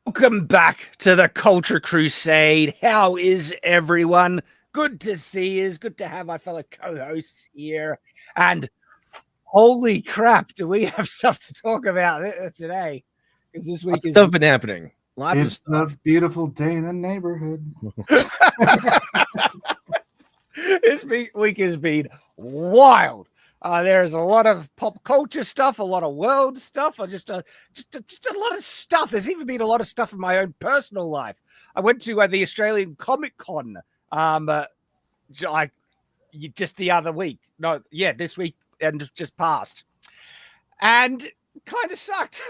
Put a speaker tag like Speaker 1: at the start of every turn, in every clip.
Speaker 1: Welcome back to the Culture Crusade. How is everyone? Good to see you. It's good to have my fellow co-hosts here. And holy crap, do we have stuff to talk about today? Because this week
Speaker 2: Lots of stuff been happening. Lots of
Speaker 3: It's
Speaker 2: stuff.
Speaker 3: a beautiful day in the neighborhood.
Speaker 1: This week has been wild. There's a lot of pop culture stuff, a lot of world stuff, or just a lot of stuff. There's even been a lot of stuff in my own personal life. I went to the Australian Comic Con, just the other week. No, yeah, this week and just passed, and kind of sucked.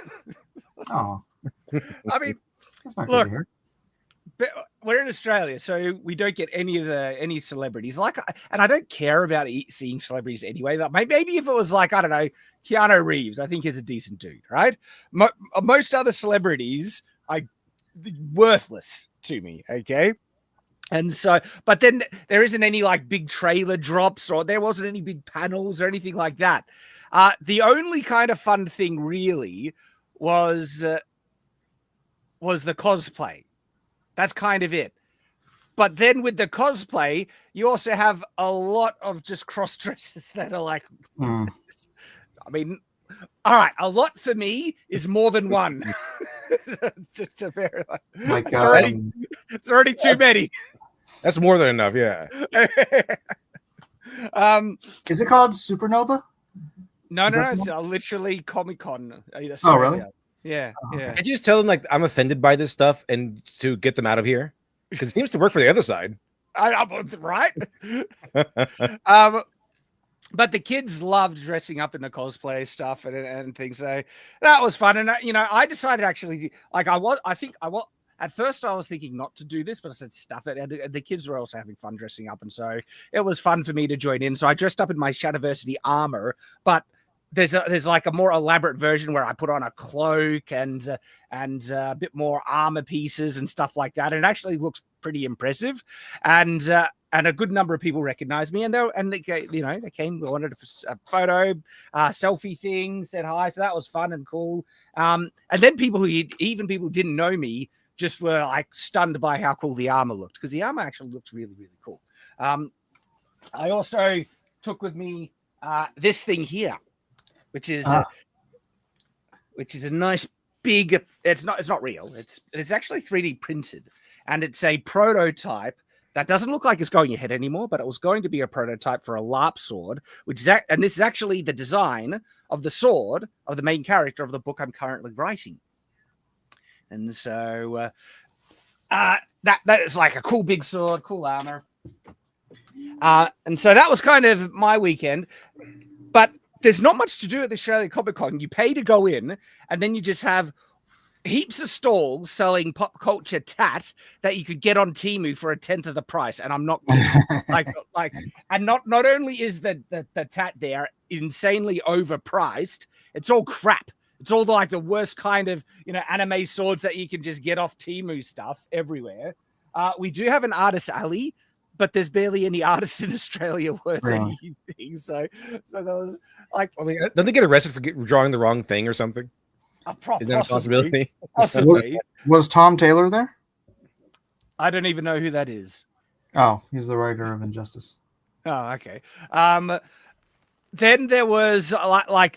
Speaker 3: Oh,
Speaker 1: I mean,
Speaker 3: that's not
Speaker 1: look,
Speaker 3: good to hear.
Speaker 1: but we're in Australia, so we don't get any celebrities. And I don't care about seeing celebrities anyway. Maybe if it was like, I don't know, Keanu Reeves, I think he's a decent dude, right? Most other celebrities are worthless to me. Okay. And so, but then there isn't any like big trailer drops, or there wasn't any big panels or anything like that. The only kind of fun thing really was the cosplay. That's kind of it. But then with the cosplay, you also have a lot of just cross dresses that are like, I mean, all right, a lot for me is more than one. Just a very
Speaker 3: Like,
Speaker 1: it's already too many.
Speaker 2: That's more than enough, yeah.
Speaker 3: is it called Supernova?
Speaker 1: No,
Speaker 3: Is that
Speaker 1: it's
Speaker 3: the
Speaker 1: literally Comic Con.
Speaker 3: Oh, really?
Speaker 1: Yeah,
Speaker 3: Oh,
Speaker 1: yeah.
Speaker 2: Could you just tell them like I'm offended by this stuff and to get them out of here? Because it seems to work for the other side.
Speaker 1: Right? But the kids loved dressing up in the cosplay stuff and things. So that was fun. And I decided actually, like at first I was thinking not to do this, but I said stuff it. And the kids were also having fun dressing up, and so it was fun for me to join in. So I dressed up in my Shadiversity armor, but there's like a more elaborate version where I put on a cloak and a bit more armor pieces and stuff like that. And it actually looks pretty impressive. And a good number of people recognized me, and they came, wanted a photo, selfie thing, said hi. So that was fun and cool. And then people who didn't know me just were like stunned by how cool the armor looked, because the armor actually looked really, really cool. I also took with me this thing here, which is a nice big. It's not real. It's actually 3D printed, and it's a prototype that doesn't look like it's going ahead anymore, but it was going to be a prototype for a LARP sword, and this is actually the design of the sword of the main character of the book I'm currently writing. And so that is like a cool big sword, cool armor. And so that was kind of my weekend. But there's not much to do at the Australian Comic Con. You pay to go in, and then you just have heaps of stalls selling pop culture tat that you could get on Temu for 1/10 of the price. And I'm not and not only is the tat there insanely overpriced, it's all crap. It's all like the worst kind of, anime swords that you can just get off Temu stuff everywhere. We do have an artist alley, but there's barely any artists in Australia worth anything. So there was like,
Speaker 2: I mean, don't they get arrested for drawing the wrong thing or something? Is that a possibility?
Speaker 1: Possibly.
Speaker 3: Was Tom Taylor there?
Speaker 1: I don't even know who that is.
Speaker 3: Oh, he's the writer of Injustice.
Speaker 1: Oh, okay. Then there was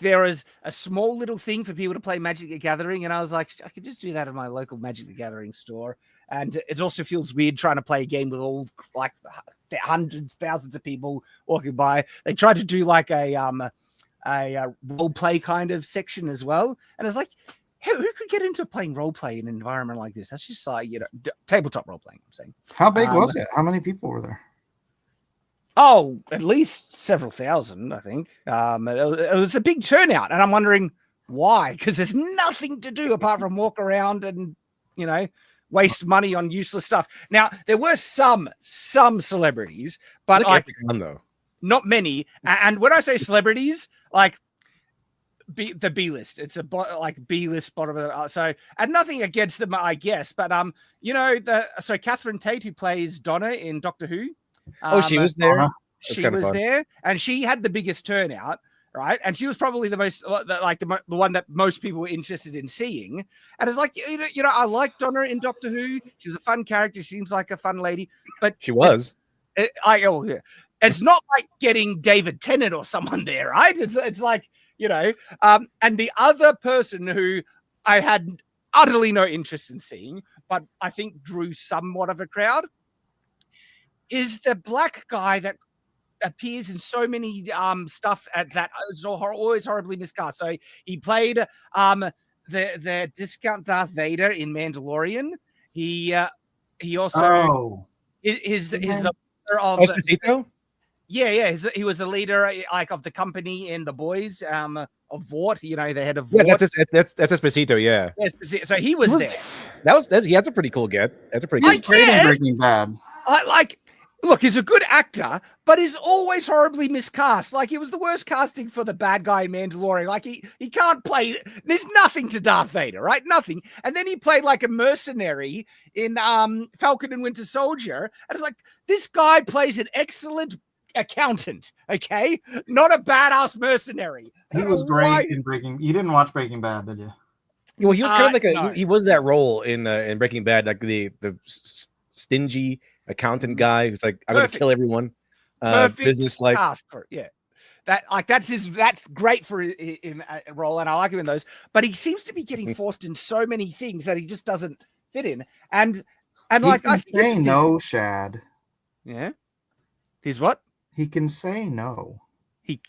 Speaker 1: there was a small little thing for people to play Magic the Gathering, and I was like, I could just do that in my local Magic the Gathering store. And it also feels weird trying to play a game with all like hundreds, thousands of people walking by. They tried to do like a role play kind of section as well, and it's like, who could get into playing role play in an environment like this? That's just like tabletop role playing. I'm saying.
Speaker 3: How big was it? How many people were there?
Speaker 1: Oh, at least several thousand, I think. It was a big turnout, and I'm wondering why, because there's nothing to do apart from walk around and, waste money on useless stuff. Now, there were some celebrities, but not many. And when I say celebrities, like the B-list, it's a B-list bottom of the, so, and nothing against them, I guess, but so Catherine Tate, who plays Donna in Doctor Who.
Speaker 2: She was there.
Speaker 1: She was there, and she had the biggest turnout. right? And she was probably the most the one that most people were interested in seeing. And it's like, I liked Donna in Doctor Who. She was a fun character. She seems like a fun lady, but
Speaker 2: She was.
Speaker 1: It's not like getting David Tennant or someone there, right? It's like, and the other person who I had utterly no interest in seeing, but I think drew somewhat of a crowd, is the black guy that appears in so many stuff that is always horribly miscast. So he played the discount Darth Vader in Mandalorian. He also is the leader of
Speaker 2: Esposito?
Speaker 1: Yeah. He was the leader of the company in The Boys of Vought. The head of Vought.
Speaker 2: Yeah, that's Esposito. Yeah.
Speaker 1: So he was there.
Speaker 2: That's a pretty cool get. That's a pretty.
Speaker 3: He's great in Breaking Bad.
Speaker 1: Look, he's a good actor, but he's always horribly miscast. Like, he was the worst casting for the bad guy in Mandalorian. Like, he can't play. There's nothing to Darth Vader, right? Nothing. And then he played like a mercenary in Falcon and Winter Soldier. And it's like, this guy plays an excellent accountant, okay? Not a badass mercenary.
Speaker 3: He was great in Breaking. You didn't watch Breaking Bad, did you?
Speaker 2: Well, he was kind of like
Speaker 1: no.
Speaker 2: he was that role in Breaking Bad, like the stingy accountant guy who's like, I'm going to kill everyone. Business like,
Speaker 1: that's great for him a role, and I like him in those. But he seems to be getting forced in so many things that he just doesn't fit in. And
Speaker 3: he can say no, Shad.
Speaker 1: Yeah, he's what?
Speaker 3: He can say no.
Speaker 1: He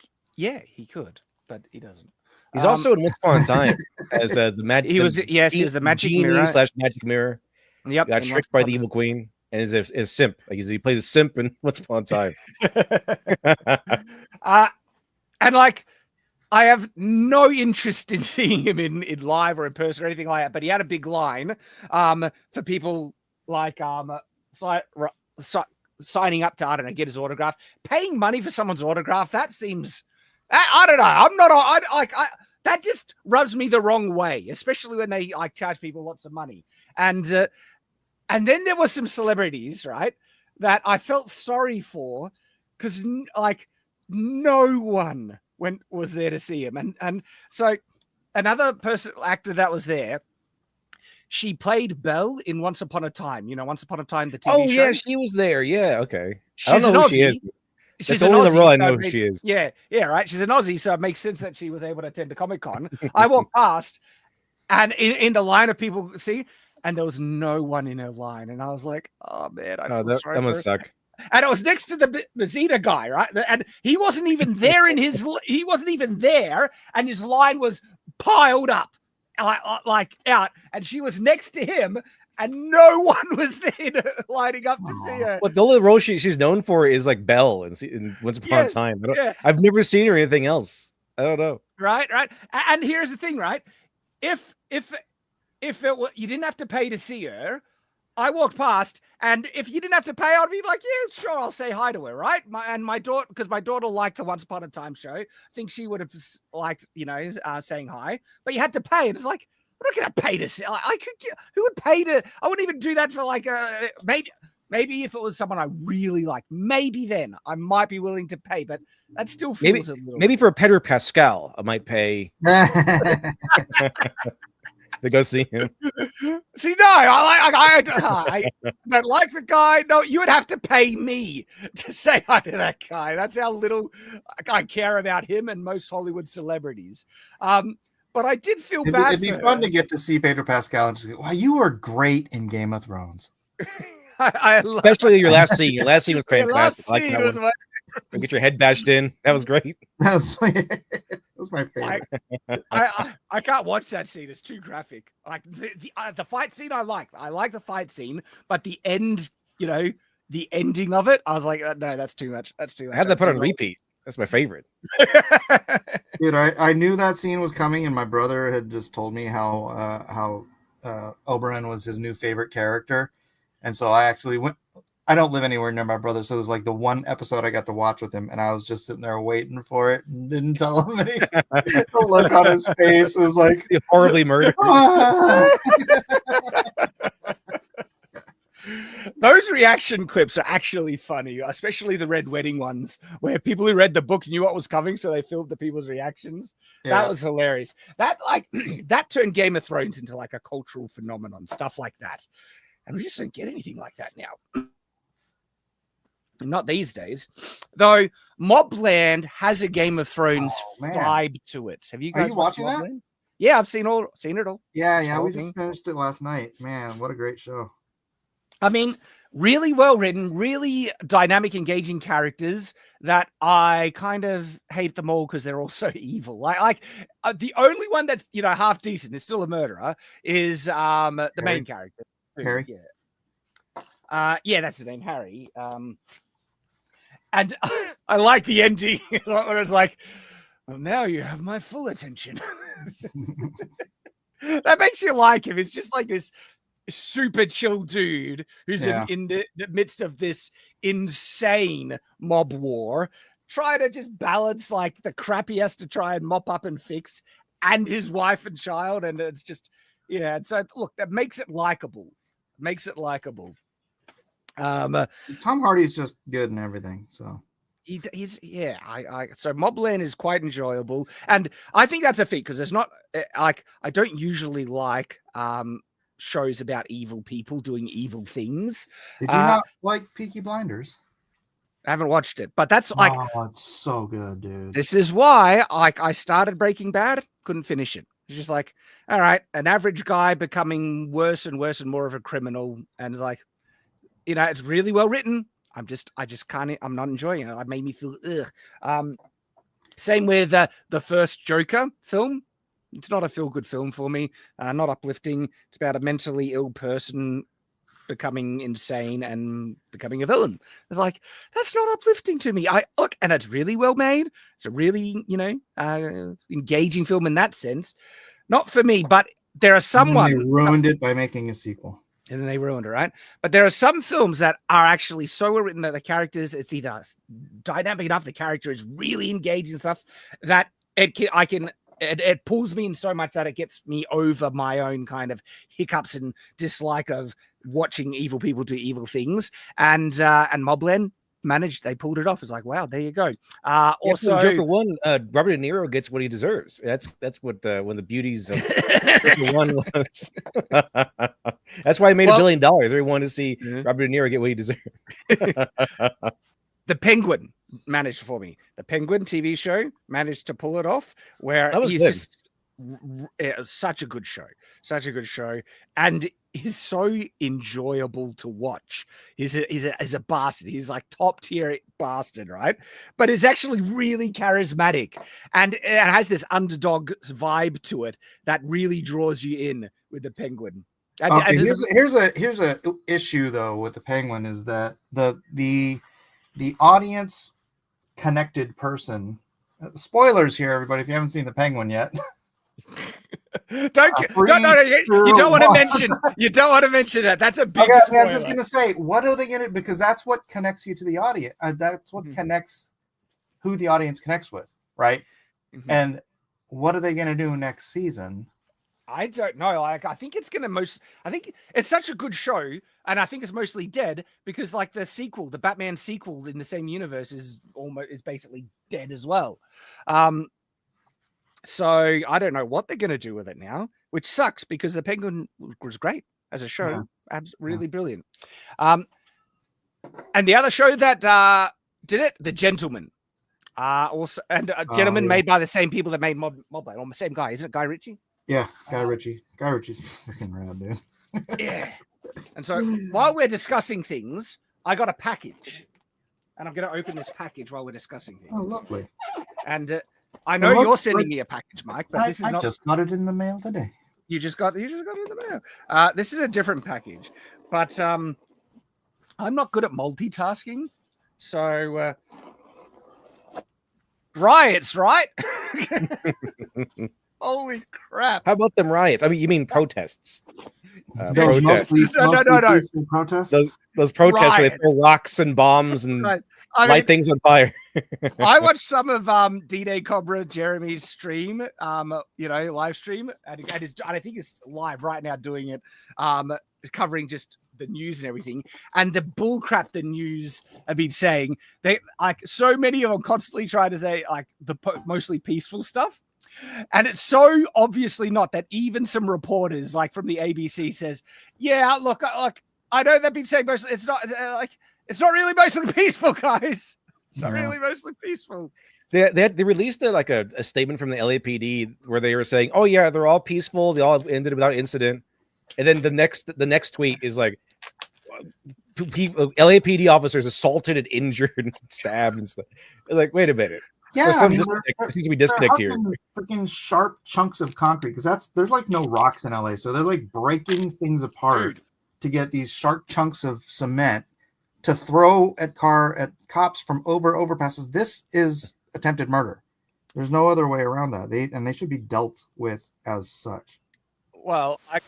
Speaker 1: could, but he doesn't.
Speaker 2: He's also in Once Upon a Time as the magic.
Speaker 1: He was the magic mirror
Speaker 2: / magic mirror.
Speaker 1: Yep,
Speaker 2: got tricked by the evil queen. And is simp. Like he plays a simp in Once Upon a Time.
Speaker 1: And like, I have no interest in seeing him in live or in person or anything like that. But he had a big line for people like signing up to, I don't know, get his autograph, paying money for someone's autograph. That seems, I don't know. I'm not that just rubs me the wrong way, especially when they charge people lots of money. And then there were some celebrities, right, that I felt sorry for because no one was there to see him. And so another actor that was there, she played Belle in Once Upon a Time. Once Upon a Time, the TV show.
Speaker 2: Oh, yeah, she was there. Yeah, okay.
Speaker 1: She's
Speaker 2: I don't know who she is. She's only the role I know who she is.
Speaker 1: Yeah, right. She's an Aussie, so it makes sense that she was able to attend a Comic-Con. I walked past, and in the line of people, and there was no one in her line. And I was like, oh, man.
Speaker 2: That must suck.
Speaker 1: And it was next to the Mazida guy, right? And he wasn't even there he wasn't even there. And his line was piled up, out. And she was next to him. And no one was there lining up to see her.
Speaker 2: Well, the only role she's known for is like Belle in Once Upon a Time. I've never seen her anything else. I don't know.
Speaker 1: Right. And here's the thing, right? If you didn't have to pay to see her, I walked past, and if you didn't have to pay, I'd be like, yeah, sure, I'll say hi to her, right? My daughter, because my daughter liked the Once Upon a Time show, I think she would have liked, saying hi, but you had to pay. And it's like, I'm not going to pay to see. Who would pay to? I wouldn't even do that for maybe if it was someone I really like, maybe then I might be willing to pay, but that still feels a little.
Speaker 2: Maybe for Pedro Pascal, I might pay. To go see him.
Speaker 1: See, no, I don't like the guy. No, you would have to pay me to say hi to that guy. That's how little I care about him and most Hollywood celebrities. But I did feel bad.
Speaker 3: It'd be fun to get to see Pedro Pascal and just go, wow, you were great in Game of Thrones.
Speaker 2: Especially your last scene. Your last scene was fantastic. I like that one. Get your head bashed in. That was great.
Speaker 3: That was my favorite.
Speaker 1: I can't watch that scene. It's too graphic. Like the fight scene, I like. I like the fight scene, but the end, the ending of it, I was like, no, that's too much. That's too much.
Speaker 2: I had to put on repeat. That's my favorite.
Speaker 3: Dude, I knew that scene was coming, and my brother had just told me how Oberyn was his new favorite character, and so I actually went. I don't live anywhere near my brother, so it was like the one episode I got to watch with him, and I was just sitting there waiting for it and didn't tell him anything. The look on his face was like
Speaker 2: horribly murdered.
Speaker 1: Those reaction clips are actually funny, especially the Red Wedding ones, where people who read the book knew what was coming, so they filmed the people's reactions.
Speaker 3: Yeah.
Speaker 1: That was hilarious. That that turned Game of Thrones into like a cultural phenomenon, stuff like that. And we just don't get anything like that now. Not these days. Though Mobland has a Game of Thrones vibe to it. Have you guys
Speaker 3: watching
Speaker 1: Mobland?
Speaker 3: that?
Speaker 1: Yeah, I've seen it all.
Speaker 3: Yeah, we just finished it last night. Man, what a great show.
Speaker 1: I mean, really well written, really dynamic, engaging characters that I kind of hate them all because they're all so evil. Like the only one that's, half decent is still a murderer is the main character.
Speaker 3: Harry?
Speaker 1: Yeah. Yeah, that's the name, Harry. And I like the ending where it's like, well, now you have my full attention. That makes you like him. It's just like this super chill dude who's in the midst of this insane mob war, trying to just balance like the crap he has to try and mop up and fix, and his wife and child. And it's just, so look, that makes it likable.
Speaker 3: Tom Hardy's just good and everything, so
Speaker 1: he's so Mobland is quite enjoyable, and I think that's a feat because there's not like, I don't usually like shows about evil people doing evil things.
Speaker 3: Did you not like Peaky Blinders?
Speaker 1: I haven't watched it, but that's like,
Speaker 3: oh, it's so good, dude.
Speaker 1: This is why I started Breaking Bad, couldn't finish it. It's just like, all right, an average guy becoming worse and worse and more of a criminal, and it's like, it's really well written. I just can't. I'm not enjoying it. It made me feel ugh. Same with the first Joker film. It's not a feel-good film for me. Not uplifting. It's about a mentally ill person becoming insane and becoming a villain. It's like, that's not uplifting to me. And it's really well made. It's a really, engaging film in that sense. Not for me, but there are someone
Speaker 3: they ruined it by making a sequel.
Speaker 1: And then they ruined it, right? But there are some films that are actually so well written that the characters, it's either dynamic enough, the character is really engaged and stuff, that it pulls me in so much that it gets me over my own kind of hiccups and dislike of watching evil people do evil things. And Mobland they pulled it off. It's like, wow, there you go. Also,
Speaker 2: Joker 1, Robert De Niro gets what he deserves. That's what one of the beauties of Joker 1 was. That's why he made $1 billion. Everyone wanted to see Robert De Niro get what he deserved.
Speaker 1: The Penguin managed for me. The Penguin TV show managed to pull it off, where he's
Speaker 2: good.
Speaker 1: just such a good show, and he's so enjoyable to watch. He's a bastard. He's like top tier bastard, right? But he's actually really charismatic, and it has this underdog vibe to it that really draws you in with the Penguin.
Speaker 3: And here's a issue though with the Penguin is that the audience connected person. Spoilers here, everybody, if you haven't seen the Penguin yet.
Speaker 1: You don't want to mention that. That's a big spoiler.
Speaker 3: I'm just gonna say, what are they gonna, because that's what connects you to the audience. That's what connects who the audience connects with, right? Mm-hmm. And what are they gonna do next season?
Speaker 1: I don't know. I think it's gonna I think it's such a good show, and I think it's mostly dead because like the Batman sequel in the same universe is basically dead as well. So I don't know what they're going to do with it now, which sucks because the Penguin was great as a show. Yeah. Really brilliant. And the other show that did it, The Gentleman. Gentleman made by the same people that made Mobland, or the same guy, isn't it? Guy Ritchie?
Speaker 3: Yeah, Guy Ritchie. Guy Ritchie's freaking rad, dude.
Speaker 1: Yeah. And so while we're discussing things, I got a package. And I'm going to open this package while we're discussing things.
Speaker 3: Oh, lovely.
Speaker 1: And I know you're sending me a package, Mike, but this is not.
Speaker 3: I just got it in the mail today.
Speaker 1: You just got it in the mail. This is a different package, but I'm not good at multitasking. So riots, right? Holy crap!
Speaker 2: How about them riots? I mean, you mean protests?
Speaker 3: Protests.
Speaker 2: No.
Speaker 3: Protests.
Speaker 2: Those protests where they throw rocks and bombs and light things on fire.
Speaker 1: I watched some of D-Day Cobra Jeremy's stream, live stream, and I think he's live right now doing it, covering just the news and everything, and the bullcrap the news have been saying. They like so many of them constantly try to say like the mostly peaceful stuff. And it's so obviously not that even some reporters like from the ABC says, yeah, look, I know they've been saying mostly it's not it's not really mostly peaceful, guys. It's not really mostly peaceful.
Speaker 2: They released a statement from the LAPD where they were saying, oh yeah, they're all peaceful, they all ended without incident. And then the next tweet is like LAPD officers assaulted and injured and stabbed and stuff. They're like, wait a minute.
Speaker 3: Yeah,
Speaker 2: there seems to be disconnect here.
Speaker 3: Freaking sharp chunks of concrete because there's like no rocks in LA, so they're like breaking things apart to get these sharp chunks of cement to throw at cops from overpasses. This is attempted murder. There's no other way around that. They should be dealt with as such.
Speaker 1: Well, I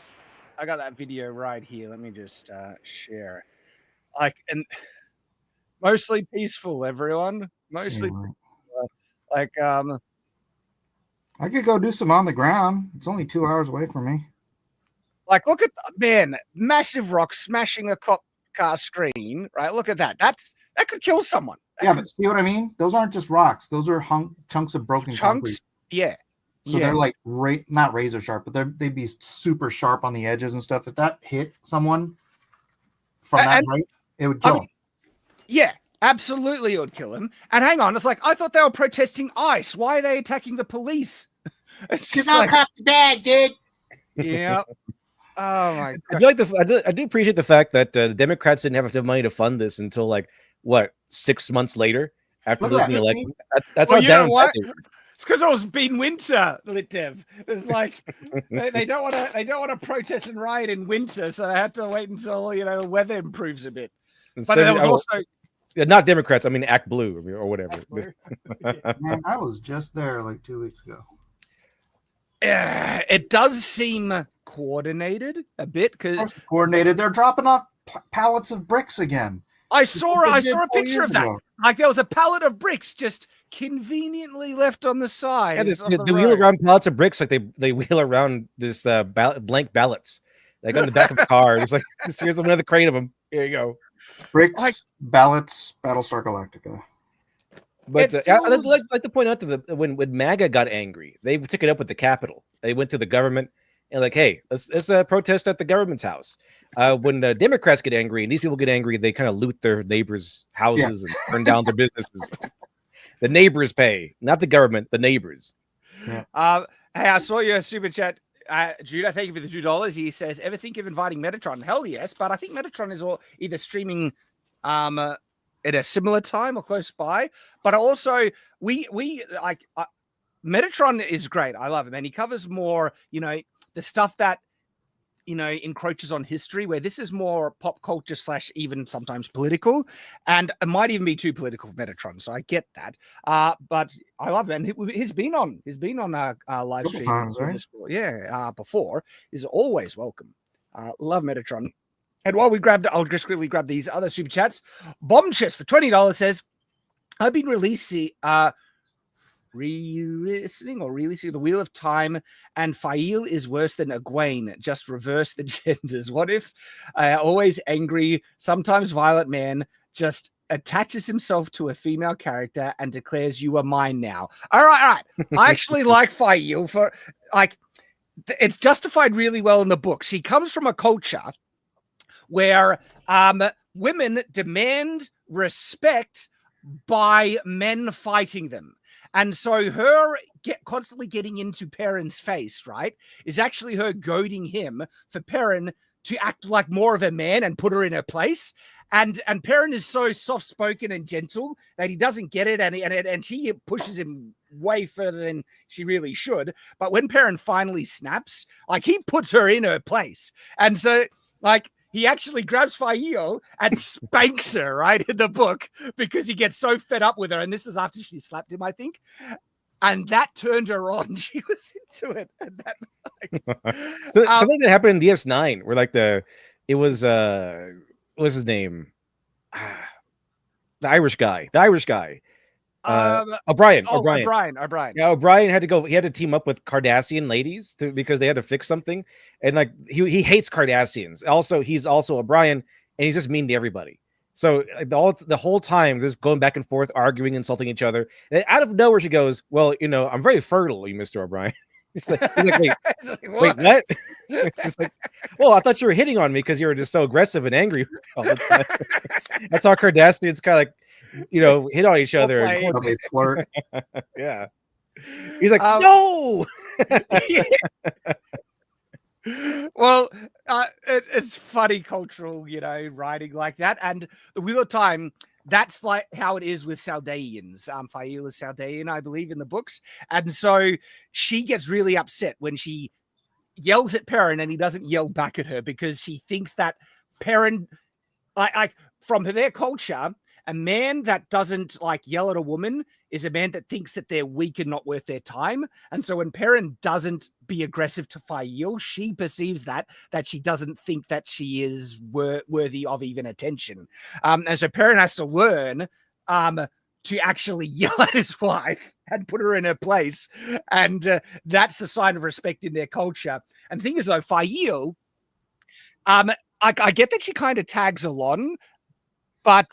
Speaker 1: got that video right here. Let me just share. And mostly peaceful, everyone. Mostly.
Speaker 3: Yeah.
Speaker 1: I
Speaker 3: could go do some on the ground. It's only 2 hours away from me.
Speaker 1: Like, look at man, massive rock smashing a cop car screen. Right, look at that. That could kill someone.
Speaker 3: But see what I mean? Those aren't just rocks. Those are chunks of broken concrete.
Speaker 1: Yeah.
Speaker 3: So they're like not razor sharp, but they'd be super sharp on the edges and stuff. If that hit someone from that height, it would kill them.
Speaker 1: Yeah. Absolutely, it would kill him. And hang on, it's like I thought they were protesting ICE. Why are they attacking the police?
Speaker 3: Because I'll cop the bag, dude.
Speaker 1: Yeah. Oh my
Speaker 2: God. I do appreciate the fact that the Democrats didn't have enough money to fund this until 6 months later after losing the election. That's how down.
Speaker 1: It's because it was been winter, Litdev. It's like they don't want to protest and riot in winter, so they had to wait until the weather improves a bit. But there was also.
Speaker 2: Not Democrats. I mean, Act Blue or whatever.
Speaker 3: Man, I was just there 2 weeks ago.
Speaker 1: Yeah, it does seem coordinated a bit because
Speaker 3: coordinated. They're dropping off pallets of bricks again.
Speaker 1: I saw a picture of that. Like there was a pallet of bricks just conveniently left on the side.
Speaker 2: Yeah, they wheel around pallets of bricks like they wheel around this blank ballots, like on the back of a car. It's like here's another crate of them. Here you go.
Speaker 3: Bricks, ballots, Battlestar Galactica.
Speaker 2: But I'd like to point out that when MAGA got angry, they took it up with the Capitol. They went to the government and like, hey, let's protest at the government's house. When the Democrats get angry and these people get angry, they kind of loot their neighbors' houses and burn down their businesses. The neighbors pay, not the government, the neighbors.
Speaker 1: Yeah. Hey, I saw your super chat. Jude, I thank you for the $2. He says, ever think of inviting Metatron? Hell yes, but I think Metatron is either streaming at a similar time or close by. But also, we like Metatron is great. I love him, and he covers more, the stuff that encroaches on history, where this is more pop culture / even sometimes political, and it might even be too political for Metatron. So I get that. But I love it. And he's been on live stream
Speaker 3: times, right?
Speaker 1: Before. Is always welcome. Love Metatron. And while I'll just quickly grab these other super chats. Bomb Chest for $20 says, I've been releasing The Wheel of Time, and Fail is worse than Egwene. Just reverse the genders. What if always angry, sometimes violent man just attaches himself to a female character and declares you are mine now? All right. I actually like Fail for it's justified really well in the books. He comes from a culture where women demand respect by men fighting them. And so her constantly getting into Perrin's face, right, is actually her goading him for Perrin to act like more of a man and put her in her place. And Perrin is so soft-spoken and gentle that he doesn't get it, and she pushes him way further than she really should. But when Perrin finally snaps, he puts her in her place. And so, he actually grabs Fail and spanks her, right, in the book, because he gets so fed up with her. And this is after she slapped him, I think. And that turned her on. She was into it. And that,
Speaker 2: something that happened in DS9 where it was what was his name? The Irish guy. O'Brien.
Speaker 1: O'Brien.
Speaker 2: Yeah, O'Brien had to go. He had to team up with Cardassian ladies because they had to fix something, and like he hates Cardassians. Also, he's also O'Brien, and he's just mean to everybody. So the whole time, this going back and forth, arguing, insulting each other. And out of nowhere, she goes, "Well, I'm very fertile, you Mr. O'Brien." he's like, wait, wait, what? She's like, well, I thought you were hitting on me because you were just so aggressive and angry all the time. That's how Cardassians kind of like, hit on each other.
Speaker 3: How they flirt.
Speaker 2: Yeah. He's like, no.
Speaker 1: Well, it's funny cultural, writing like that. And the Wheel of Time, that's like how it is with Saldaeans. Fail is Saldaean, I believe, in the books. And so she gets really upset when she yells at Perrin and he doesn't yell back at her because she thinks that Perrin, like from their culture, a man that doesn't yell at a woman is a man that thinks that they're weak and not worth their time. And so when Perrin doesn't be aggressive to Fail, she perceives that she doesn't think that she is worthy of even attention. And so Perrin has to learn to actually yell at his wife and put her in her place. And that's the sign of respect in their culture. And the thing is, though, Fail, I get that she kind of tags along, but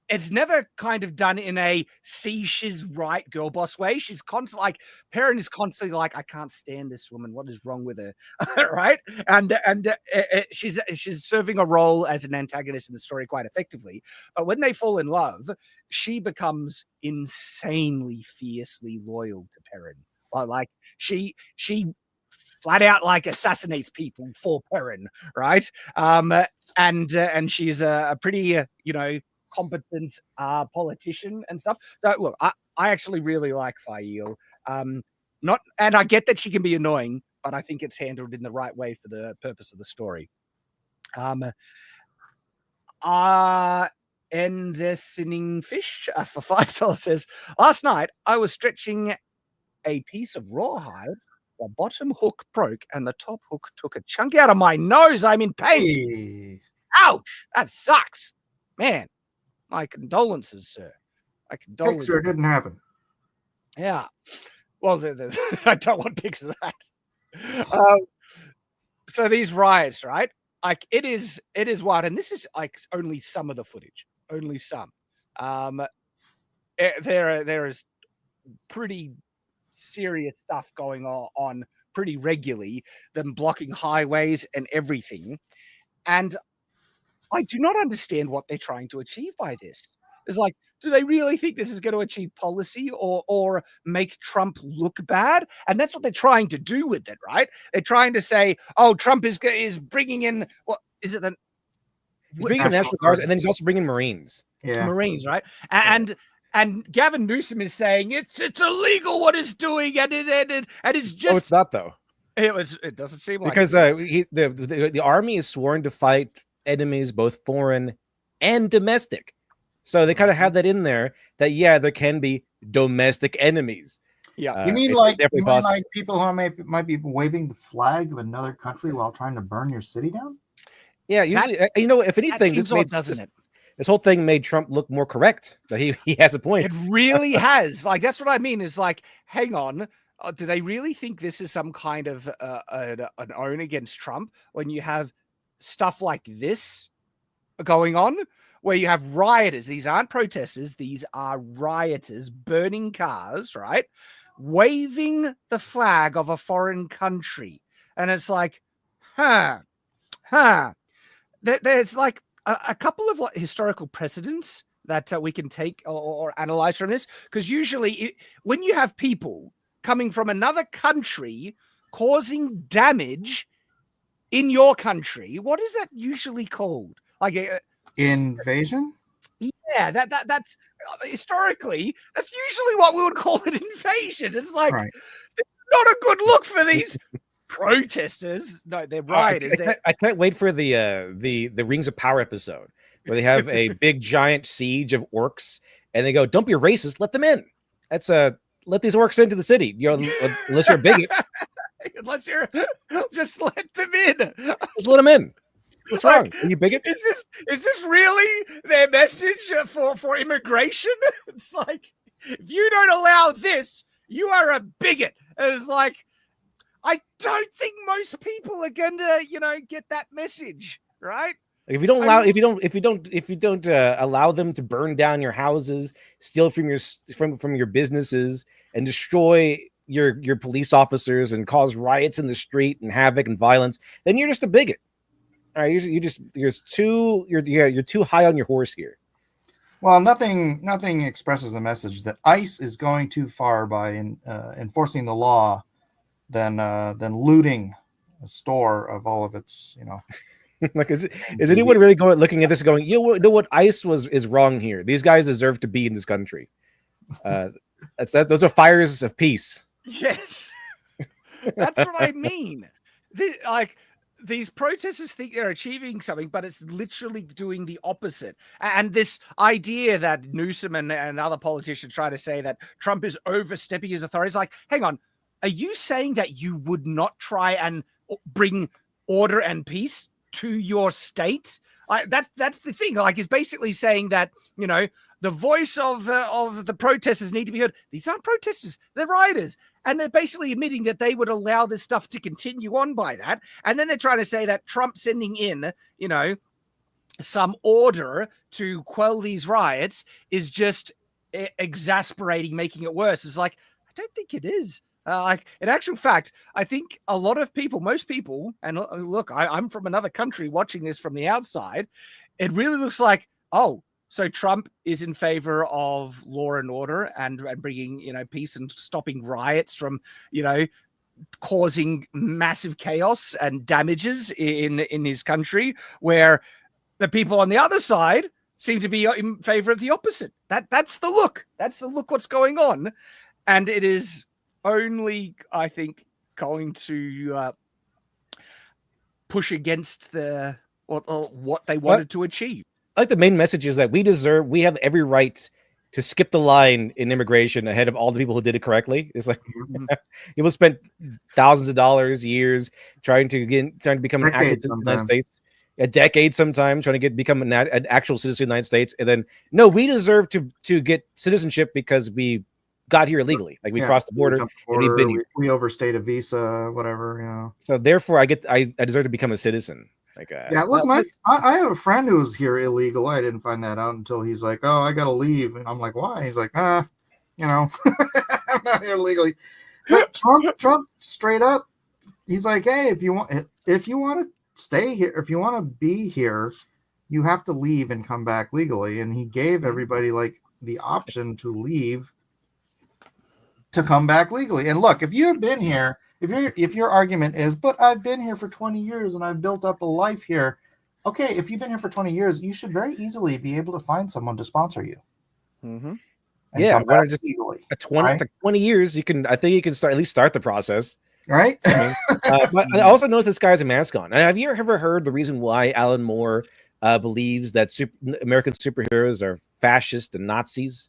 Speaker 1: it's never kind of done in a she's right girl boss way. She's constantly Perrin is constantly I can't stand this woman. What is wrong with her? Right. And she's serving a role as an antagonist in the story quite effectively. But when they fall in love, she becomes insanely fiercely loyal to Perrin. She flat out assassinates people for Perrin. Right. And she's a pretty, competent politician and stuff. So look, I actually really like Fail. And I get that she can be annoying, but I think it's handled in the right way for the purpose of the story. And the Sinning Fish for $5 says, last night I was stretching a piece of rawhide. The bottom hook broke and the top hook took a chunk out of my nose. I'm in pain. Hey. Ouch! That sucks, man. My condolences, sir. My condolences.
Speaker 3: Pixar didn't happen.
Speaker 1: Yeah. Well, I don't want pics of that. So these riots, right? It is wild, and this is only some of the footage. Only some. There is pretty serious stuff going on pretty regularly. Them blocking highways and everything, and I do not understand what they're trying to achieve by this. It's do they really think this is going to achieve policy or make Trump look bad? And that's what they're trying to do with it, right? They're trying to say, oh, Trump is bringing in, what is it?
Speaker 2: He's bringing National Guards, and then he's also bringing Marines.
Speaker 1: Yeah. Marines, right? And Gavin Newsom is saying it's illegal what it's doing, and it's just.
Speaker 2: Oh, it's not though.
Speaker 1: It doesn't seem like
Speaker 2: because the army is sworn to fight enemies both foreign and domestic, so they kind of have that in there that there can be domestic enemies.
Speaker 3: You mean people who might be waving the flag of another country while trying to burn your city down?
Speaker 2: Yeah, usually if anything, this whole thing made Trump look more correct. That he has a point.
Speaker 1: It really has. That's what I mean. Is hang on. Do they really think this is some kind of an own against Trump when you have stuff like this going on, where you have rioters? These aren't protesters. These are rioters burning cars, right? Waving the flag of a foreign country. And it's there's a couple of historical precedents that we can take or analyze from this. Because usually when you have people coming from another country causing damage in your country, what is that usually called?
Speaker 3: Invasion?
Speaker 1: Yeah, that's historically, that's usually what we would call an invasion. It's right. It's not a good look for these protesters. No, they're rioters.
Speaker 2: I can't wait for the Rings of Power episode where they have a big giant siege of orcs and they go, "Don't be racist, let them in." That's let these orcs into the city. Unless you're a bigot.
Speaker 1: Unless you're just let them in.
Speaker 2: Just let them in. What's wrong? Are you bigot?
Speaker 1: Is this really their message for immigration? It's like, if you don't allow this, you are a bigot. And it's like, I don't think most people are going to, get that message, right?
Speaker 2: If you don't allow, if you don't allow them to burn down your houses, steal from your businesses, and destroy your police officers and cause riots in the street and havoc and violence, then you're just a bigot. All right, you're too high on your horse here.
Speaker 3: Well, nothing expresses the message that ICE is going too far by enforcing the law than looting a store of all of its,
Speaker 2: Like, is anyone really looking at this going, you know what, ICE is wrong here. These guys deserve to be in this country. Those are fires of peace.
Speaker 1: Yes, that's what I mean. These protesters think they're achieving something, but it's literally doing the opposite. And this idea that Newsom and other politicians try to say that Trump is overstepping his authority, it's like, hang on, are you saying that you would not try and bring order and peace to your state? That's the thing. Like, it's basically saying that, the voice of the protesters need to be heard. These aren't protesters, they're rioters. And they're basically admitting that they would allow this stuff to continue on by that. And then they're trying to say that Trump sending in, some order to quell these riots is just exasperating, making it worse. It's like, I don't think it is. In actual fact, I think a lot of people, most people, and look, I'm from another country watching this from the outside. It really looks like, oh, so Trump is in favor of law and order and bringing, peace and stopping riots from, causing massive chaos and damages in his country, where the people on the other side seem to be in favor of the opposite. That's the look. That's the look what's going on. And it is only, I think, going to push against what they wanted to achieve.
Speaker 2: I like the main message is that we have every right to skip the line in immigration ahead of all the people who did it correctly. It's like people spent thousands of dollars, years trying to become an actual citizen of the United States, a decade sometimes trying to become an actual citizen of the United States, and then no, we deserve to get citizenship because we got here illegally, like we crossed the border,
Speaker 3: we overstayed a visa, whatever,
Speaker 2: So therefore, I deserve to become a citizen. Like,
Speaker 3: look, I have a friend who was here illegal. I didn't find that out until he's like, "Oh, I gotta leave," and I'm like, "Why?" He's like, I'm not here legally. But Trump straight up, he's like, "Hey, if you want to stay here, if you want to be here, you have to leave and come back legally." And he gave everybody like the option to leave to come back legally. And look, if you have been here. If your argument is, but I've been here for 20 years and I've built up a life here. Okay, if you've been here for 20 years, you should very easily be able to find someone to sponsor you.
Speaker 2: Mm-hmm. Yeah, just legally. 20 years, I think you can at least start the process.
Speaker 3: Right?
Speaker 2: But I also noticed this guy has a mask on. And have you ever heard the reason why Alan Moore believes that American superheroes are fascist and Nazis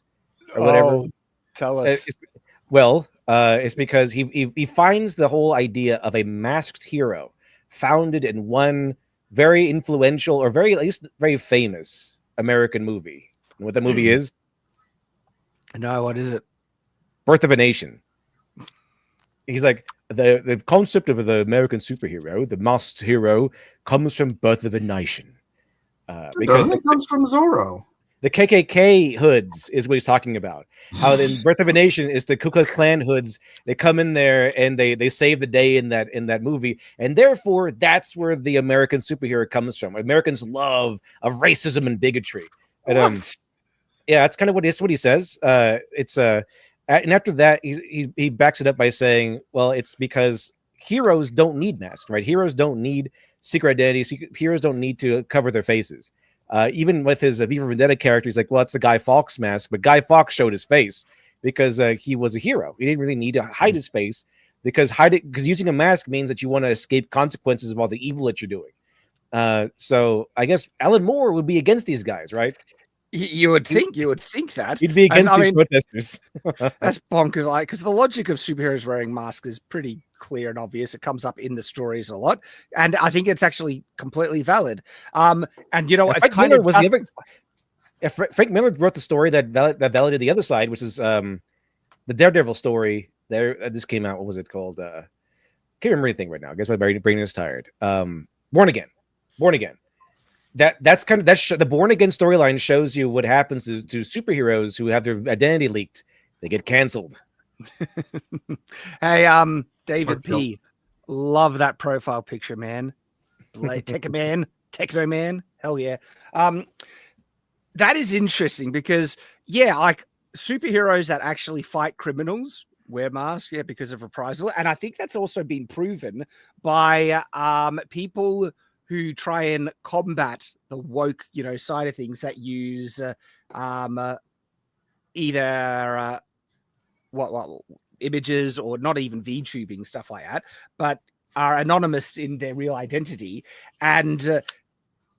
Speaker 2: or whatever?
Speaker 1: Oh, tell us.
Speaker 2: It's because he finds the whole idea of a masked hero founded in one very influential or at least very famous American movie. And what the movie is?
Speaker 1: No, what is it?
Speaker 2: Birth of a Nation. He's like, the concept of the American superhero, the masked hero, comes from Birth of a Nation.
Speaker 3: Because it comes from Zorro.
Speaker 2: The KKK hoods is what he's talking about. How in Birth of a Nation is the Ku Klux Klan hoods. They come in there and they save the day in that movie, and therefore that's where the American superhero comes from. Americans' love of racism and bigotry. And, that's kind of what he says. And after that, he backs it up by saying, well, it's because heroes don't need masks, right? Heroes don't need secret identities. Heroes don't need to cover their faces. Even with his V for Vendetta character, he's like, well, it's the Guy Fawkes mask, but Guy Fawkes showed his face because he was a hero. He didn't really need to hide his face because using a mask means that you want to escape consequences of all the evil that you're doing. So I guess Alan Moore would be against these guys, right?
Speaker 1: You would think that
Speaker 2: You'd be against
Speaker 1: And,
Speaker 2: these protesters.
Speaker 1: that's bonkers. Like, because the logic of superheroes wearing masks is pretty clear and obvious. It comes up in the stories a lot, and I think it's actually completely valid. And you know, it's
Speaker 2: Frank
Speaker 1: kind
Speaker 2: Miller
Speaker 1: of
Speaker 2: was the other. Frank Miller wrote the story that validated the other side, which is the Daredevil story. This came out. What was it called? Can't remember anything right now. I guess my brain is tired. Born Again. That's the Born Again storyline shows you what happens to superheroes who have their identity leaked. They get canceled.
Speaker 1: Hey, David P. Love that profile picture, man. Techno man. Hell yeah. That is interesting because, yeah, like superheroes that actually fight criminals wear masks, yeah, because of reprisal. And I think that's also been proven by people who try and combat the woke, side of things that use either what images or not even VTubing, stuff like that, but are anonymous in their real identity. And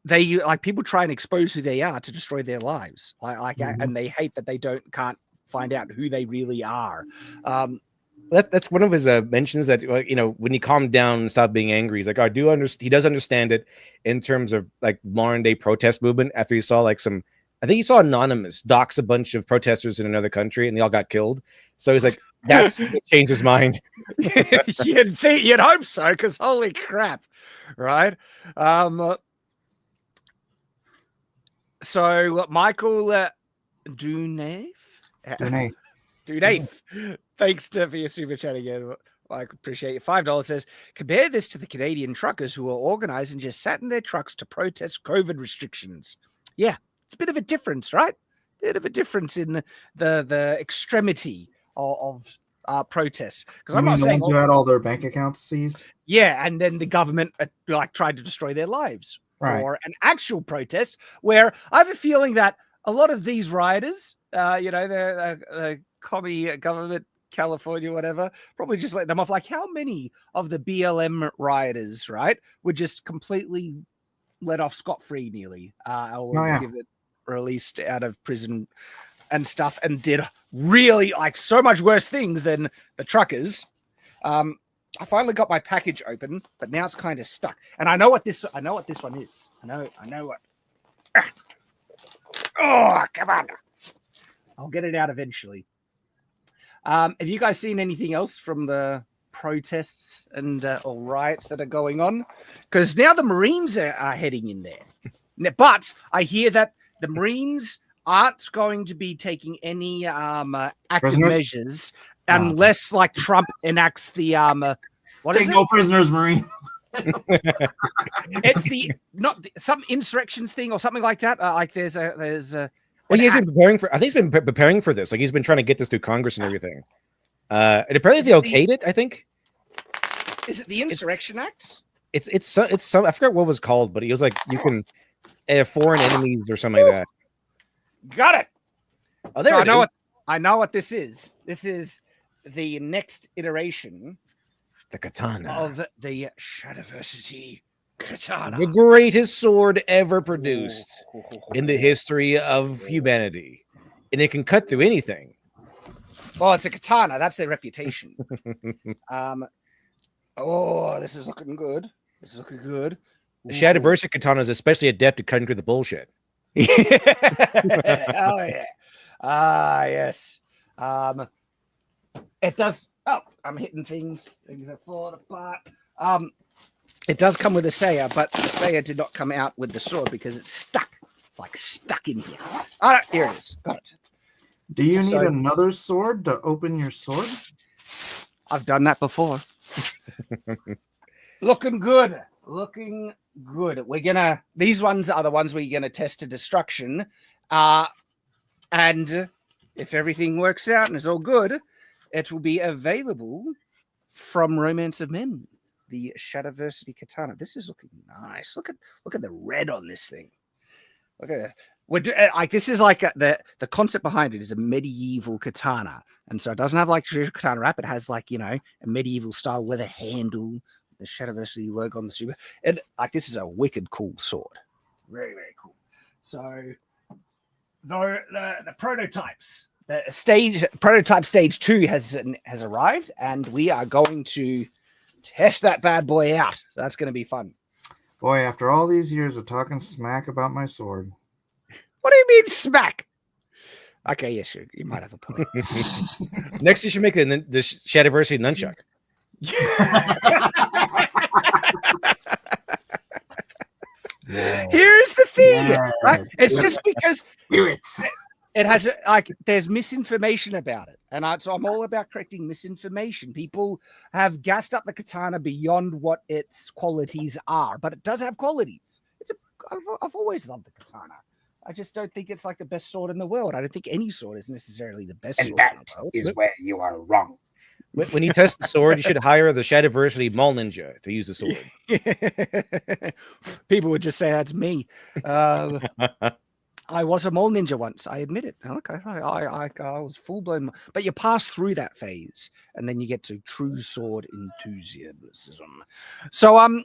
Speaker 1: they like people try and expose who they are to destroy their lives. And they hate that they can't find out who they really are.
Speaker 2: That's one of his mentions that when he calmed down and stopped being angry, he's like, I do understand. He does understand it in terms of like modern day protest movement. After he saw I think he saw Anonymous dox a bunch of protesters in another country and they all got killed. So he's like, that's what changed his mind.
Speaker 1: You'd hope so, because holy crap, right? So Michael Dunave, thanks for your super chat again. I appreciate it. $5 says, compare this to the Canadian truckers who are organized and just sat in their trucks to protest COVID restrictions. Yeah, it's a bit of a difference, right? Bit of a difference in the extremity of protests. Because I'm not saying
Speaker 3: the ones who had all their bank accounts seized.
Speaker 1: Yeah, and then the government tried to destroy their lives for an actual protest. Where I have a feeling that a lot of these rioters, the commie government, California, whatever, probably just let them off. Like, how many of the BLM rioters, right, were just completely let off scot-free nearly, give it released out of prison and stuff, and did really so much worse things than the truckers. I finally got my package open, but now it's kind of stuck. And I know what this one is. I know what. Oh, come on. I'll get it out eventually. Have you guys seen anything else from the protests and or riots that are going on? Because now the Marines are heading in there. But I hear that the Marines aren't going to be taking any active measures unless Trump enacts the
Speaker 3: no prisoners, Marine.
Speaker 1: It's some insurrections thing or something like that. There's
Speaker 2: well, he's been preparing for. I think he's been preparing for this. Like, he's been trying to get this through Congress and everything. And apparently they okayed it. I think.
Speaker 1: Is it the Insurrection Act?
Speaker 2: It's some. I forgot what it was called, but he was like, you can foreign enemies or something like that.
Speaker 1: Got it.
Speaker 2: Oh, there
Speaker 1: so I know what this is. This is the next iteration.
Speaker 2: The katana
Speaker 1: of the Shadiversity katana,
Speaker 2: the greatest sword ever produced in the history of humanity, and it can cut through anything.
Speaker 1: Well, it's a katana. That's their reputation. This is looking good. The
Speaker 2: Shadiversity katana is especially adept at cutting through the bullshit.
Speaker 1: Oh yeah. Yes. It does. Oh, I'm hitting things. Things are falling apart. It does come with a saya, but the saya did not come out with the sword because it's stuck. It's stuck in here. Here it is. Got it.
Speaker 3: Do you need another sword to open your sword?
Speaker 1: I've done that before. Looking good. These ones are the ones we're gonna test to destruction. And if everything works out and it's all good, it will be available from Romance of Men, the Shadiversity katana. This is looking nice. Look at the red on this thing. Look at that. This is the concept behind it is a medieval katana, and so it doesn't have traditional katana wrap. It has a medieval style leather handle, the Shadiversity logo on the super. And this is a wicked cool sword. Very, very cool. So the prototypes. Prototype stage 2 has arrived, and we are going to test that bad boy out. So that's going to be fun.
Speaker 3: Boy, after all these years of talking smack about my sword.
Speaker 1: What do you mean smack? Okay, yes, you might have a point.
Speaker 2: Next, you should make the Shadiversity nunchuck.
Speaker 1: Here's the thing, right? It's just because it has there's misinformation about it, and so I'm all about correcting misinformation. People have gassed up the katana beyond what its qualities are, but it does have qualities. I've always loved the katana. I just don't think it's like the best sword in the world. I don't think any sword is necessarily the best sword in the world.
Speaker 3: Is where you are wrong.
Speaker 2: When you test the sword, you should hire the Shadiversity Mall Ninja to use the sword.
Speaker 1: People would just say that's me. I was a mole ninja once. I admit it. Okay, I was full blown. But you pass through that phase, and then you get to true sword enthusiasm. So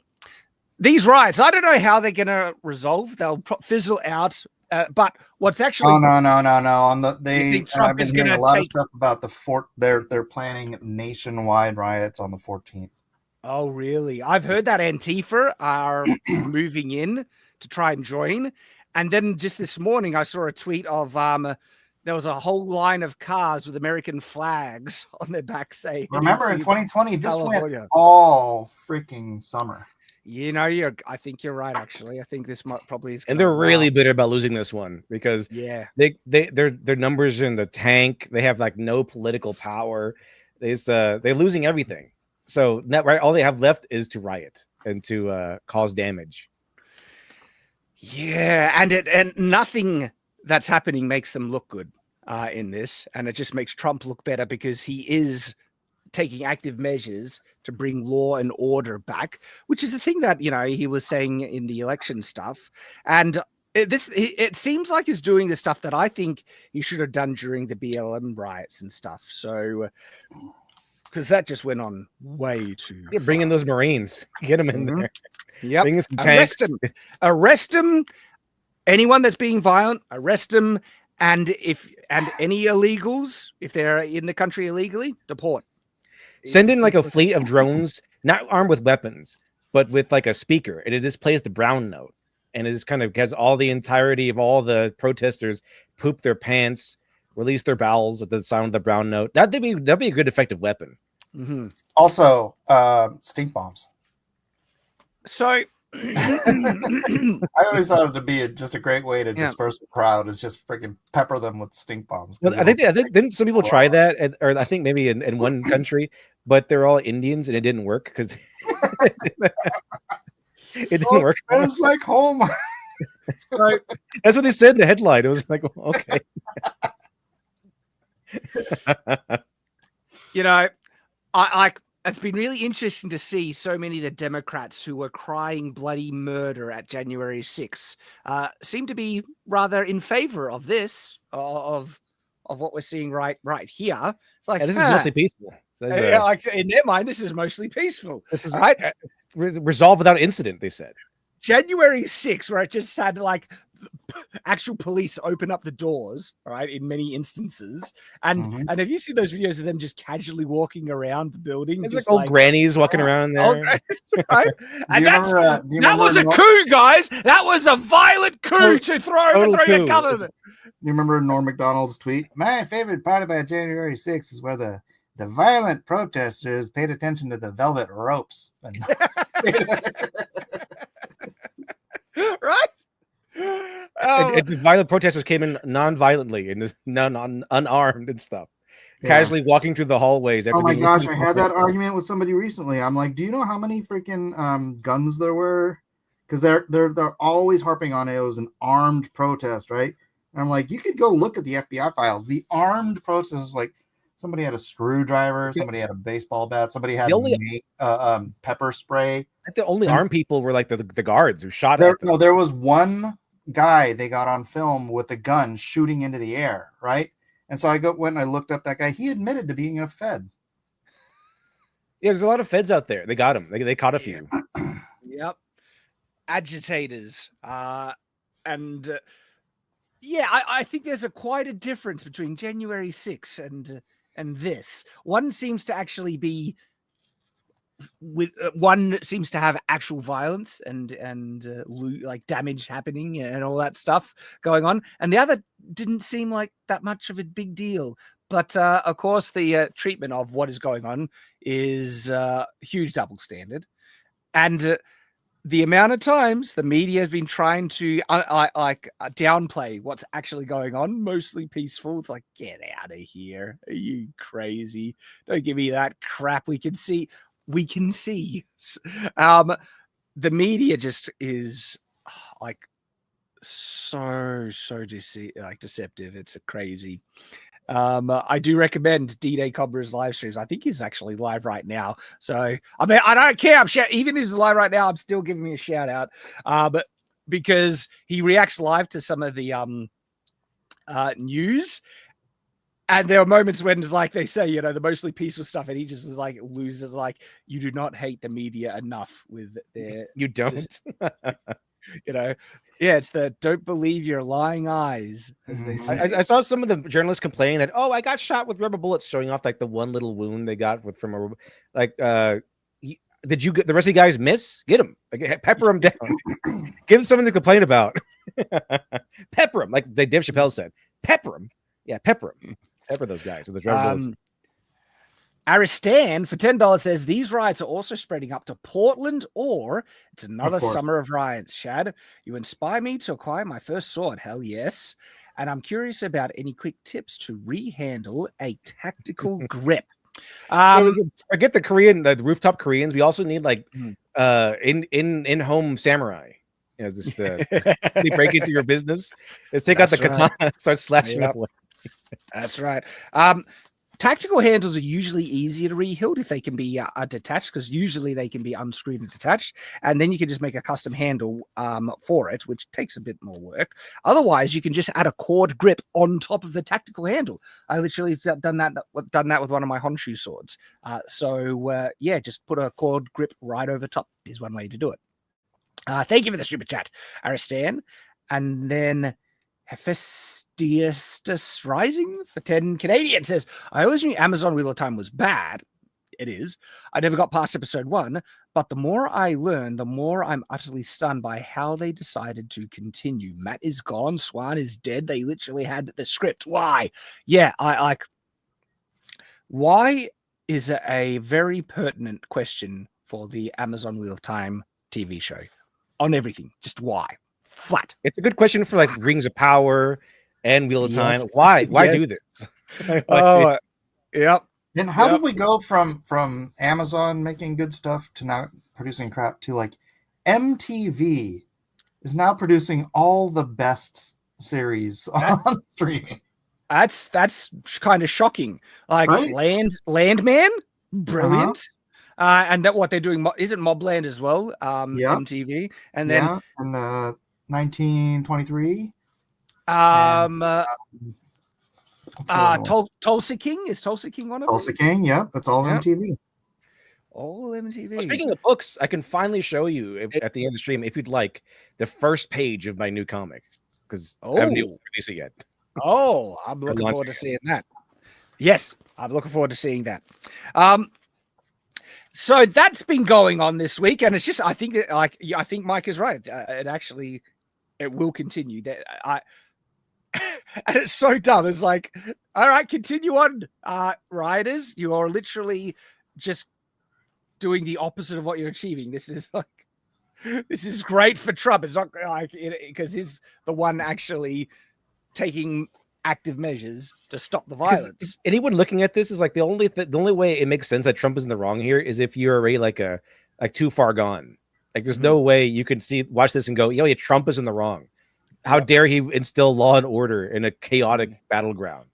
Speaker 1: these riots, I don't know how they're going to resolve. They'll fizzle out. But what's actually
Speaker 3: no. I've been hearing a lot of stuff about the fort. They're planning nationwide riots on the 14th.
Speaker 1: Oh, really? I've heard that Antifa are moving in to try and join. And then just this morning, I saw a tweet of there was a whole line of cars with American flags on their back saying.
Speaker 3: Remember, in 2020, this went all freaking summer.
Speaker 1: You know, I think you're right. Actually, I think this probably is.
Speaker 2: And they're really bitter about losing this one because their numbers in the tank. They have like no political power. They're losing everything. So all they have left is to riot and to cause damage.
Speaker 1: Yeah, and nothing that's happening makes them look good in this, and it just makes Trump look better because he is taking active measures to bring law and order back, which is a thing that he was saying in the election stuff. And it seems like he's doing the stuff that I think he should have done during the BLM riots and stuff. So because that just went on way too.
Speaker 2: Bring in those Marines, get them in there.
Speaker 1: Yep.
Speaker 2: Bring in some tanks.
Speaker 1: Arrest them. Anyone that's being violent, arrest them. And any illegals, if they're in the country illegally, deport.
Speaker 2: Send in like a fleet of drones, not armed with weapons, but with like a speaker, and it just plays the brown note, and it just kind of has all the entirety of all the protesters poop their pants, release their bowels at the sound of the brown note. That'd be a good effective weapon.
Speaker 1: Mm-hmm.
Speaker 3: Also, stink bombs.
Speaker 1: So
Speaker 3: I always thought it to be just a great way to disperse the crowd is just freaking pepper them with stink bombs.
Speaker 2: Well, I think didn't some people try that, or I think maybe in one country, but they're all Indians and it didn't work because it didn't work.
Speaker 3: It was like home.
Speaker 1: So,
Speaker 2: that's what they said in the headline. It was like, okay.
Speaker 1: It's been really interesting to see so many of the Democrats who were crying bloody murder at January 6th seem to be rather in favor of this, of what we're seeing right here. It's like
Speaker 2: this is mostly peaceful. So
Speaker 1: like in their mind, this is mostly peaceful.
Speaker 2: This is right. Resolved without incident, they said.
Speaker 1: January 6th, where it just had like actual police open up the doors, right, in many instances. And have you seen those videos of them just casually walking around the building?
Speaker 2: It's like old grannies walking around there.
Speaker 1: Right? And that was a coup, guys. That was a violent coup to throw your government.
Speaker 3: You remember Norm Macdonald's tweet? My favorite part about January 6th is where the violent protesters paid attention to the velvet ropes.
Speaker 1: Right?
Speaker 2: And the violent protesters came in non-violently and unarmed and stuff, casually walking through the hallways.
Speaker 3: Oh my gosh, I had that argument with somebody recently. I'm like, do you know how many freaking guns there were? Because they're always harping on it was an armed protest, right? And I'm like, you could go look at the FBI files. The armed protest is like somebody had a screwdriver, somebody had a baseball bat, somebody had pepper spray.
Speaker 2: I think the only armed people were like the guards who shot at them.
Speaker 3: No, there was one guy they got on film with a gun shooting into the air, right? And so I went and I looked up that guy. He admitted to being a Fed.
Speaker 2: Yeah, there's a lot of Feds out there. They got him. They caught a few.
Speaker 1: Yep. Agitators. And Yeah, I think there's quite a difference between January 6th and this. One seems to actually be with one seems to have actual violence and like damage happening and all that stuff going on, and the other didn't seem like that much of a big deal. But of course, the treatment of what is going on is huge double standard, and the amount of times the media has been trying to downplay what's actually going on, mostly peaceful. It's like, get out of here. Are you crazy? Don't give me that crap. We can see. The media just is like so deceptive. It's a crazy. I do recommend D-Day Cobra's live streams. I think he's actually live right now. So, I mean, I don't care. Even if he's live right now, I'm still giving me a shout out. But because he reacts live to some of the news. And there are moments when it's like they say, the mostly peaceful stuff, and he just is like loses. Like, you do not hate the media enough with their.
Speaker 2: You don't.
Speaker 1: Yeah, it's the don't believe your lying eyes, as they say.
Speaker 2: I saw some of the journalists complaining that, I got shot with rubber bullets, showing off like the one little wound they got from a like. Did you get the rest of you guys miss? Get them, like, pepper them down. Give them something to complain about. Pepper them, like Dave Chappelle said. Pepper them, yeah, pepper them. Pepper those guys with the rubber bullets.
Speaker 1: Aristan for $10 says these riots are also spreading up to Portland, or it's another summer of riots. Shad, you inspire me to acquire my first sword. Hell yes. And I'm curious about any quick tips to rehandle a tactical grip.
Speaker 2: Forget the rooftop Koreans. We also need like in-home samurai. Just they break into your business. Let's take out the katana, start slashing up.
Speaker 1: That's right. Tactical handles are usually easier to rehild if they can be detached, because usually they can be unscrewed and detached, and then you can just make a custom handle for it, which takes a bit more work. Otherwise, you can just add a cord grip on top of the tactical handle. I literally have done that with one of my Honshu swords. Just put a cord grip right over top is one way to do it. Thank you for the super chat, Aristan. And then Hephaestus Rising for 10 Canadian says, I always knew Amazon Wheel of Time was bad. It is. I never got past episode 1, but the more I learn, the more I'm utterly stunned by how they decided to continue. Matt is gone. Swan is dead. They literally had the script. Why? Yeah, why is a very pertinent question for the Amazon Wheel of Time TV show on everything. Just why? Flat.
Speaker 2: It's a good question for like Rings of Power and Wheel of Time. Why do this?
Speaker 1: Yep.
Speaker 3: And how did we go from Amazon making good stuff to now producing crap to like MTV is now producing all the best series on streaming?
Speaker 1: That's kind of shocking. Like, right? Landman, brilliant. And that what they're doing isn't Mobland as well. MTV, and then
Speaker 3: and 1923.
Speaker 1: Tulsa King, is Tulsa King one of them?
Speaker 3: Tulsa King, yeah, that's all MTV.
Speaker 1: All MTV.
Speaker 2: Well, speaking of books, I can finally show you at the end of the stream, if you'd like, the first page of my new comic, because I haven't even released it yet.
Speaker 1: I'm looking forward to seeing that. Yes, I'm looking forward to seeing that. So that's been going on this week, and it's just I think Mike is right. It will continue. And it's so dumb. It's like, all right, continue on, rioters. You are literally just doing the opposite of what you're achieving. This is great for Trump. It's not like because he's the one actually taking active measures to stop the violence.
Speaker 2: Anyone looking at this is like the only way it makes sense that Trump is in the wrong here is if you're already like too far gone. Like there's no way you can watch this and go, yeah, Trump is in the wrong. How dare he instill law and order in a chaotic battleground?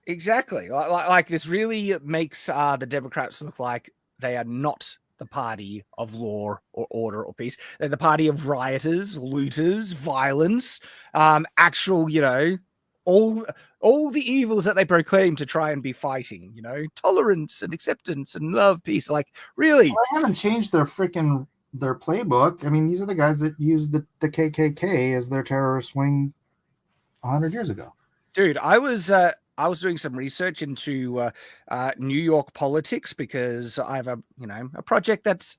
Speaker 1: Exactly. Like this really makes the Democrats look like they are not the party of law or order or peace. They're the party of rioters, looters, violence, actual, all the evils that they proclaim to try and be fighting, tolerance and acceptance and love, peace. Like, really?
Speaker 3: Well, they haven't changed their playbook. I mean, these are the guys that use the KKK as their terrorist wing 100 years ago.
Speaker 1: Dude, I was doing some research into New York politics because I have a project that's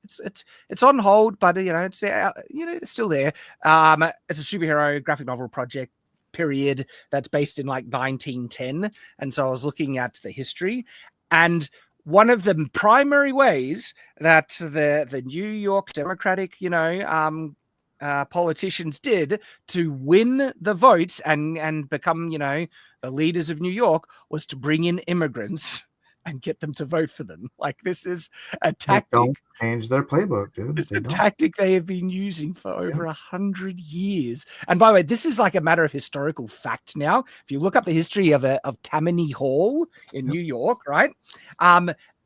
Speaker 1: it's on hold, but it's it's still there. It's a superhero graphic novel project period that's based in like 1910, and so I was looking at the history, and one of the primary ways that the New York Democratic politicians did to win the votes and become, the leaders of New York was to bring in immigrants and get them to vote for them. Like, this is a tactic.
Speaker 3: They don't change their playbook, dude.
Speaker 1: It's a tactic they have been using for over 100 years. And by the way, this is like a matter of historical fact now. If you look up the history of Tammany Hall in New York, right?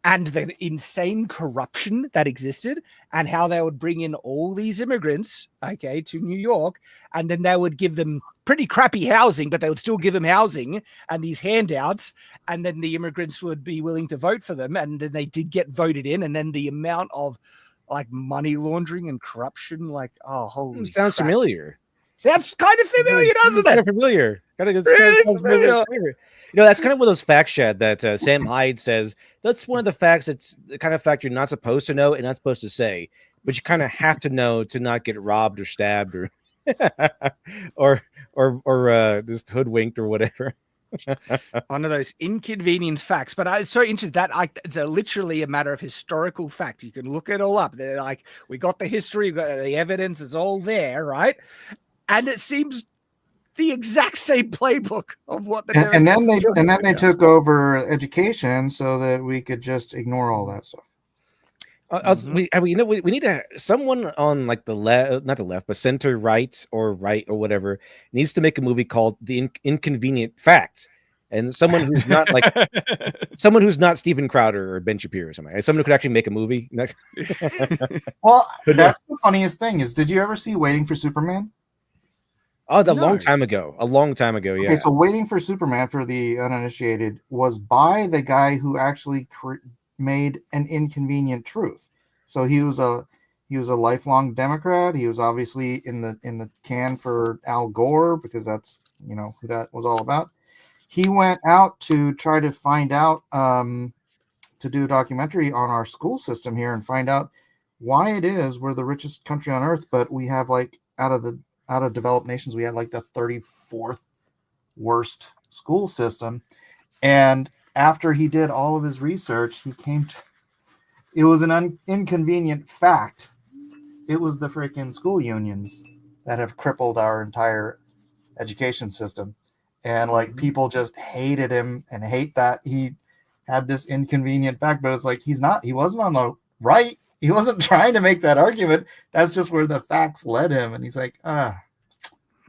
Speaker 1: And the insane corruption that existed and how they would bring in all these immigrants, to New York, and then they would give them pretty crappy housing, but they would still give them housing and these handouts, and then the immigrants would be willing to vote for them, and then they did get voted in, and then the amount of like money laundering and corruption, like, oh, holy
Speaker 2: sounds
Speaker 1: crap.
Speaker 2: familiar.
Speaker 1: Sounds kind of familiar, doesn't it?
Speaker 2: Kind of familiar. That's kind of one of those facts, Shad, that Sam Hyde says. That's one of the facts. That's the kind of fact you're not supposed to know and not supposed to say, but you kind of have to know to not get robbed or stabbed or or just hoodwinked or whatever.
Speaker 1: One of those inconvenient facts, but I was so interested that it's literally a matter of historical fact. You can look it all up. They're like, we got the history, we got the evidence, it's all there, right? And it seems the exact same playbook of what the
Speaker 3: and then they took over education so that we could just ignore all that stuff.
Speaker 2: We need to someone on like the left, not the left, but center right or whatever needs to make a movie called The Inconvenient Fact, and someone who's not like someone who's not Steven Crowder or Ben Shapiro or something. Like, someone who could actually make a movie.
Speaker 3: Well, that's the funniest thing is, did you ever see Waiting for Superman?
Speaker 2: Oh, a long time ago. Yeah.
Speaker 3: Okay, so Waiting for Superman, for the uninitiated, was by the guy who actually made An Inconvenient Truth. So he was a lifelong Democrat. He was obviously in the can for Al Gore because that's who that was all about. He went out to try to find out to do a documentary on our school system here and find out why it is we're the richest country on earth, but we have like out of developed nations, we had like the 34th worst school system. And after he did all of his research, he came to, it was an inconvenient fact. It was the freaking school unions that have crippled our entire education system. And like people just hated him and hate that he had this inconvenient fact, but it's like, he wasn't on the right. He wasn't trying to make that argument. That's just where the facts led him. And he's like,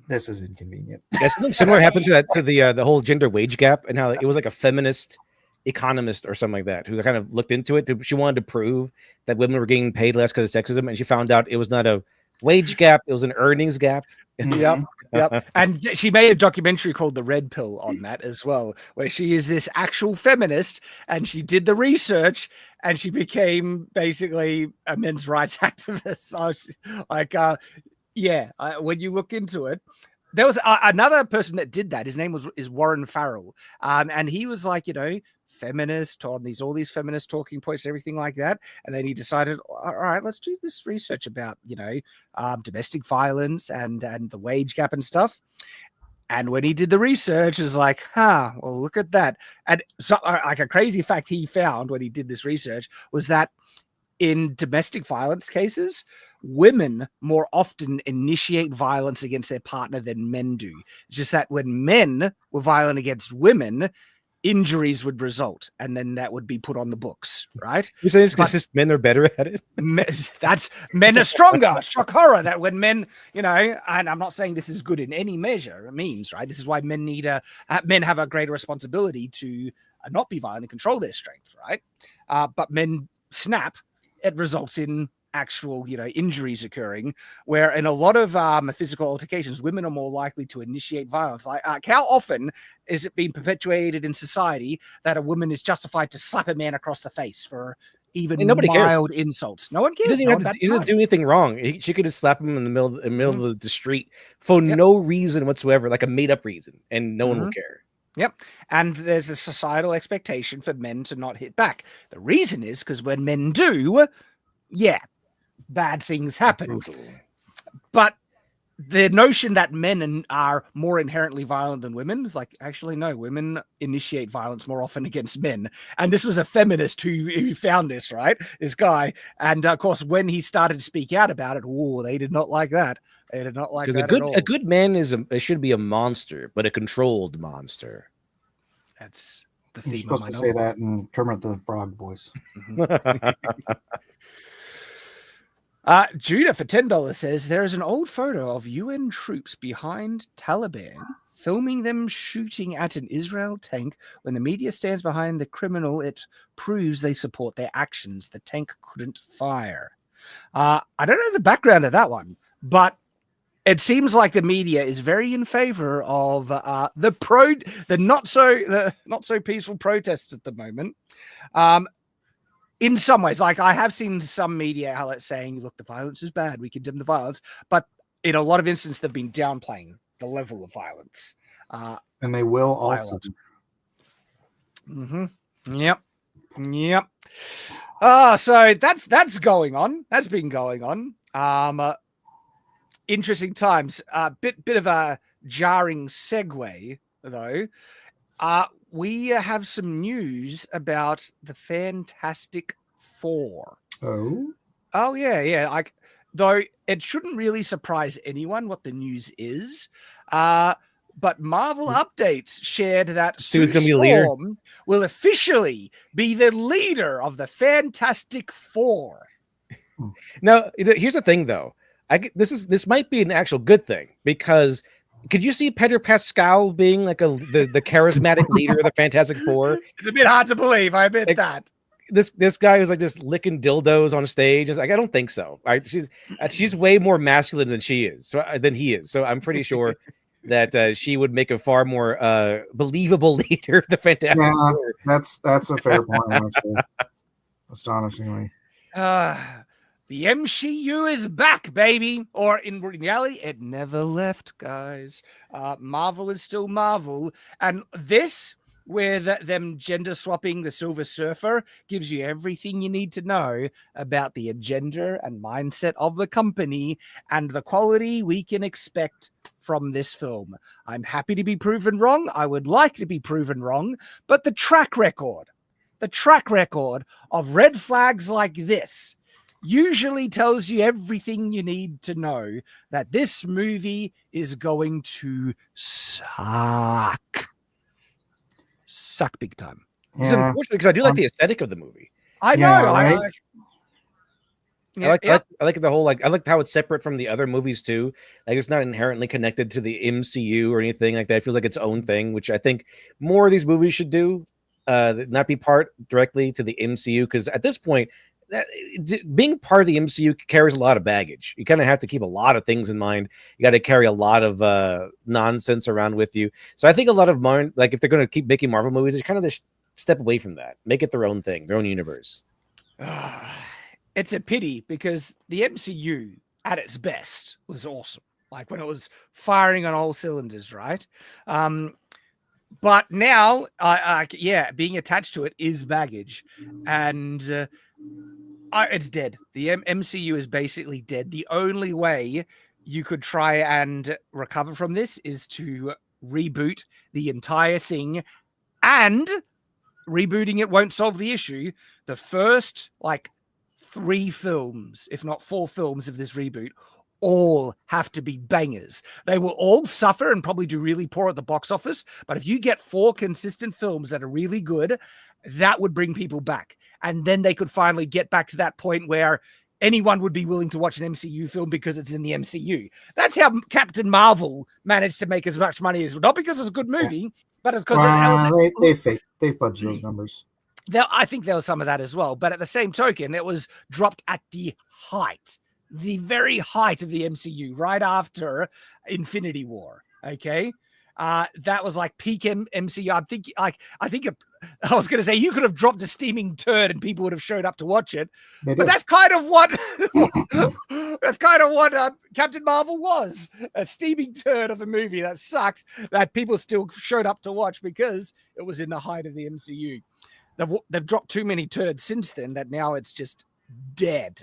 Speaker 3: this is inconvenient.
Speaker 2: Yeah, something similar happened to the whole gender wage gap and how it was like a feminist economist or something like that who kind of looked into it. She wanted to prove that women were getting paid less because of sexism, and she found out it was not a wage gap; it was an earnings gap.
Speaker 1: Yep. And she made a documentary called The Red Pill on that as well, where she is this actual feminist, and she did the research, and she became basically a men's rights activist. So when you look into it, there was another person that did that. His name is Warren Farrell, and he was like, feminist on all these feminist talking points, everything like that. And then he decided, all right, let's do this research about domestic violence and the wage gap and stuff. And when he did the research, is like, well, look at that. And so, like, a crazy fact he found when he did this research was that in domestic violence cases, women more often initiate violence against their partner than men do. It's just that when men were violent against women, injuries would result, and then that would be put on the books, right?
Speaker 2: You say it's just men are better at it?
Speaker 1: Men are stronger. Shock horror that when men, and I'm not saying this is good in any measure, it means, right? This is why men men have a greater responsibility to not be violent and control their strength, right? But men snap, it results in actual injuries occurring, where in a lot of physical altercations, women are more likely to initiate violence. Like how often is it being perpetuated in society that a woman is justified to slap a man across the face for even
Speaker 2: nobody cares.
Speaker 1: mild insults. No one cares.
Speaker 2: He doesn't do anything wrong. She could just slap him in the middle of the street for no reason whatsoever, like a made up reason, and no one will care.
Speaker 1: Yep. And there's a societal expectation for men to not hit back. The reason is because when men do, bad things happen.
Speaker 2: Brutal.
Speaker 1: But the notion that men are more inherently violent than women is like, actually, no, women initiate violence more often against men. And this was a feminist who found this, right? This guy. And of course, when he started to speak out about it, they did not like that. They did not like that at all.
Speaker 2: A good man should be a monster, but a controlled monster.
Speaker 1: That's the theme.
Speaker 3: You're supposed to say that in Kermit the Frog voice.
Speaker 1: Judah for $10 says there is an old photo of UN troops behind Taliban filming them shooting at an Israel tank. When the media stands behind the criminal, it proves they support their actions. The tank couldn't fire. I don't know the background of that one, but it seems like the media is very in favor of the not so peaceful protests at the moment. In some ways, like I have seen some media outlets saying, look, the violence is bad. We condemn the violence. But in a lot of instances, they've been downplaying the level of violence.
Speaker 3: And they will also.
Speaker 1: Yep. So that's going on. That's been going on. Interesting times. Bit of a jarring segue, though. We have some news about the Fantastic Four. Oh yeah. Though it shouldn't really surprise anyone what the news is. But Marvel Updates shared that
Speaker 2: Sue's going to be a leader.
Speaker 1: Will officially be the leader of the Fantastic Four.
Speaker 2: Now, here's the thing, though. This might be an actual good thing, because could you see Pedro Pascal being like the charismatic leader of the Fantastic Four?
Speaker 1: It's a bit hard to believe. I admit that.
Speaker 2: This guy who's like just licking dildos on stage. It's like, I don't think so. Right? She's way more masculine than he is. So I'm pretty sure that she would make a far more believable leader of the Fantastic Four.
Speaker 3: That's a fair point, actually. Astonishingly.
Speaker 1: The MCU is back, baby. Or in reality, it never left, guys. Marvel is still Marvel. And this, with them gender swapping the Silver Surfer, gives you everything you need to know about the agenda and mindset of the company and the quality we can expect from this film. I'm happy to be proven wrong. I would like to be proven wrong. But the track record of red flags like this usually tells you everything you need to know that this movie is going to suck big time.
Speaker 2: It's unfortunate because I do like the aesthetic of the movie.
Speaker 1: I know.
Speaker 3: Right?
Speaker 2: I like the whole, I like how it's separate from the other movies too. Like, it's not inherently connected to the MCU or anything like that. It feels like its own thing, which I think more of these movies should do. Not be part directly to the MCU, because at this point, being part of the MCU carries a lot of baggage. You kind of have to keep a lot of things in mind. You got to carry a lot of nonsense around with you. So I think a lot of like, if they're going to keep making Marvel movies, they kind of just step away from that, make it their own thing, their own universe.
Speaker 1: It's a pity, because the MCU at its best was awesome. Like when it was firing on all cylinders, right? But now, being attached to it is baggage, and it's dead. The MCU is basically dead. The only way you could try and recover from this is to reboot the entire thing, and rebooting it won't solve the issue. The first, 3 films, if not 4 films of this reboot, all have to be bangers. They will all suffer and probably do really poor at the box office, but if you get 4 consistent films that are really good, that would bring people back. And then they could finally get back to that point where anyone would be willing to watch an MCU film because it's in the MCU. That's how Captain Marvel managed to make as much money as, not because it's a good movie, but it's because
Speaker 3: they fudged those numbers.
Speaker 1: I think there was some of that as well. But at the same token, it was dropped at the very height of the MCU, right after Infinity War. Okay. That was like peak MCU. I think I was going to say you could have dropped a steaming turd and people would have showed up to watch it.
Speaker 3: They
Speaker 1: But
Speaker 3: did.
Speaker 1: that's kind of what Captain Marvel was, a steaming turd of a movie that sucked that people still showed up to watch because it was in the height of the MCU. They've dropped too many turds since then that now it's just dead.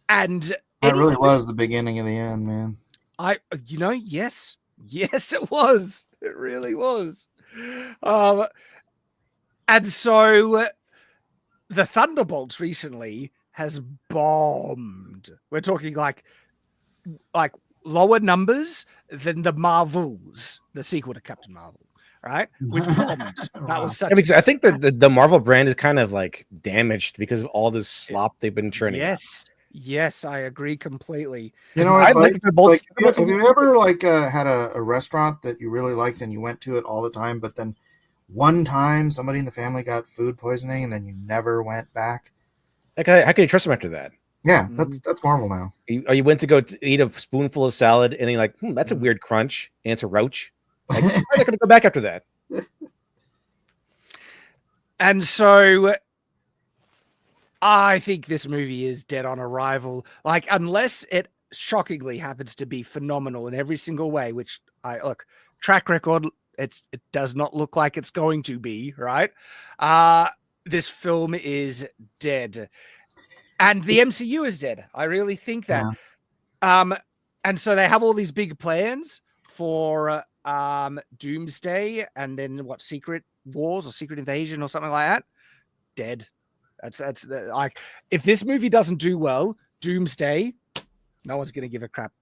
Speaker 1: And
Speaker 3: that really was the beginning of the end, man.
Speaker 1: Yes, it was. It really was. And so the Thunderbolts recently has bombed. We're talking like lower numbers than the Marvels, the sequel to Captain Marvel, right? Which bombed. That was such.
Speaker 2: I think the Marvel brand is kind of like damaged because of all this slop they've been churning.
Speaker 1: Yes, I agree completely.
Speaker 3: You know, it's have you ever had a restaurant that you really liked and you went to it all the time, but then one time somebody in the family got food poisoning and then you never went back?
Speaker 2: Like, how can you trust them after that?
Speaker 3: Yeah, that's Marvel now.
Speaker 2: You went to go eat a spoonful of salad and then you're like, that's a weird crunch, and it's a roach. Like, you're not going to go back after that.
Speaker 1: And so I think this movie is dead on arrival. Like, unless it shockingly happens to be phenomenal in every single way, which track record, it does not look like it's going to be, right? This film is dead. And the MCU is dead. I really think that. Yeah. And so they have all these big plans for Doomsday and then Secret Wars or Secret Invasion or something like that. Dead. That's like, if this movie doesn't do well, Doomsday, no one's going to give a crap.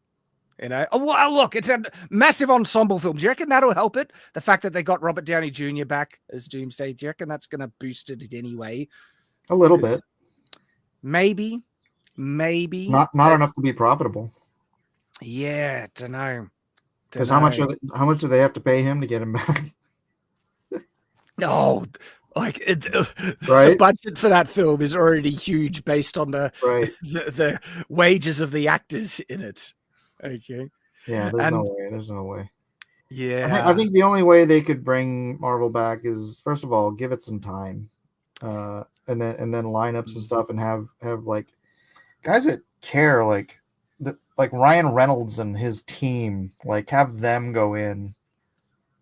Speaker 1: You know, well, look, it's a massive ensemble film. Do you reckon that'll help it? The fact that they got Robert Downey Jr. back as Doomsday, do you reckon that's going to boost it in any way?
Speaker 3: A little bit.
Speaker 1: Maybe.
Speaker 3: Not enough to be profitable.
Speaker 1: Yeah, don't know.
Speaker 3: Because how much do they have to pay him to get him back?
Speaker 1: No, right? The budget for that film is already huge based on the wages of the actors in it. Okay.
Speaker 3: Yeah, there's no way.
Speaker 1: Yeah.
Speaker 3: I think the only way they could bring Marvel back is, first of all, give it some time. And then lineups and stuff, and have like guys that care, like Ryan Reynolds and his team, like have them go in,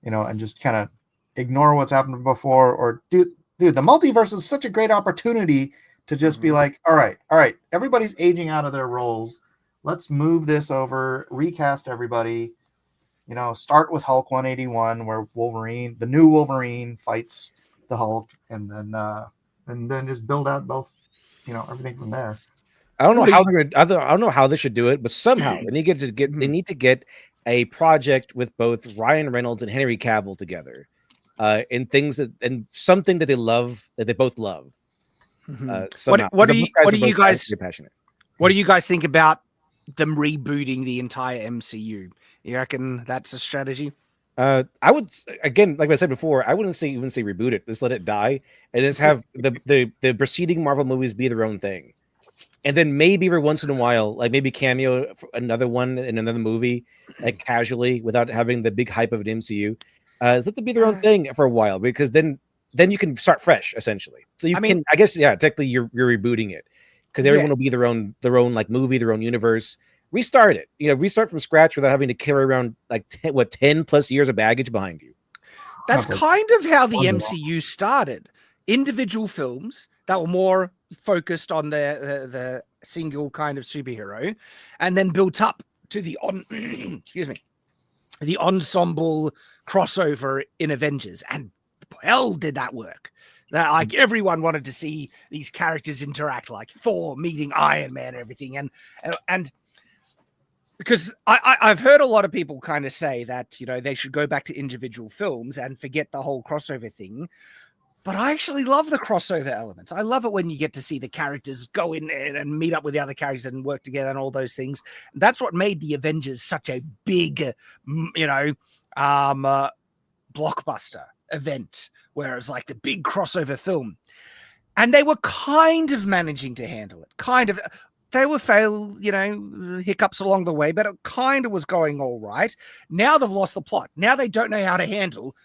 Speaker 3: and just kind of ignore what's happened before, or dude, the multiverse is such a great opportunity to just be like, all right, everybody's aging out of their roles. Let's move this over, recast everybody, start with Hulk 181, where the new Wolverine fights the Hulk, and then just build out both, everything from there.
Speaker 2: I don't know how they should do it, but somehow they need to get a project with both Ryan Reynolds and Henry Cavill together, in something that they love, that they both love.
Speaker 1: What do you guys think about them rebooting the entire MCU? You reckon that's a strategy?
Speaker 2: I would, again, like I said before, I wouldn't even say reboot it. Just let it die and just have the preceding Marvel movies be their own thing. And then maybe every once in a while, like maybe cameo for another one in another movie, like casually, without having the big hype of an MCU. Let them be their own thing for a while, because then you can start fresh, essentially. So technically you're rebooting it, because everyone will be their own like movie, their own universe. Restart it, restart from scratch without having to carry around like 10 plus years of baggage behind you.
Speaker 1: That's kind of how the MCU started. Individual films that were more focused on the single kind of superhero, and then built up to the ensemble crossover in Avengers. And hell, did that work? That, like, everyone wanted to see these characters interact, like Thor meeting Iron Man and everything. And because I've heard a lot of people kind of say that, they should go back to individual films and forget the whole crossover thing. But I actually love the crossover elements. I love it when you get to see the characters go in and meet up with the other characters and work together and all those things. That's what made the Avengers such a big, blockbuster event, where it was like the big crossover film. And they were kind of managing to handle it. They were hiccups along the way, but it kind of was going all right. Now they've lost the plot. Now they don't know how to handle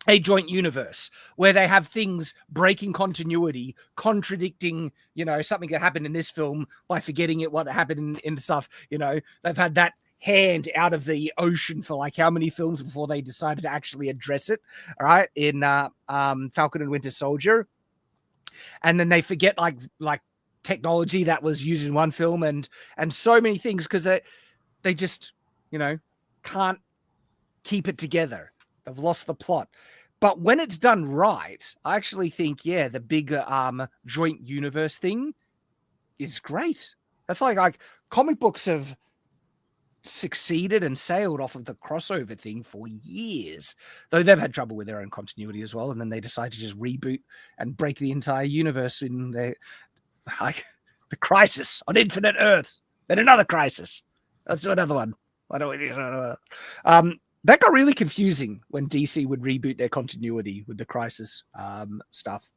Speaker 1: a joint universe where they have things breaking continuity, contradicting, something that happened in this film by forgetting what happened in stuff. They've had that hand out of the ocean for like how many films before they decided to actually address it. All right. In Falcon and Winter Soldier. And then they forget like technology that was used in one film and so many things because they just, can't keep it together. They've lost the plot. But when it's done right, I actually think, the bigger joint universe thing is great. That's like comic books have succeeded and sailed off of the crossover thing for years, though they've had trouble with their own continuity as well. And then they decide to just reboot and break the entire universe in the Crisis on Infinite Earths. Then another Crisis. Let's do another one. Why don't we do another? That got really confusing when DC would reboot their continuity with the Crisis stuff.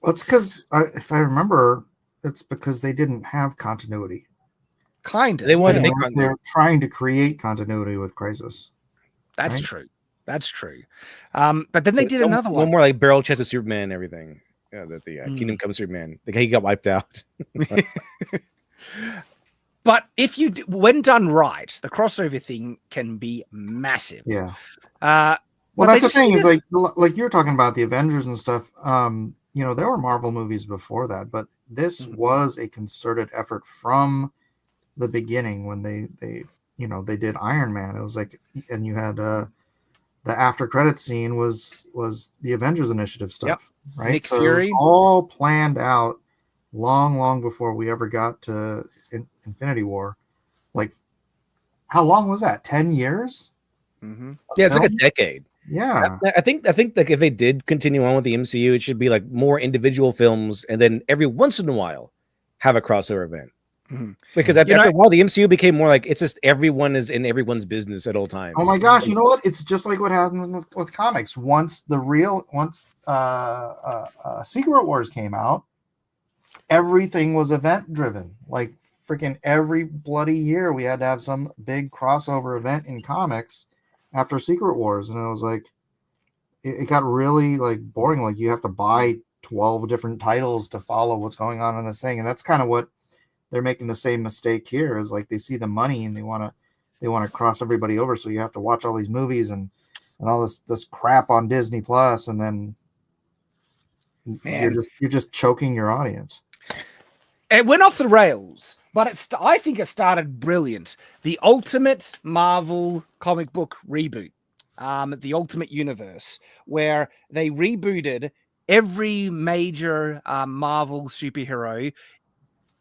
Speaker 3: Well, it's because, if I remember, it's because they didn't have continuity.
Speaker 1: Kind of.
Speaker 2: They wanted to make
Speaker 3: they're trying to create continuity with Crisis.
Speaker 1: That's
Speaker 3: right?
Speaker 1: true. That's true. But then they did another one.
Speaker 2: One more like barrel chest of Superman and everything. Yeah, that the Kingdom Come Superman. He got wiped out.
Speaker 1: But when done right, the crossover thing can be massive.
Speaker 3: Yeah.
Speaker 1: Well,
Speaker 3: that's the thing. Is like you're talking about the Avengers and stuff. There were Marvel movies before that, but this was a concerted effort from the beginning when they did Iron Man. It was like, and you had the after credit scene was the Avengers Initiative stuff, right?
Speaker 1: Nick
Speaker 3: so
Speaker 1: Fury.
Speaker 3: It was all planned out long before we ever got to Infinity War. Like, how long was that? 10 years?
Speaker 1: Mm-hmm.
Speaker 2: Yeah, it's like a decade.
Speaker 3: Yeah,
Speaker 2: I think like if they did continue on with the MCU, it should be like more individual films, and then every once in a while have a crossover event.
Speaker 1: Mm-hmm.
Speaker 2: Because after a while, the MCU became more like it's just everyone is in everyone's business at all times.
Speaker 3: Oh my gosh! You know what? It's just like what happened with comics. Once Secret Wars came out, everything was event driven. Like freaking every bloody year, we had to have some big crossover event in comics after Secret Wars, and it was like it got really like boring. Like you have to buy 12 different titles to follow what's going on in this thing, and that's kind of what they're making the same mistake here. Is like they see the money and they want to cross everybody over, so you have to watch all these movies and all this crap on Disney Plus, and then you're just choking your audience.
Speaker 1: It went off the rails, but I think it started brilliant. The ultimate Marvel comic book reboot, the Ultimate Universe, where they rebooted every major Marvel superhero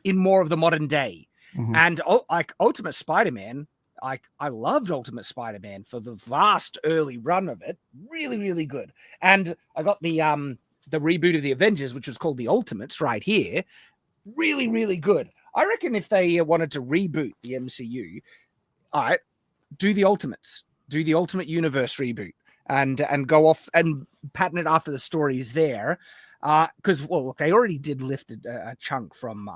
Speaker 1: in more of the modern day. Mm-hmm. And like Ultimate Spider-Man, I loved Ultimate Spider-Man for the vast early run of it. Really, really good. And I got the reboot of the Avengers, which was called The Ultimates right here. Really, really good. I reckon if they wanted to reboot the MCU, all right, do the Ultimates, do the Ultimate Universe reboot and go off and pattern it after the stories there. Because, they already did lift a chunk from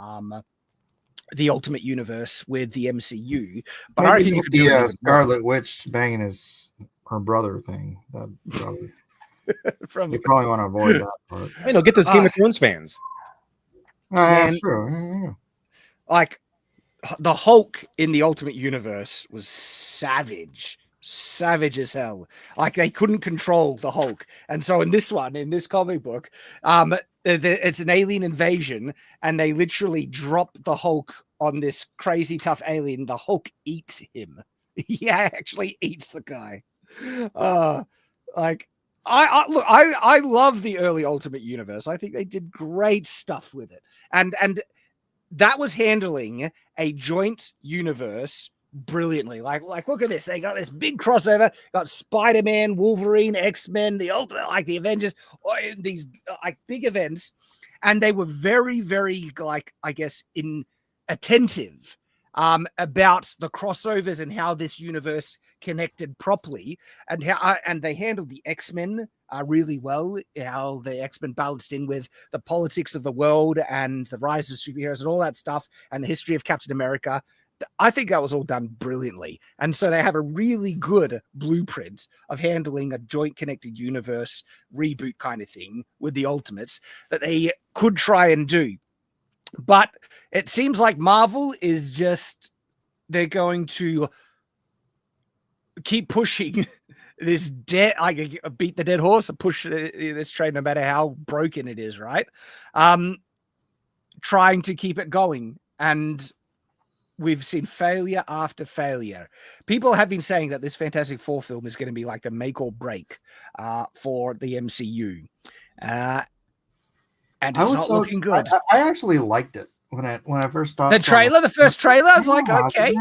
Speaker 1: the Ultimate Universe with the MCU. But I reckon you could do the
Speaker 3: Scarlet Witch banging her brother thing. That probably, you probably want to avoid that part.
Speaker 2: Get those Game of Thrones fans.
Speaker 3: That's true.
Speaker 1: Like the Hulk in the Ultimate Universe was savage as hell. Like they couldn't control the Hulk, and so in this comic book, it's an alien invasion, and they literally drop the Hulk on this crazy tough alien. The Hulk eats him. He actually eats the guy. I love the early Ultimate Universe. I think they did great stuff with it. And that was handling a joint universe brilliantly. Like look at this. They got this big crossover, got Spider-Man, Wolverine, X-Men, the Ultimate, like the Avengers, these like big events. And they were very, very attentive about the crossovers and how this universe connected properly, and how and they handled the X-Men really well, how the X-Men balanced in with the politics of the world and the rise of superheroes and all that stuff and the history of Captain America. I think that was all done brilliantly. And so they have a really good blueprint of handling a joint connected universe reboot kind of thing with the Ultimates that they could try and do. But it seems like Marvel is just, they're going to keep pushing this dead, like beat the dead horse and push this train no matter how broken it is, right? Trying to keep it going. And we've seen failure after failure. People have been saying that this Fantastic Four film is going to be like the make or break for the MCU. And it's not looking good.
Speaker 3: I actually liked it when I first started.
Speaker 1: The first trailer, I was like, okay.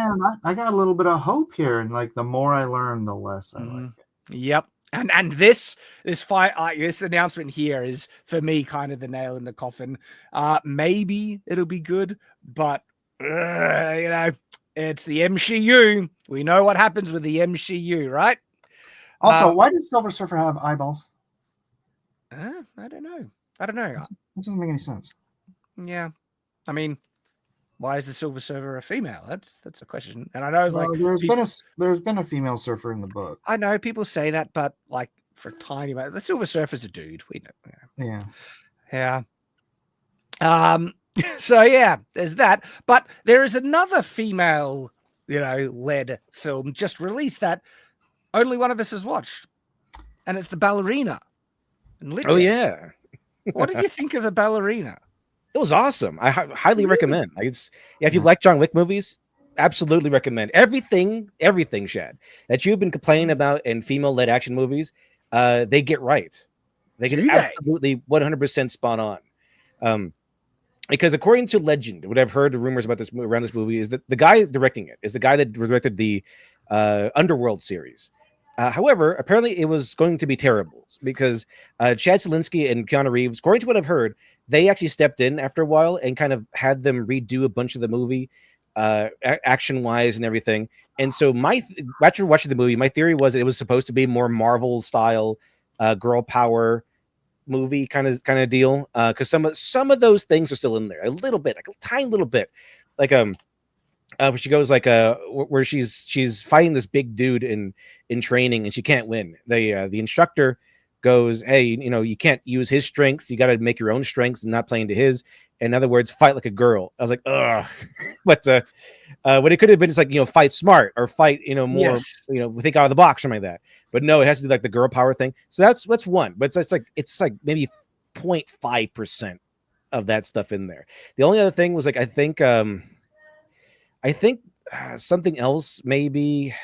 Speaker 3: I got a little bit of hope here. And like the more I learn, the less I like it.
Speaker 1: Yep. And this announcement here is for me kind of the nail in the coffin. Maybe it'll be good, but it's the MCU. We know what happens with the MCU, right?
Speaker 3: Also, why did Silver Surfer have eyeballs?
Speaker 1: I don't know. It
Speaker 3: doesn't make any sense.
Speaker 1: Yeah, I mean, why is the Silver Surfer a female? That's a question. And I know
Speaker 3: there's been a female surfer in the book.
Speaker 1: I know people say that, but like for a tiny amount, the Silver Surfer's a dude. We know. Yeah. So yeah, there's that. But there is another female, led film just released that only one of us has watched, and it's The Ballerina.
Speaker 2: Oh yeah.
Speaker 1: What did you think of The Ballerina?
Speaker 2: It was awesome. I highly recommend. If you like John Wick movies, absolutely recommend. Everything, Shad, that you've been complaining about in female-led action movies, they get right. They get absolutely 100% spot on. Because according to legend, what I've heard the rumors about this around this movie is that the guy directing it is the guy that directed the Underworld series. However, apparently it was going to be terrible because Chad Stahelski and Keanu Reeves, according to what I've heard, they actually stepped in after a while and kind of had them redo a bunch of the movie action-wise and everything. And so after watching the movie, my theory was that it was supposed to be more Marvel-style girl power movie kind of deal. Because some of those things are still in there. A little bit, like a tiny little bit. Like where she goes where she's fighting this big dude in training and she can't win. The instructor goes, hey, you can't use his strengths. You got to make your own strengths and not play into his. In other words, fight like a girl. I was like, ugh. But what it could have been is like, fight smart or fight, more,
Speaker 1: yes.
Speaker 2: Think out of the box, something like that. But no, it has to do like the girl power thing. So that's one. But it's like maybe 0.5% of that stuff in there. The only other thing was like, I think something else, maybe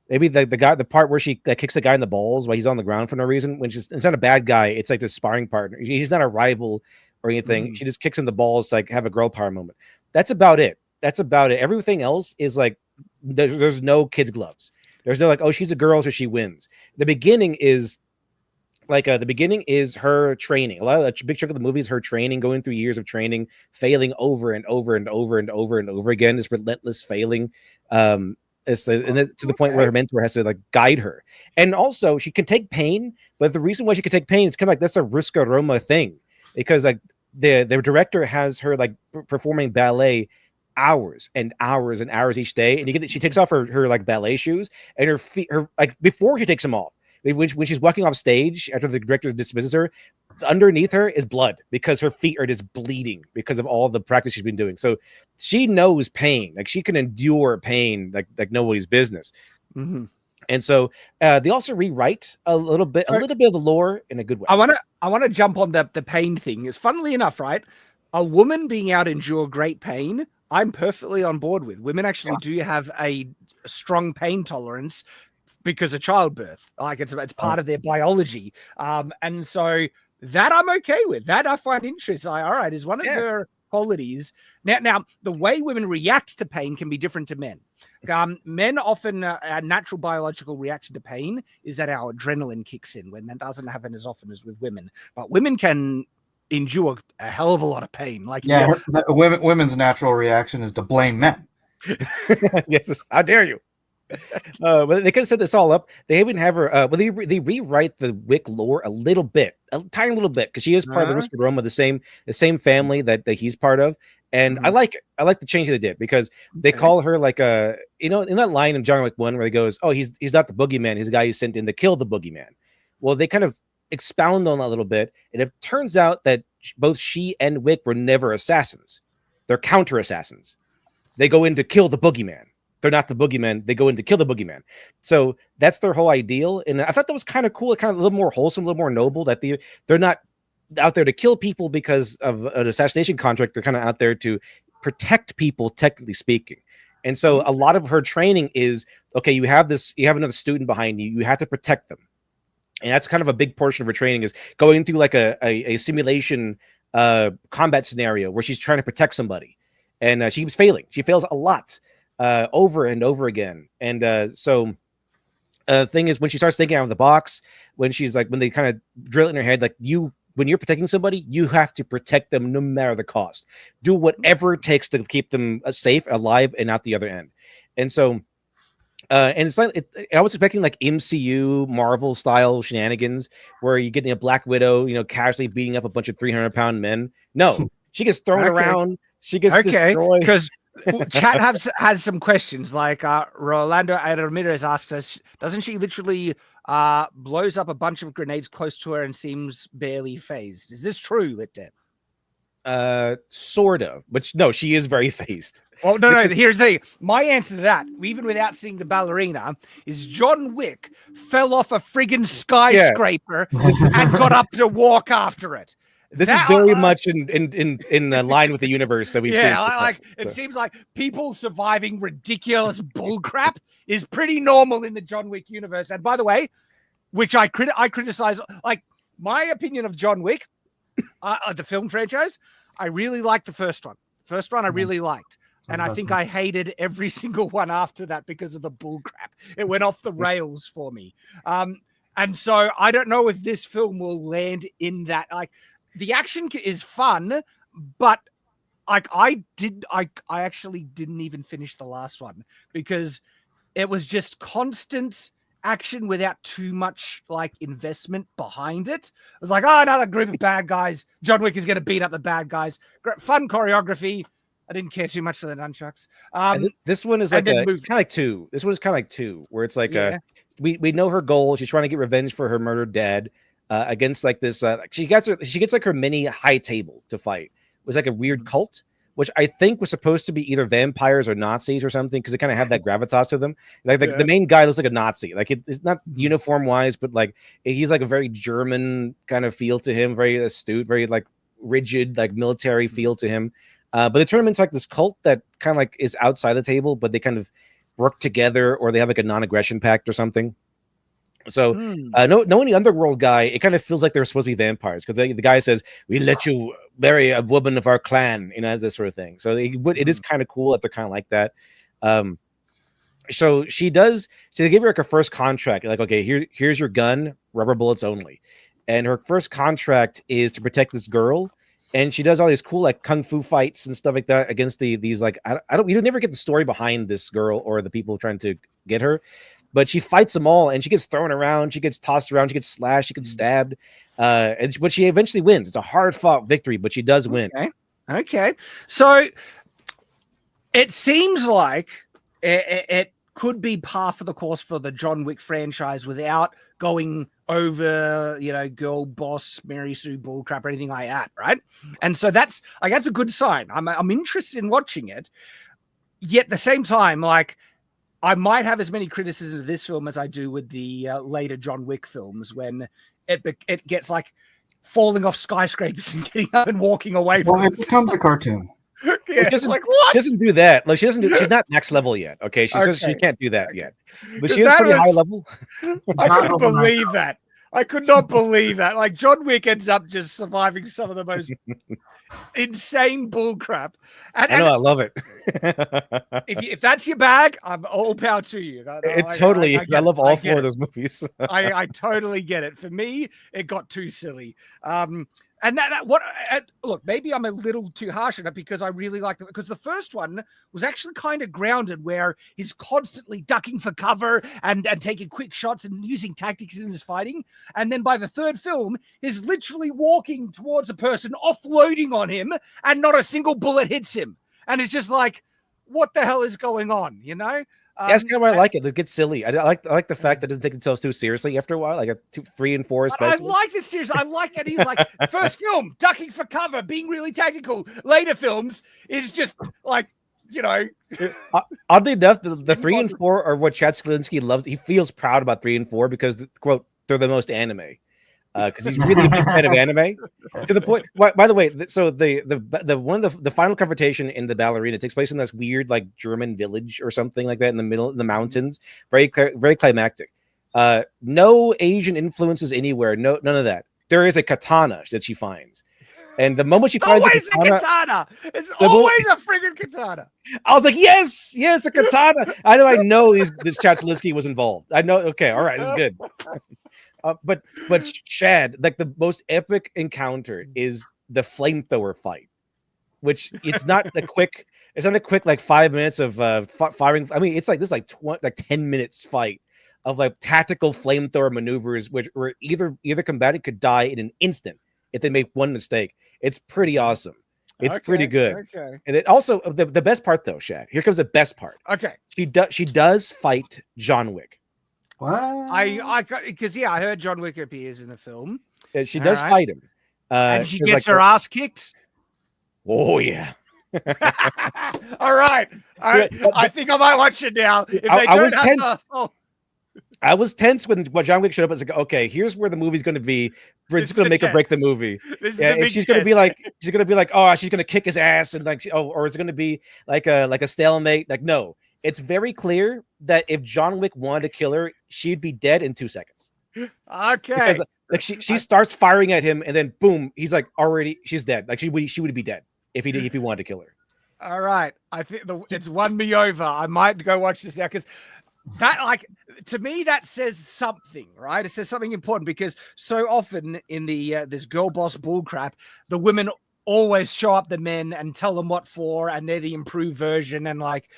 Speaker 2: the part where she kicks the guy in the balls while he's on the ground for no reason, which is, it's not a bad guy. It's like this sparring partner. He's not a rival or anything. She just kicks him in the balls to like have a girl power moment. That's about it. Everything else is like, there's no kids gloves. There's no like, oh, she's a girl, so she wins. The beginning is her training. A big chunk of the movie is her training, going through years of training, failing over and over and over and over and over again. This relentless failing. To the point where her mentor has to like guide her. And also she can take pain, but the reason why she can take pain is kind of like that's a Ruska Roma thing, because like the director has her like performing ballet hours and hours and hours each day, and she takes off her like ballet shoes and her feet, like before she takes them off. When she's walking off stage after the director dismisses her, underneath her is blood because her feet are just bleeding because of all the practice she's been doing. So she knows pain. Like she can endure pain like nobody's business.
Speaker 1: Mm-hmm.
Speaker 2: And so they also rewrite a little bit of the lore in a good way.
Speaker 1: I want to jump on the pain thing. It's funnily enough, right? A woman being able to endure great pain, I'm perfectly on board with. Women actually do have a strong pain tolerance because of childbirth. Like it's part of their biology. And so that I'm okay with. That I find interesting. All right, is one of her qualities. Now, the way women react to pain can be different to men. Men often, our natural biological reaction to pain is that our adrenaline kicks in, when that doesn't happen as often as with women. But women can endure a hell of a lot of pain. Like
Speaker 3: women's natural reaction is to blame men.
Speaker 2: Yes, how dare you? But they could have set this all up. They even have her. Well, they rewrite the Wick lore a little bit, a tiny little bit, because she is part of the Risk of Roma, the same family that he's part of. And I like it. I like the change they did, because they call her like a, in that line in John Wick 1 where he goes, "Oh, he's not the boogeyman. He's the guy you sent in to kill the boogeyman." Well, they kind of expound on that a little bit, and it turns out that both she and Wick were never assassins. They're counter assassins. They go in to kill the boogeyman. They're not the boogeyman. They go in to kill the boogeyman. So that's their whole ideal. And I thought that was kind of cool. Kind of a little more wholesome, a little more noble, that they're not out there to kill people because of an assassination contract. They're kind of out there to protect people, technically speaking. And so a lot of her training is, okay, you have another student behind you. You have to protect them. And that's kind of a big portion of her training, is going through like a simulation combat scenario where she's trying to protect somebody. And she keeps failing. She fails a lot, over and over again. And so the thing is, when she starts thinking out of the box, when they kind of drill it in her head, like, when you're protecting somebody, you have to protect them no matter the cost. Do whatever it takes to keep them safe, alive, and out the other end. And so, and it's like, I was expecting like MCU Marvel style shenanigans where you're getting a Black Widow, casually beating up a bunch of 300-pound men. No, she gets thrown around. She gets destroyed.
Speaker 1: Because chat has some questions. Like Rolando Ramirez asked us, doesn't she literally blows up a bunch of grenades close to her and seems barely phased? Is this true, LitDev?
Speaker 2: Sort of, but no, she is very phased.
Speaker 1: Oh, no. Here's the thing. My answer to that, even without seeing the ballerina, is John Wick fell off a friggin' skyscraper and got up to walk after it.
Speaker 2: This is very much in line with the universe that we've seen.
Speaker 1: Yeah, it seems like people surviving ridiculous bullcrap is pretty normal in the John Wick universe. And by the way, which I criticize, like, my opinion of John Wick, the film franchise, I really liked the first one. First one I really liked. And I think I hated every single one after that because of the bullcrap. It went off the rails for me. And so I don't know if this film will land in that. Like, the action is fun, but like I actually didn't even finish the last one because it was just constant action without too much like investment behind it. It was like, oh, another group of bad guys. John Wick is going to beat up the bad guys. Fun choreography. I didn't care too much for the nunchucks.
Speaker 2: This one is like kind of like two. This one is kind of like two, where it's like we know her goal. She's trying to get revenge for her murdered dad. Against like this, she gets like her mini high table to fight. It was like a weird cult, which I think was supposed to be either vampires or Nazis or something, because they kind of have that gravitas to them. Like the main guy looks like a Nazi. Like it's not uniform wise, but like he's like a very German kind of feel to him, very astute, very like rigid, like military feel to him. But they turn him into like this cult that kind of like is outside the table, but they kind of work together, or they have like a non-aggression pact or something. So knowing the underworld guy, it kind of feels like they're supposed to be vampires, because the guy says, "We let you marry a woman of our clan," as this sort of thing. So it is kind of cool that they're kind of like that. So they give her like her first contract. Like, okay, here's your gun, rubber bullets only. And her first contract is to protect this girl. And she does all these cool like kung fu fights and stuff like that against these like you never get the story behind this girl or the people trying to get her. But she fights them all, and she gets thrown around, she gets tossed around, she gets slashed, she gets stabbed, but she eventually wins. It's a hard-fought victory, but she does win.
Speaker 1: Okay. So it seems like it could be par for the course for the John Wick franchise without going over, girl boss, Mary Sue bullcrap or anything like that, right? And so that's a good sign. I'm interested in watching it. Yet at the same time, like, I might have as many criticisms of this film as I do with the later John Wick films, when it gets like falling off skyscrapers and getting up and walking away from
Speaker 3: it becomes a cartoon.
Speaker 1: She doesn't
Speaker 2: do that. Like, she's not next level yet. Okay, she can't do that yet, but she is pretty high level.
Speaker 1: I couldn't believe that. I could not believe that. Like, John Wick ends up just surviving some of the most insane bullcrap.
Speaker 2: I know, I love it.
Speaker 1: if that's your bag, I'm all power to you.
Speaker 2: I love all four of those movies.
Speaker 1: I totally get it. For me, it got too silly. And look, maybe I'm a little too harsh on it because I really like it, because the first one was actually kind of grounded, where he's constantly ducking for cover and taking quick shots and using tactics in his fighting. And then by the third film, he's literally walking towards a person, offloading on him, and not a single bullet hits him. And it's just like, what the hell is going on? You know?
Speaker 2: That's kind of why I like it. It gets silly. I like the fact that it doesn't take itself too seriously after a while, like 3 and 4 especially.
Speaker 1: I like this series. I like that he's like, first film, ducking for cover, being really tactical. Later films is just like, you know.
Speaker 2: Oddly enough, the 3 and 4 are what Chad Stahelski loves. He feels proud about 3 and 4 because, quote, they're the most anime. Because he's really a big fan of anime, to the point. By the way, so the final confrontation in the ballerina takes place in this weird like German village or something like that in the middle of the mountains. Very climactic. No Asian influences anywhere. None of that. There is a katana that she finds, and the moment she finds
Speaker 1: always a katana, it's always a friggin' katana.
Speaker 2: I was like, yes, a katana. I know this Chad Stahelski was involved. I know. Okay, all right, this is good. But Shad, like the most epic encounter is the flamethrower fight, which it's not a quick like 5 minutes of firing. I mean, it's like this like 10 minutes fight of like tactical flamethrower maneuvers, which where either combatant could die in an instant if they make one mistake. It's pretty awesome. It's pretty good. Okay. And it also the best part though, Shad. Here comes the best part.
Speaker 1: Okay.
Speaker 2: She does fight John Wick.
Speaker 3: What?
Speaker 1: I heard John Wick appears in the film.
Speaker 2: Yeah, she does fight him.
Speaker 1: And she gets her ass kicked.
Speaker 2: Oh yeah.
Speaker 1: All right. I think I might watch it now. If they don't have
Speaker 2: I was tense when John Wick showed up. I was like, okay, here's where the movie's going to be. It's going to make or break the movie. And she's going to be like, oh, she's going to kick his ass, and like, or it's going to be like a stalemate. Like, no. It's very clear that if John Wick wanted to kill her, she'd be dead in 2 seconds.
Speaker 1: Okay.
Speaker 2: Because like she starts firing at him, and then boom, he's like she's dead. Like she would be dead if he wanted to kill her.
Speaker 1: All right. I think it's won me over. I might go watch this now, because that, like, to me, that says something, right? It says something important, because so often in the this girl boss bullcrap, the women always show up the men and tell them what for, and they're the improved version, and like,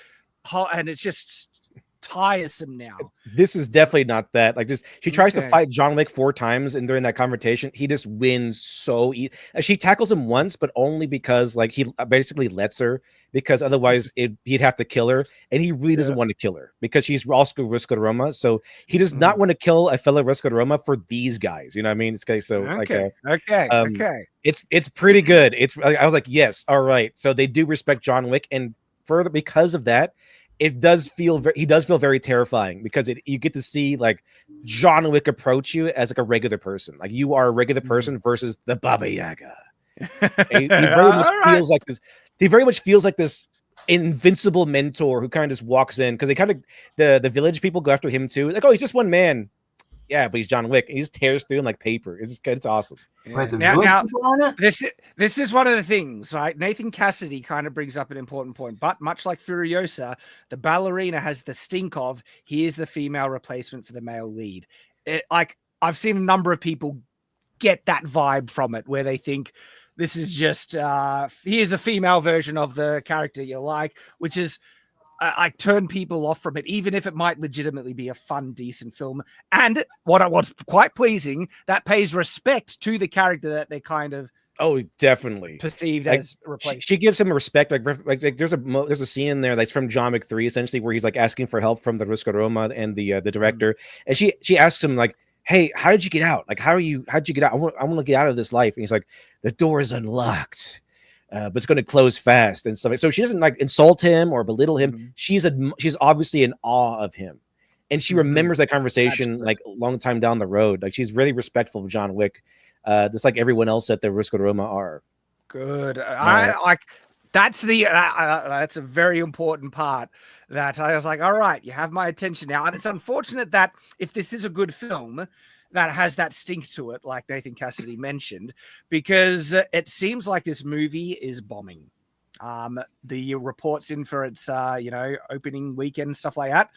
Speaker 1: and it's just tiresome now.
Speaker 2: This is definitely not that. Like, just she tries to fight John Wick 4 times, and during that confrontation, he just wins so easy. She tackles him once, but only because like he basically lets her, because otherwise he'd have to kill her, and he really doesn't want to kill her because she's also Risco Roma. So he does not want to kill a fellow Risco Roma for these guys. You know what I mean? It's okay. So it's pretty good. I was like, yes, all right. So they do respect John Wick, and further because of that, he does feel very terrifying, because you get to see like John Wick approach you as like a regular person, like you are a regular person versus the Baba Yaga. He very much feels like this invincible mentor who kind of just walks in, because they kind of the village people go after him too, like, oh, he's just one man. Yeah, but he's John Wick, and he just tears through him like paper. It's awesome.
Speaker 3: Wait,
Speaker 1: now this is one of the things, right? Nathan Cassidy kind of brings up an important point, but much like Furiosa, the ballerina has the stink of, he is the female replacement for the male lead. Like, I've seen a number of people get that vibe from it, where they think this is just here's a female version of the character you like, which is I turn people off from it, even if it might legitimately be a fun, decent film. And what's quite pleasing, that pays respect to the character that they kind of
Speaker 2: definitely
Speaker 1: perceived as replaced.
Speaker 2: She gives him respect. Like there's a scene in there that's from John Wick 3, essentially, where he's like asking for help from the Risco Roma and the director, and she asks him like, hey, how did you get out? Like, how'd you get out? I want to get out of this life. And he's like, the door is unlocked. But it's going to close fast and stuff. So she doesn't like insult him or belittle him. She's obviously in awe of him, and she remembers that conversation like a long time down the road. Like, she's really respectful of John Wick, just like everyone else at the Risco Roma are.
Speaker 1: Good. I like that's a very important part that I was like, all right, you have my attention now. And it's unfortunate that if this is a good film that has that stink to it, like Nathan Cassidy mentioned, because it seems like this movie is bombing. The reports in for its, opening weekend, stuff like that,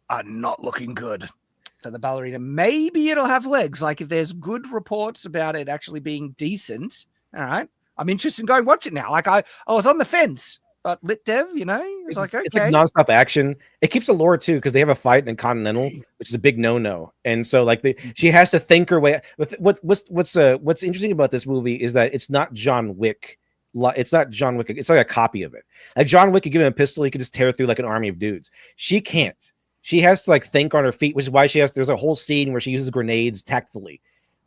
Speaker 1: are not looking good. for the ballerina. Maybe it'll have legs. Like if there's good reports about it actually being decent, all right, I'm interested in going watch it now. Like I was on the fence, but Lit Dev, it's like, okay.
Speaker 2: It's like nonstop action. It keeps the lore too, because they have a fight in Continental, which is a big no-no. And so like she has to think her way. What's interesting about this movie is that it's not John Wick. It's not John Wick. It's like a copy of it. Like John Wick could give him a pistol, he could just tear through like an army of dudes. She can't. She has to like think on her feet, which is why there's a whole scene where she uses grenades tactfully.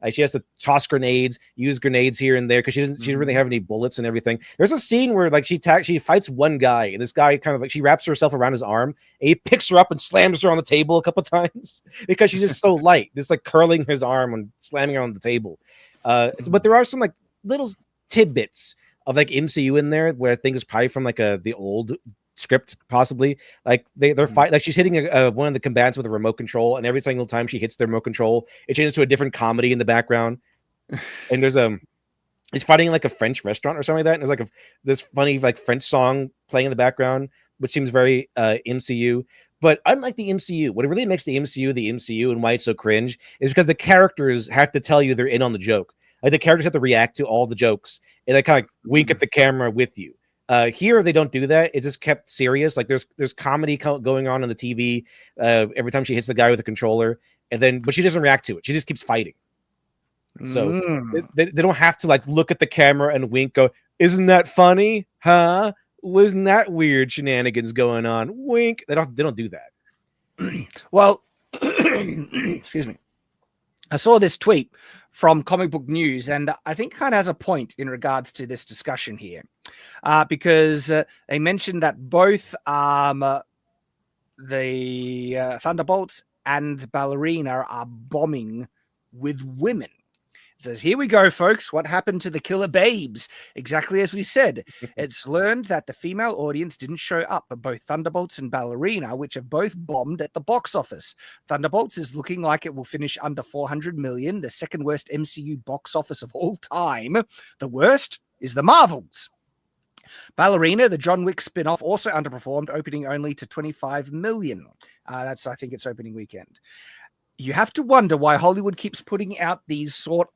Speaker 2: She has to toss grenades, use grenades here and there because she doesn't really have any bullets and everything. There's a scene where like she fights one guy, and this guy kind of like she wraps herself around his arm, and he picks her up and slams her on the table a couple times because she's just so light, just like curling his arm and slamming her on the table. But there are some like little tidbits of like MCU in there where I think is probably from like the old script, possibly. Like they're fight, like she's hitting one of the combatants with a remote control, and every single time she hits the remote control, it changes to a different comedy in the background. And there's it's fighting in like a French restaurant or something like that, and there's like this funny like French song playing in the background, which seems very MCU. But unlike the MCU, what really makes the MCU and why it's so cringe is because the characters have to tell you they're in on the joke. Like the characters have to react to all the jokes, and they kind of wink at the camera with you. Here they don't do that. It's just kept serious. Like there's comedy going on the TV every time she hits the guy with a controller, but she doesn't react to it. She just keeps fighting. So they don't have to like look at the camera and wink. Go, isn't that funny? Huh? Wasn't that weird shenanigans going on? Wink. They don't do that.
Speaker 1: Well, excuse me. I saw this tweet from Comic Book News, and I think kind of has a point in regards to this discussion here, because they mentioned that both the Thunderbolts and Ballerina are bombing with women. It says, here we go, folks. What happened to the killer babes? Exactly as we said. It's learned that the female audience didn't show up for both Thunderbolts and Ballerina, which have both bombed at the box office. Thunderbolts is looking like it will finish under 400 million, the second worst MCU box office of all time. The worst is the Marvels. Ballerina, the John Wick spin-off, also underperformed, opening only to 25 million. That's, I think, its opening weekend. You have to wonder why Hollywood keeps putting out this sort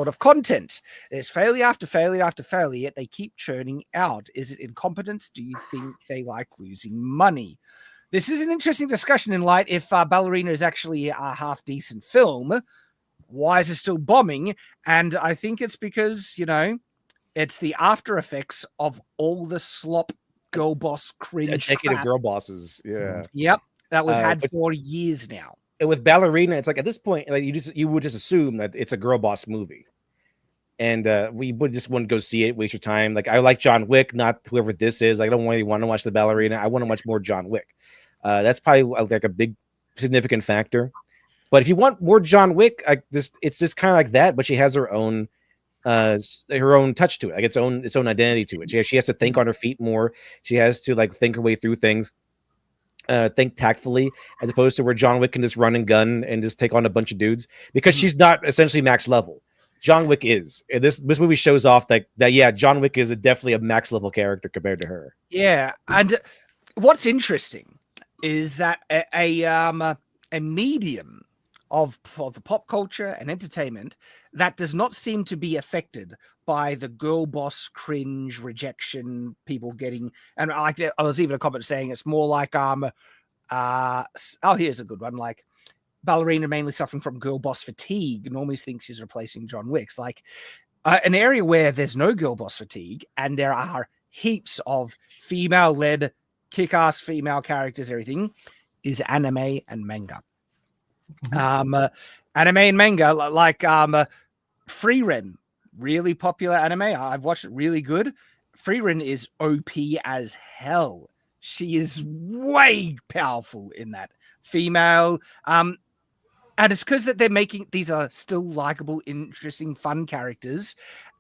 Speaker 1: of content. There's failure after failure after failure, yet they keep churning out. Is it incompetence? Do you think they like losing money? This is an interesting discussion in light if Ballerina is actually a half-decent film. Why is it still bombing? And I think it's because, it's the after effects of all the slop girl boss cringe.
Speaker 2: A decade of girl bosses. Yeah.
Speaker 1: Yep. That we've had for years now.
Speaker 2: And with Ballerina, it's like at this point, like you would just assume that it's a girl boss movie, and we would just want to go see it, waste your time. Like I like John Wick, not whoever this is. I don't really want to watch the Ballerina. I want to watch more John Wick. That's probably like a big significant factor. But if you want more John Wick, it's just kind of like that. But she has her own touch to it, like its own identity to it. She has to think on her feet more. She has to like think her way through things. Think tactfully, as opposed to where John Wick can just run and gun and just take on a bunch of dudes, because she's not essentially max level. John Wick is. And this movie shows off that yeah, John Wick is definitely a max level character compared to her.
Speaker 1: Yeah, and what's interesting is that a medium of the pop culture and entertainment that does not seem to be affected by the girl boss cringe rejection people getting. And I was even a comment saying it's more like here's a good one, like Ballerina mainly suffering from girl boss fatigue, normally thinks she's replacing John Wick's. Like an area where there's no girl boss fatigue and there are heaps of female-led kick-ass female characters, everything, is anime and manga. Anime and manga, like Frieren, really popular anime. I've watched it, really good. Frieren is OP as hell. She is way powerful in that. Female. And it's because that they're making, these are still likable, interesting, fun characters.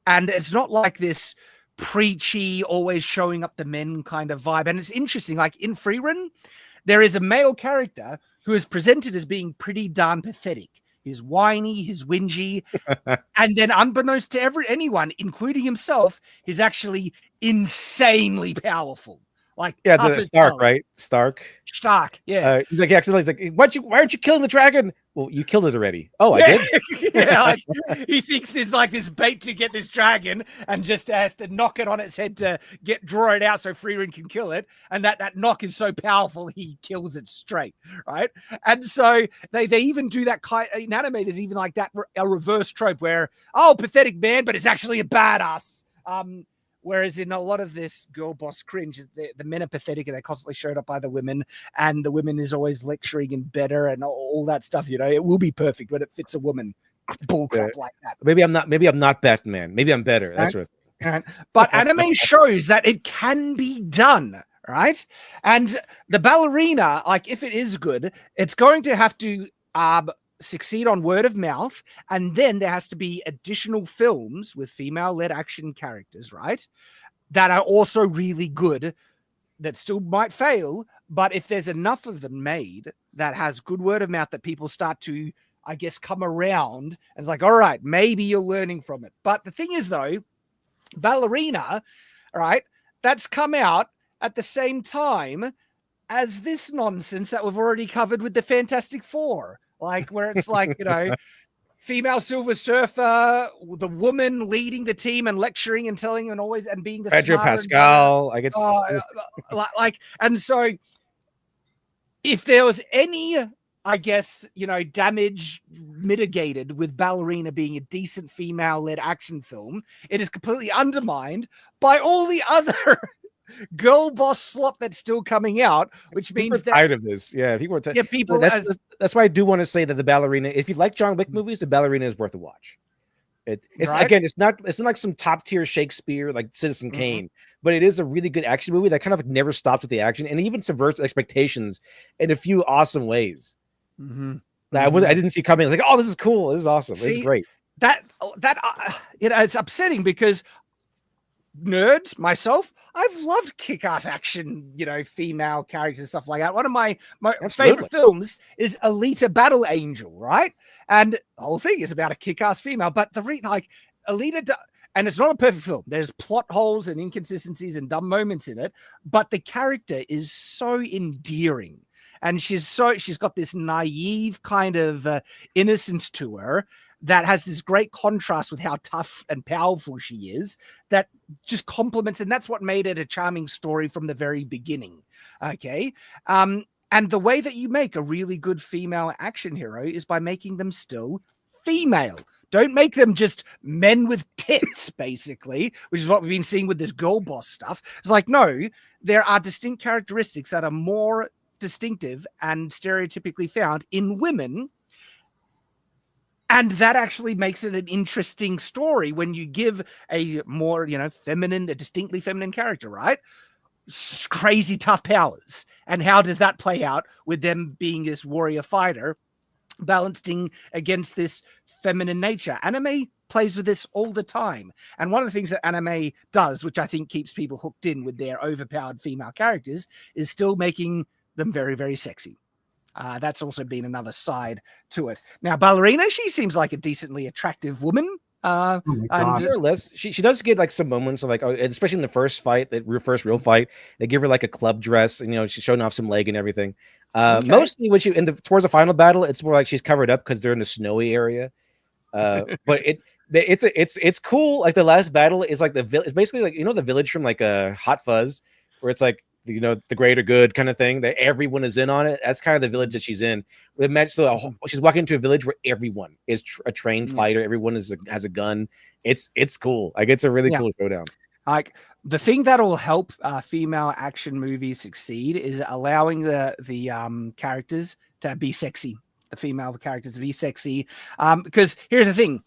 Speaker 1: And it's not like this preachy, always showing up the men kind of vibe. And it's interesting, like in Frieren, there is a male character who is presented as being pretty darn pathetic. He's whiny, he's whingy, and then unbeknownst to anyone, including himself, he's actually insanely powerful. like
Speaker 2: Yeah,
Speaker 1: tough
Speaker 2: the
Speaker 1: as
Speaker 2: Stark,
Speaker 1: hell.
Speaker 2: right? Stark.
Speaker 1: Yeah.
Speaker 2: He's like, he's like, why aren't you killing the dragon? Well, you killed it already. Oh, I
Speaker 1: Yeah.
Speaker 2: did.
Speaker 1: Yeah, like he thinks there's like this bait to get this dragon and just has to knock it on its head to draw it out so Frieren can kill it. And that knock is so powerful he kills it straight, right? And so they even do that kind in anime. There's even like that a reverse trope where pathetic man, but it's actually a badass. Whereas in a lot of this girl boss cringe, the men are pathetic and they're constantly showed up by the women, and the women is always lecturing and better and all that stuff. You know, it will be perfect when it fits a woman. Bullcrap like that.
Speaker 2: Maybe I'm not Batman. Maybe I'm better. That's right.
Speaker 1: Right. But anime shows that it can be done, right? And the ballerina, like if it is good, it's going to have to succeed on word of mouth, and then there has to be additional films with female-led action characters, right, that are also really good, that still might fail, but if there's enough of them made that has good word of mouth that people start to, I guess, come around, and it's like, all right, maybe you're learning from it. But the thing is, though, ballerina, right, that's come out at the same time as this nonsense that we've already covered with the Fantastic Four. Like where it's like, you know, female Silver Surfer, the woman leading the team and lecturing and telling and always and being the
Speaker 2: Pedro Pascal. I guess
Speaker 1: like, and so if there was any, I guess, you know, damage mitigated with Ballerina being a decent female-led action film, it is completely undermined by all the other girl boss slop that's still coming out, which means that
Speaker 2: tired of this. Yeah, people are tired.
Speaker 1: Yeah, people.
Speaker 2: That's why I do want to say that the ballerina. If you like John Wick movies, the ballerina is worth a watch. It's right? Again, it's not like some top tier Shakespeare like Citizen Kane, but it is a really good action movie that kind of like never stops with the action and even subverts expectations in a few awesome ways. I didn't see coming. I was like, oh, this is cool. This is awesome. This is great.
Speaker 1: That you know, it's upsetting because nerds, myself, I've loved kick-ass action, you know, female characters and stuff like that. One of my favorite films is Alita Battle Angel, right? And the whole thing is about a kick-ass female, but Alita, and it's not a perfect film. There's plot holes and inconsistencies and dumb moments in it, but the character is so endearing. And she's got this naive kind of innocence to her that has this great contrast with how tough and powerful she is that just complements. And that's what made it a charming story from the very beginning. Okay. And the way that you make a really good female action hero is by making them still female. Don't make them just men with tits, basically, which is what we've been seeing with this girl boss stuff. It's like, no, there are distinct characteristics that are more distinctive and stereotypically found in women, and that actually makes it an interesting story when you give a more, you know, feminine, a distinctly feminine character, right? Crazy tough powers. And how does that play out with them being this warrior fighter balancing against this feminine nature? Anime plays with this all the time. And one of the things that anime does, which I think keeps people hooked in with their overpowered female characters, is still making them very, very sexy. That's also been another side to it. Now, Ballerina, she seems like a decently attractive woman.
Speaker 2: And more or less, she does get like some moments of like, especially in the first fight, the first real fight, they give her like a club dress, and you know she's showing off some leg and everything. Mostly when towards the final battle, it's more like she's covered up because they're in the snowy area. But it's cool. Like the last battle is like it's basically like, you know, the village from like Hot Fuzz, where it's like, you know, the greater good kind of thing that everyone is in on it. That's kind of the village that she's in. She's walking into a village where everyone is a trained fighter. Everyone has a gun. It's cool. Like it's a really cool showdown.
Speaker 1: Like the thing that will help female action movies succeed is allowing the characters to be sexy. The female characters to be sexy. Because here's the thing.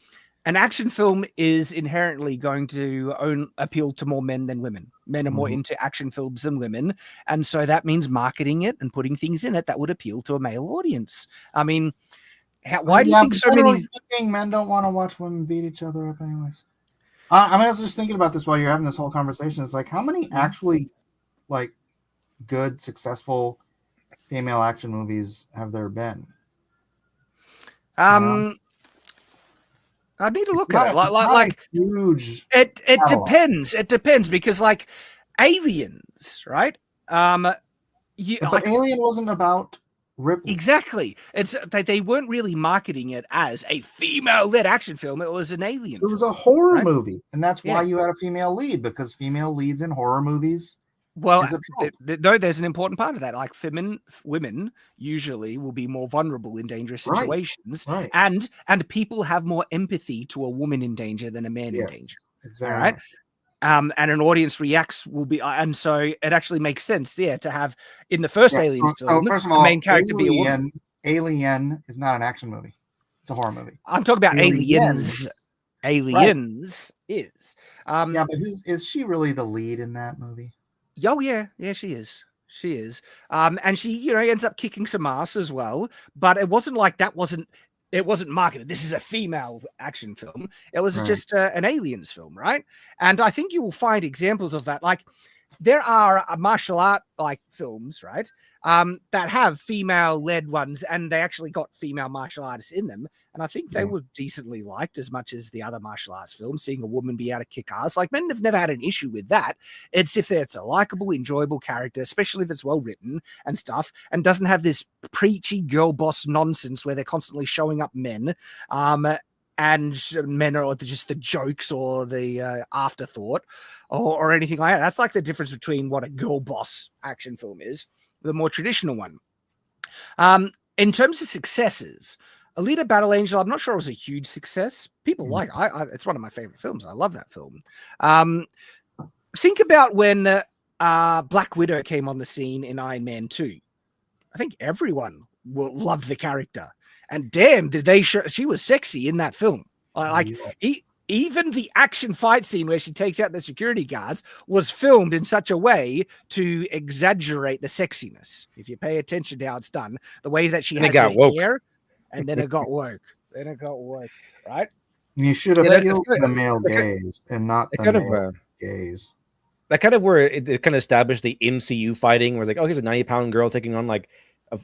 Speaker 1: An action film is inherently going to appeal to more men than women. Men are more into action films than women. And so that means marketing it and putting things in it that would appeal to a male audience. I mean, why do you think so many
Speaker 3: men don't want to watch women beat each other up anyways? I mean, I was just thinking about this while you're having this whole conversation. It's like, how many actually like good, successful female action movies have there been?
Speaker 1: I need to look at it. Like
Speaker 3: huge.
Speaker 1: It depends. It depends because like Aliens, right?
Speaker 3: But Alien wasn't about Ripley.
Speaker 1: Exactly. It's they weren't really marketing it as a female-led action film. It was an alien.
Speaker 3: It was a horror movie, and that's why you had a female lead, because female leads in horror movies.
Speaker 1: Well, no, there's an important part of that. Like women usually will be more vulnerable in dangerous situations,
Speaker 3: right.
Speaker 1: and people have more empathy to a woman in danger than a man in danger.
Speaker 3: Exactly.
Speaker 1: All right. And an audience reacts will be, and so it actually makes sense, to have in the first Alien film,
Speaker 3: first of all,
Speaker 1: the main character be a woman.
Speaker 3: Alien is not an action movie; it's a horror movie.
Speaker 1: I'm talking about Aliens. Aliens is.
Speaker 3: Yeah, but is she really the lead in that movie?
Speaker 1: Oh yeah, she is. She is. And she, ends up kicking some ass as well. But it wasn't like that. It wasn't marketed. This is a female action film. It was just an aliens film, right? And I think you will find examples of that. Like there are martial art like films, right? That have female-led ones, and they actually got female martial artists in them. And I think they were decently liked as much as the other martial arts films, seeing a woman be able to kick ass. Like men have never had an issue with that. It's if it's a likable, enjoyable character, especially if it's well written and stuff, and doesn't have this preachy girl boss nonsense where they're constantly showing up men. And men are just the jokes or the afterthought or anything like that. That's like the difference between what a girl boss action film is, the more traditional one. In terms of successes, Alita Battle Angel, I'm not sure it was a huge success. People like it's one of my favorite films. I love that film. Think about when Black Widow came on the scene in Iron Man 2. I think everyone loved the character. And damn, did they she was sexy in that film. Even the action fight scene where she takes out the security guards was filmed in such a way to exaggerate the sexiness. If you pay attention to how it's done, the way that she has her hair, and then it got woke. Right?
Speaker 3: You should have appealed to the male gaze and not the male gaze.
Speaker 2: That kind of where it kind of established the MCU fighting, where it's like, oh, here's a 90-pound girl taking on like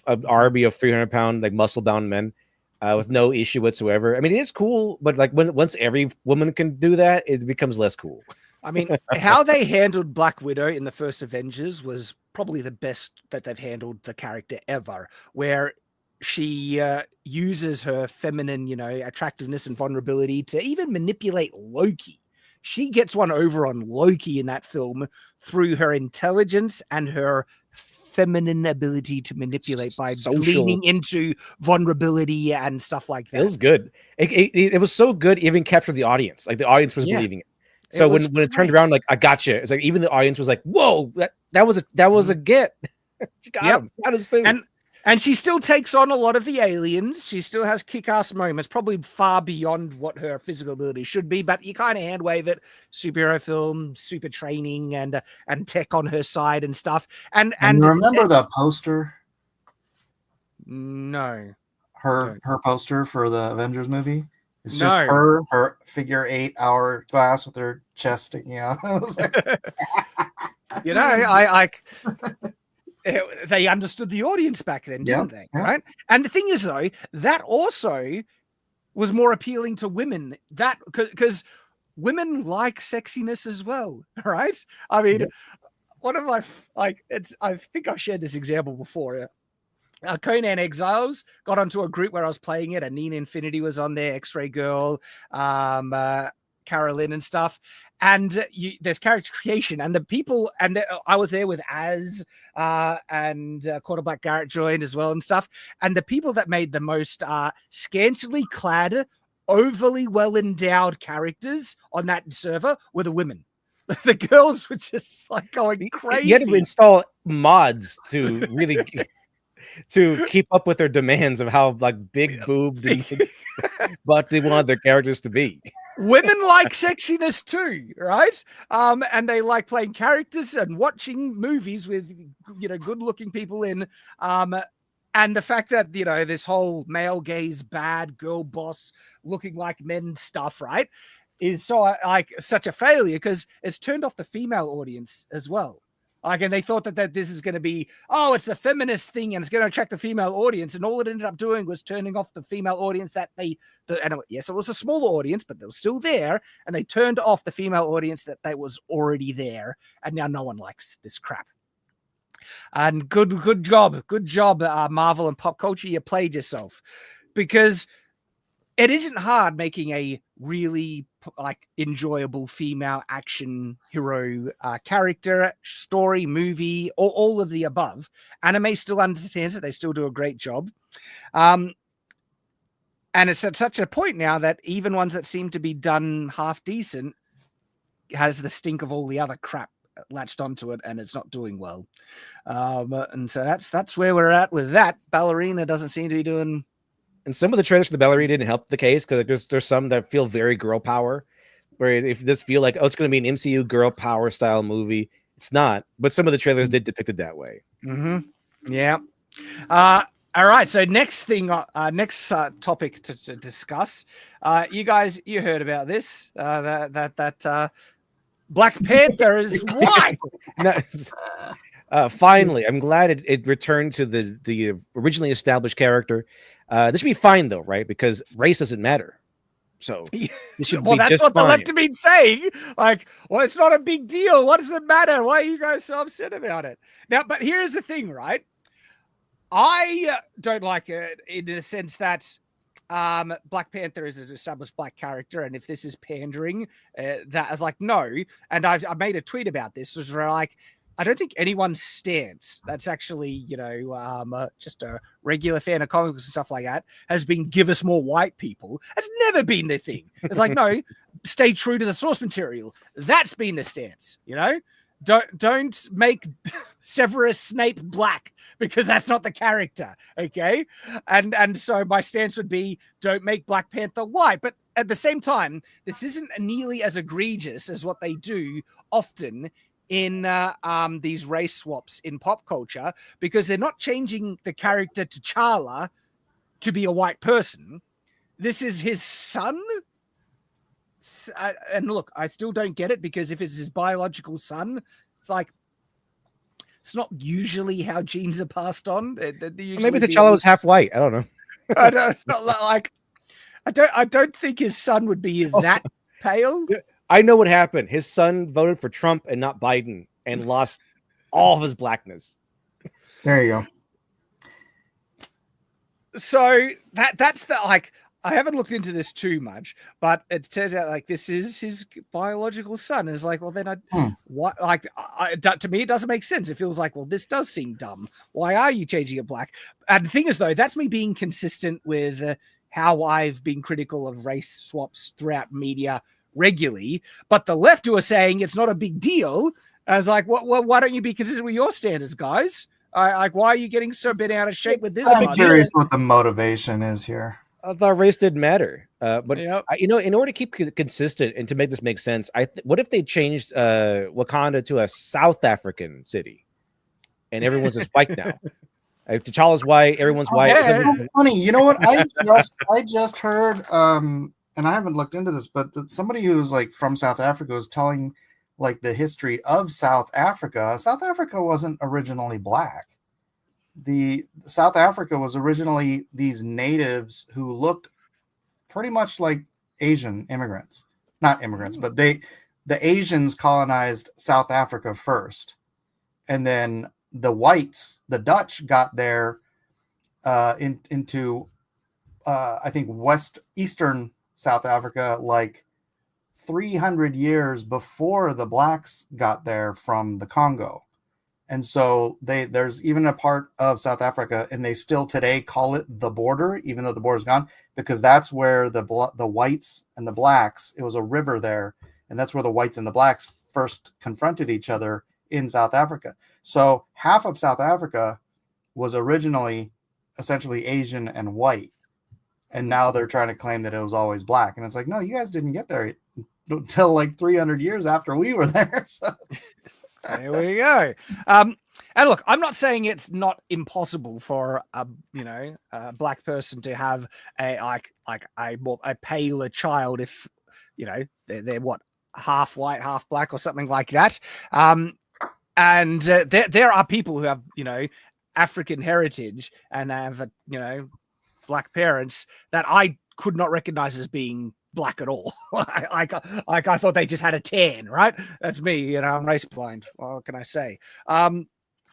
Speaker 2: an army of 300-pound like muscle-bound men. With no issue whatsoever. I mean, it is cool, but like once every woman can do that, it becomes less cool.
Speaker 1: I mean, how they handled Black Widow in the first Avengers was probably the best that they've handled the character ever, where she uses her feminine, attractiveness and vulnerability to even manipulate Loki. She gets one over on Loki in that film through her intelligence and her feminine ability to manipulate by leaning into vulnerability and stuff like that.
Speaker 2: It was good. It was so good, even captured the audience. Like the audience was believing it. So when it turned around, like I gotcha. It's like even the audience was like, "Whoa, that was a get." She got him. Got his thing.
Speaker 1: And she still takes on a lot of the aliens. She still has kick-ass moments, probably far beyond what her physical ability should be, but you kind of hand wave it. Superhero film, super training, and tech on her side and stuff. And
Speaker 3: you remember the poster?
Speaker 1: No.
Speaker 3: Her poster for the Avengers movie? It's just her figure 8 hourglass with her chest sticking out.
Speaker 1: They understood the audience back then, didn't they? Yeah. Right. And the thing is, though, that also was more appealing to women. That because women like sexiness as well, right? I mean, one of my I think I've shared this example before. Conan Exiles got onto a group where I was playing it, and Nina Infinity was on there, X-Ray Girl, Carolyn and stuff. And there's character creation, and the people, and I was there with Az and Quarterback Garrett joined as well and stuff. And the people that made the most scantily clad, overly well endowed characters on that server were the women. The girls were just like going crazy.
Speaker 2: You had to install mods to really to keep up with their demands of how like big boobed and but they wanted their characters to be.
Speaker 1: Women like sexiness too, right? And they like playing characters and watching movies with, good-looking people in. And the fact that, this whole male gaze, bad girl boss, looking like men stuff, right, is so such a failure because it's turned off the female audience as well. And they thought that this is going to be, it's the feminist thing and it's going to attract the female audience. And all it ended up doing was turning off the female audience yes, it was a smaller audience, but they were still there. And they turned off the female audience that was already there. And now no one likes this crap. And good job, Marvel and pop culture. You played yourself, because it isn't hard making a really like enjoyable female action hero character, story, movie, or all of the above. Anime still understands it; they still do a great job. And it's at such a point now that even ones that seem to be done half decent has the stink of all the other crap latched onto it, and it's not doing well. And so that's where we're at with that. Ballerina doesn't seem to be doing.
Speaker 2: And some of the trailers for the ballerina didn't help the case, because there's some that feel very girl power, where if this feel like, oh, it's going to be an MCU girl power style movie, it's not. But some of the trailers did depict it that way.
Speaker 1: Mm-hmm. Yeah. All right. So next topic to discuss. You guys, you heard about this? That Black Panther is white.
Speaker 2: Finally, I'm glad it returned to the originally established character. This should be fine though, right? Because race doesn't matter. So this should
Speaker 1: well,
Speaker 2: be
Speaker 1: that's
Speaker 2: just
Speaker 1: what
Speaker 2: fine.
Speaker 1: the left have been saying. Like, well, it's not a big deal. What does it matter? Why are you guys so upset about it? Now, but here's the thing, right? I don't like it in the sense that Black Panther is an established black character, and if this is pandering, that is like no. And I made a tweet about this, was where like, I don't think anyone's stance that's actually, just a regular fan of comics and stuff like that has been give us more white people. That's never been the thing. It's like, no, stay true to the source material. That's been the stance, Don't make Severus Snape black, because that's not the character, okay? And so my stance would be, don't make Black Panther white. But at the same time, this isn't nearly as egregious as what they do often in these race swaps in pop culture, because they're not changing the character T'Challa to be a white person. This is his son. And look, I still don't get it, because if it's his biological son, it's like, it's not usually how genes are passed on. Maybe
Speaker 2: T'Challa was half white. I don't know.
Speaker 1: I don't think his son would be that pale.
Speaker 2: I know what happened. His son voted for Trump and not Biden, and lost all of his blackness.
Speaker 3: There you go.
Speaker 1: So that's the like. I haven't looked into this too much, but it turns out like this is his biological son. And it's like, well, then what? Like, to me, it doesn't make sense. It feels like, well, this does seem dumb. Why are you changing it black? And the thing is, though, that's me being consistent with how I've been critical of race swaps throughout media regularly. But the left who are saying it's not a big deal, I was like, well, why don't you be consistent with your standards, guys? Like, why are you getting so bent out of shape with this?
Speaker 3: I'm curious what the motivation is here.
Speaker 2: I thought race didn't matter, but
Speaker 1: yep.
Speaker 2: in order to keep consistent and to make this make sense, what if they changed Wakanda to a South African city, and everyone's just white now? T'Challa's white, everyone's white.
Speaker 3: That's funny. You know what? I just heard, and I haven't looked into this, but somebody who's like from South Africa was telling like the history of South Africa. South Africa wasn't originally black. The South Africa was originally these natives who looked pretty much like Asian immigrants, not immigrants, but the Asians colonized South Africa first. And then the whites, the Dutch, got there into I think eastern South Africa, like 300 years before the blacks got there from the Congo. And so there's even a part of South Africa, and they still today call it the border, even though the border's gone, because that's where the whites and the blacks, it was a river there, and that's where the whites and the blacks first confronted each other in South Africa. So half of South Africa was originally essentially Asian and white, and now they're trying to claim that it was always black. And it's like, no, you guys didn't get there until like 300 years after we were there. So.
Speaker 1: There we go. And look, I'm not saying it's not impossible for a black person to have a paler child if they're what, half white, half black, or something like that. And there are people who have African heritage and have black parents that I could not recognize as being black at all. I thought they just had a tan, right? That's me, I'm race blind. What can I say?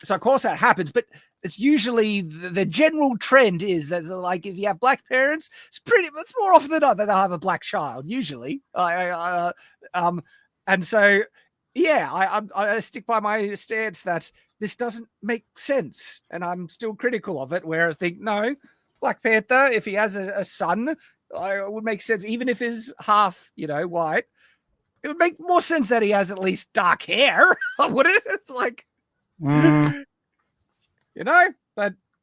Speaker 1: So of course that happens, but it's usually the general trend is that like if you have black parents, it's more often than not that they'll have a black child. Usually, and so I stick by my stance that this doesn't make sense, and I'm still critical of it. Where I think no, Black Panther, if he has a son, it would make sense, even if he's half white. It would make more sense that he has at least dark hair, would it? It's like. But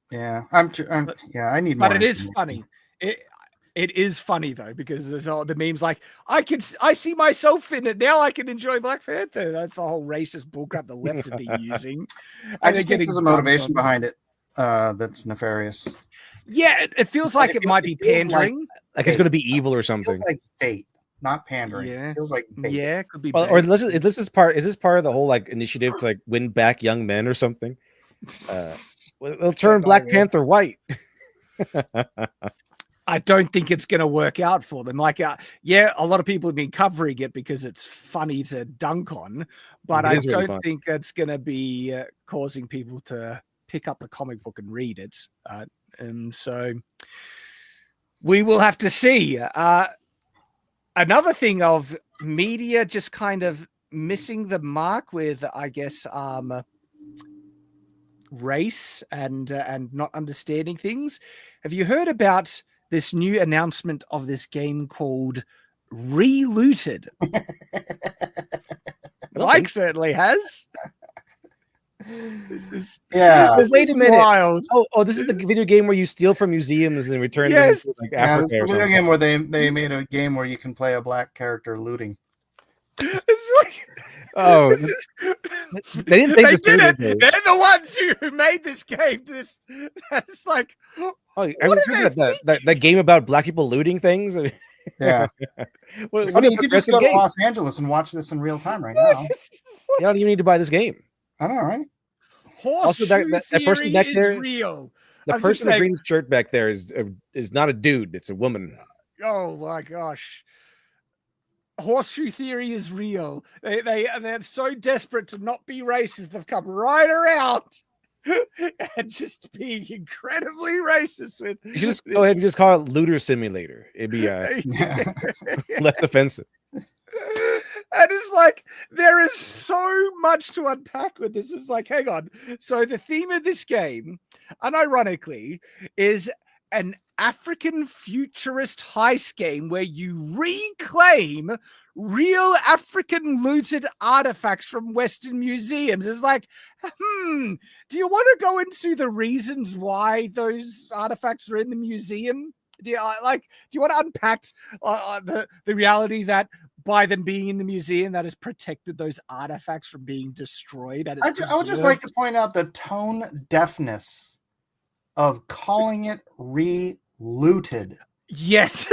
Speaker 3: yeah, I need more.
Speaker 1: But it is funny. It is funny though, because there's all the memes like I see myself in it now. I can enjoy Black Panther. That's the whole racist bullcrap the left would be using.
Speaker 3: I just think there's a motivation behind it that's nefarious.
Speaker 1: Yeah, it feels like it might be pandering.
Speaker 2: Like it's going to be evil or something.
Speaker 3: It feels like bait. Not pandering.
Speaker 1: Yeah.
Speaker 3: It feels like bait.
Speaker 1: Yeah, it could be.
Speaker 2: Or this is part of the whole like initiative to like win back young men or something. They'll turn Black Panther white.
Speaker 1: I don't think it's going to work out for them. Like, a lot of people have been covering it because it's funny to dunk on, but I don't think it's going to be causing people to pick up the comic book and read it. And so we will have to see. Another thing of media just kind of missing the mark with, I guess, race and not understanding things. Have you heard about this new announcement of this game called Relooted? Mike certainly has. This is
Speaker 2: wait a minute.
Speaker 1: Wild.
Speaker 2: Oh, this is the video game where you steal from museums and return them to like Africa.
Speaker 3: It's the video game where they made a game where you can play a black character looting.
Speaker 1: It's like,
Speaker 2: they didn't think this
Speaker 1: did it. They're the ones who made this game. It's like,
Speaker 2: that game about black people looting things.
Speaker 3: Yeah, it's funny. You could just go to Los Angeles and watch this in real time right now.
Speaker 2: You don't even need to buy this game.
Speaker 3: I know, right?
Speaker 1: Also, that person back there, real.
Speaker 2: The person in the green shirt back there is not a dude; it's a woman.
Speaker 1: Oh my gosh! Horseshoe theory is real. They're so desperate to not be racist, they've come right around and just being incredibly racist with.
Speaker 2: You should just go ahead and just call it Looter Simulator. It'd be less offensive.
Speaker 1: And it's like, there is so much to unpack with this. It's like, hang on. So the theme of this game, unironically, is an African futurist heist game where you reclaim real African looted artifacts from Western museums. It's like, do you want to go into the reasons why those artifacts are in the museum? Do you want to unpack the reality that by them being in the museum, that has protected those artifacts from being destroyed? I
Speaker 3: would just like to point out the tone deafness of calling it relooted.
Speaker 1: Yes.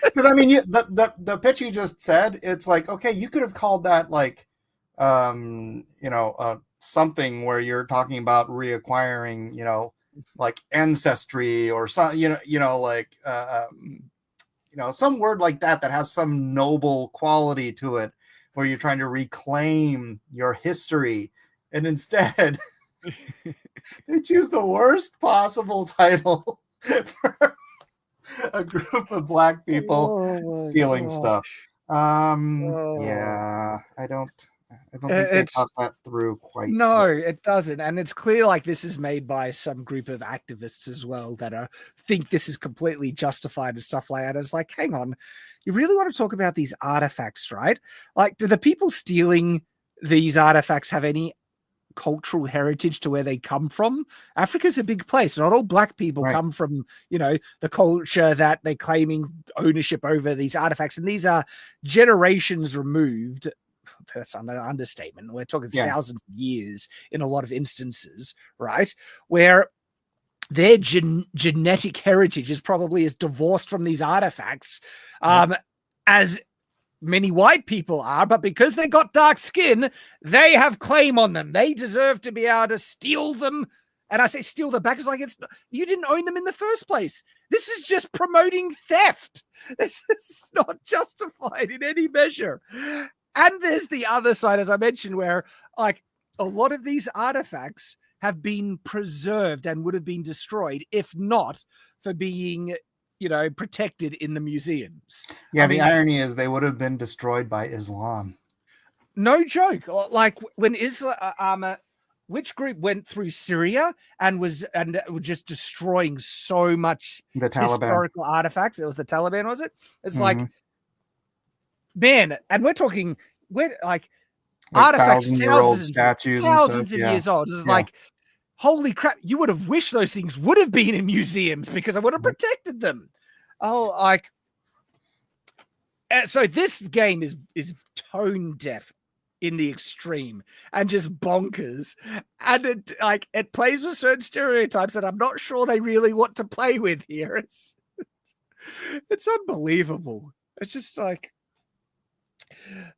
Speaker 3: Because I mean, the pitch you just said, it's like, okay, you could have called that like, something where you're talking about reacquiring, like ancestry or some, some word like that has some noble quality to it, where you're trying to reclaim your history, and instead they choose the worst possible title for a group of black people stealing stuff. Yeah, I don't think they thought that through quite.
Speaker 1: No, it doesn't. And it's clear like this is made by some group of activists as well that think this is completely justified and stuff like that. It's like, hang on, you really want to talk about these artifacts, right? Like, do the people stealing these artifacts have any cultural heritage to where they come from? Africa's a big place. Not all black people come from, the culture that they're claiming ownership over these artifacts. And these are generations removed. That's an understatement. We're talking thousands of years in a lot of instances, right? Where their genetic heritage is probably as divorced from these artifacts as many white people are, but because they got dark skin, they have claim on them. They deserve to be able to steal them. And I say steal them back. It's like, you didn't own them in the first place. This is just promoting theft. This is not justified in any measure. And there's the other side, as I mentioned, where like a lot of these artifacts have been preserved and would have been destroyed if not for being, protected in the museums.
Speaker 3: Yeah, the irony is they would have been destroyed by Islam.
Speaker 1: No joke. Like when Islam, which group went through Syria and was just destroying so much
Speaker 3: The Taliban.
Speaker 1: Historical artifacts? It was the Taliban, was it? It's like, man, and we're like artifacts,
Speaker 3: thousand-year-old statues,
Speaker 1: thousands of years old. It's like, holy crap! You would have wished those things would have been in museums because I would have protected them. So this game is tone deaf in the extreme and just bonkers, and it plays with certain stereotypes that I'm not sure they really want to play with here. It's unbelievable. It's just like,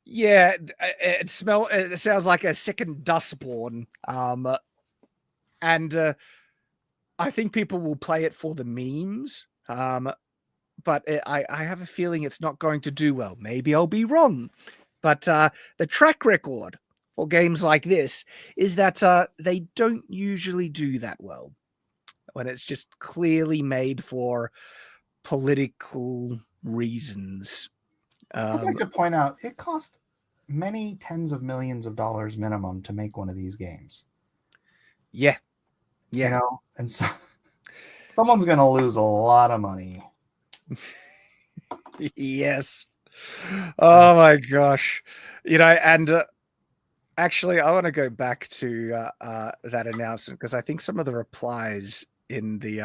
Speaker 1: yeah, it sounds like a second Dustborn, and I think people will play it for the memes, but I have a feeling it's not going to do well. Maybe I'll be wrong. But the track record for games like this is that they don't usually do that well when it's just clearly made for political reasons.
Speaker 3: I'd like to point out it cost many tens of millions of dollars minimum to make one of these games.
Speaker 1: Yeah.
Speaker 3: And so someone's going to lose a lot of money.
Speaker 1: Yes. Oh my gosh. And actually I want to go back to that announcement because I think some of the replies in the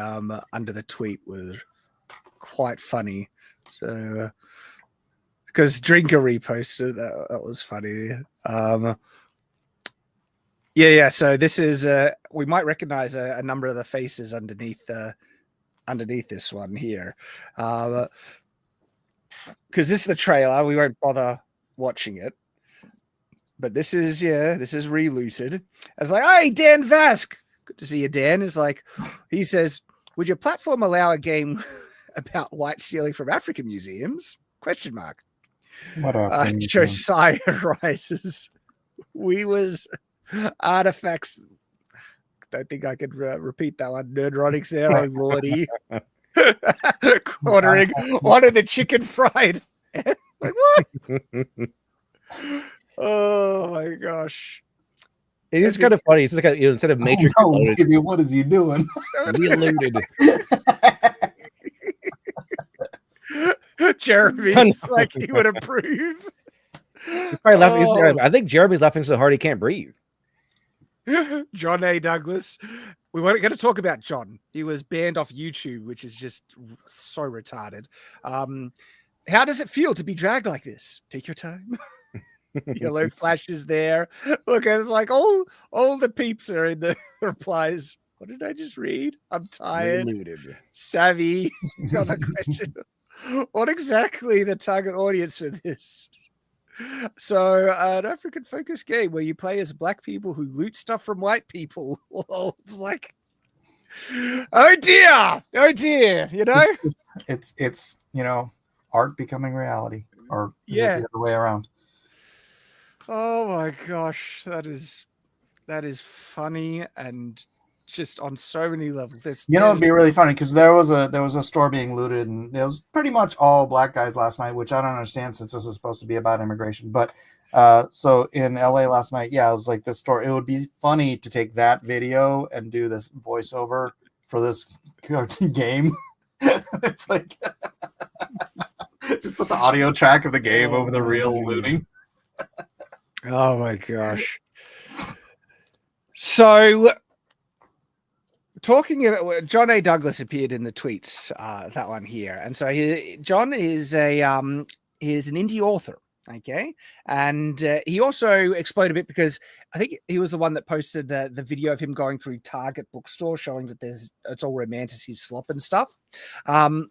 Speaker 1: under the tweet were quite funny. So because Drinker reposted that was funny. Yeah. So this is we might recognize a number of the faces underneath this one here. Because this is the trailer, we won't bother watching it. But this is Relooted. I was like, hey, Dan Vask. Good to see you, Dan. He says, would your platform allow a game about white stealing from African museums? ?
Speaker 3: What up?
Speaker 1: Josiah rises. We was artifacts. Don't think I could repeat that one. Nerdrotics there, oh lordy. Ordering one of the chicken fried. Like what? Oh my gosh.
Speaker 2: It is kind of funny. It's just like instead of Matrix,
Speaker 3: what is he doing?
Speaker 2: Relooted.
Speaker 1: Jeremy's like he would approve.
Speaker 2: He's probably laughing. I think Jeremy's laughing so hard he can't breathe.
Speaker 1: John A. Douglas. We weren't going to talk about John. He was banned off YouTube, which is just so retarded. How does it feel to be dragged like this? Take your time. Yellow flashes there. Look, it's like all the peeps are in the replies. What did I just read? I'm tired.
Speaker 2: Relooted.
Speaker 1: Savvy. Got a question. What exactly the target audience for this? So an African focused game where you play as black people who loot stuff from white people. Like, oh dear,
Speaker 3: it's art becoming reality, or the other way around.
Speaker 1: Oh my gosh, that is funny and just on so many levels.
Speaker 3: It'd be really funny because there was a store being looted, and it was pretty much all black guys last night, which I don't understand since this is supposed to be about immigration. But so in LA last night, it was like this store. It would be funny to take that video and do this voiceover for this game. It's like just put the audio track of the game over the real looting.
Speaker 1: Oh my gosh. So talking about John A. Douglas appeared in the tweets, that one here. And so John is an indie author. Okay. And he also explained a bit because I think he was the one that posted the video of him going through Target bookstore showing that it's all romantic slop and stuff. And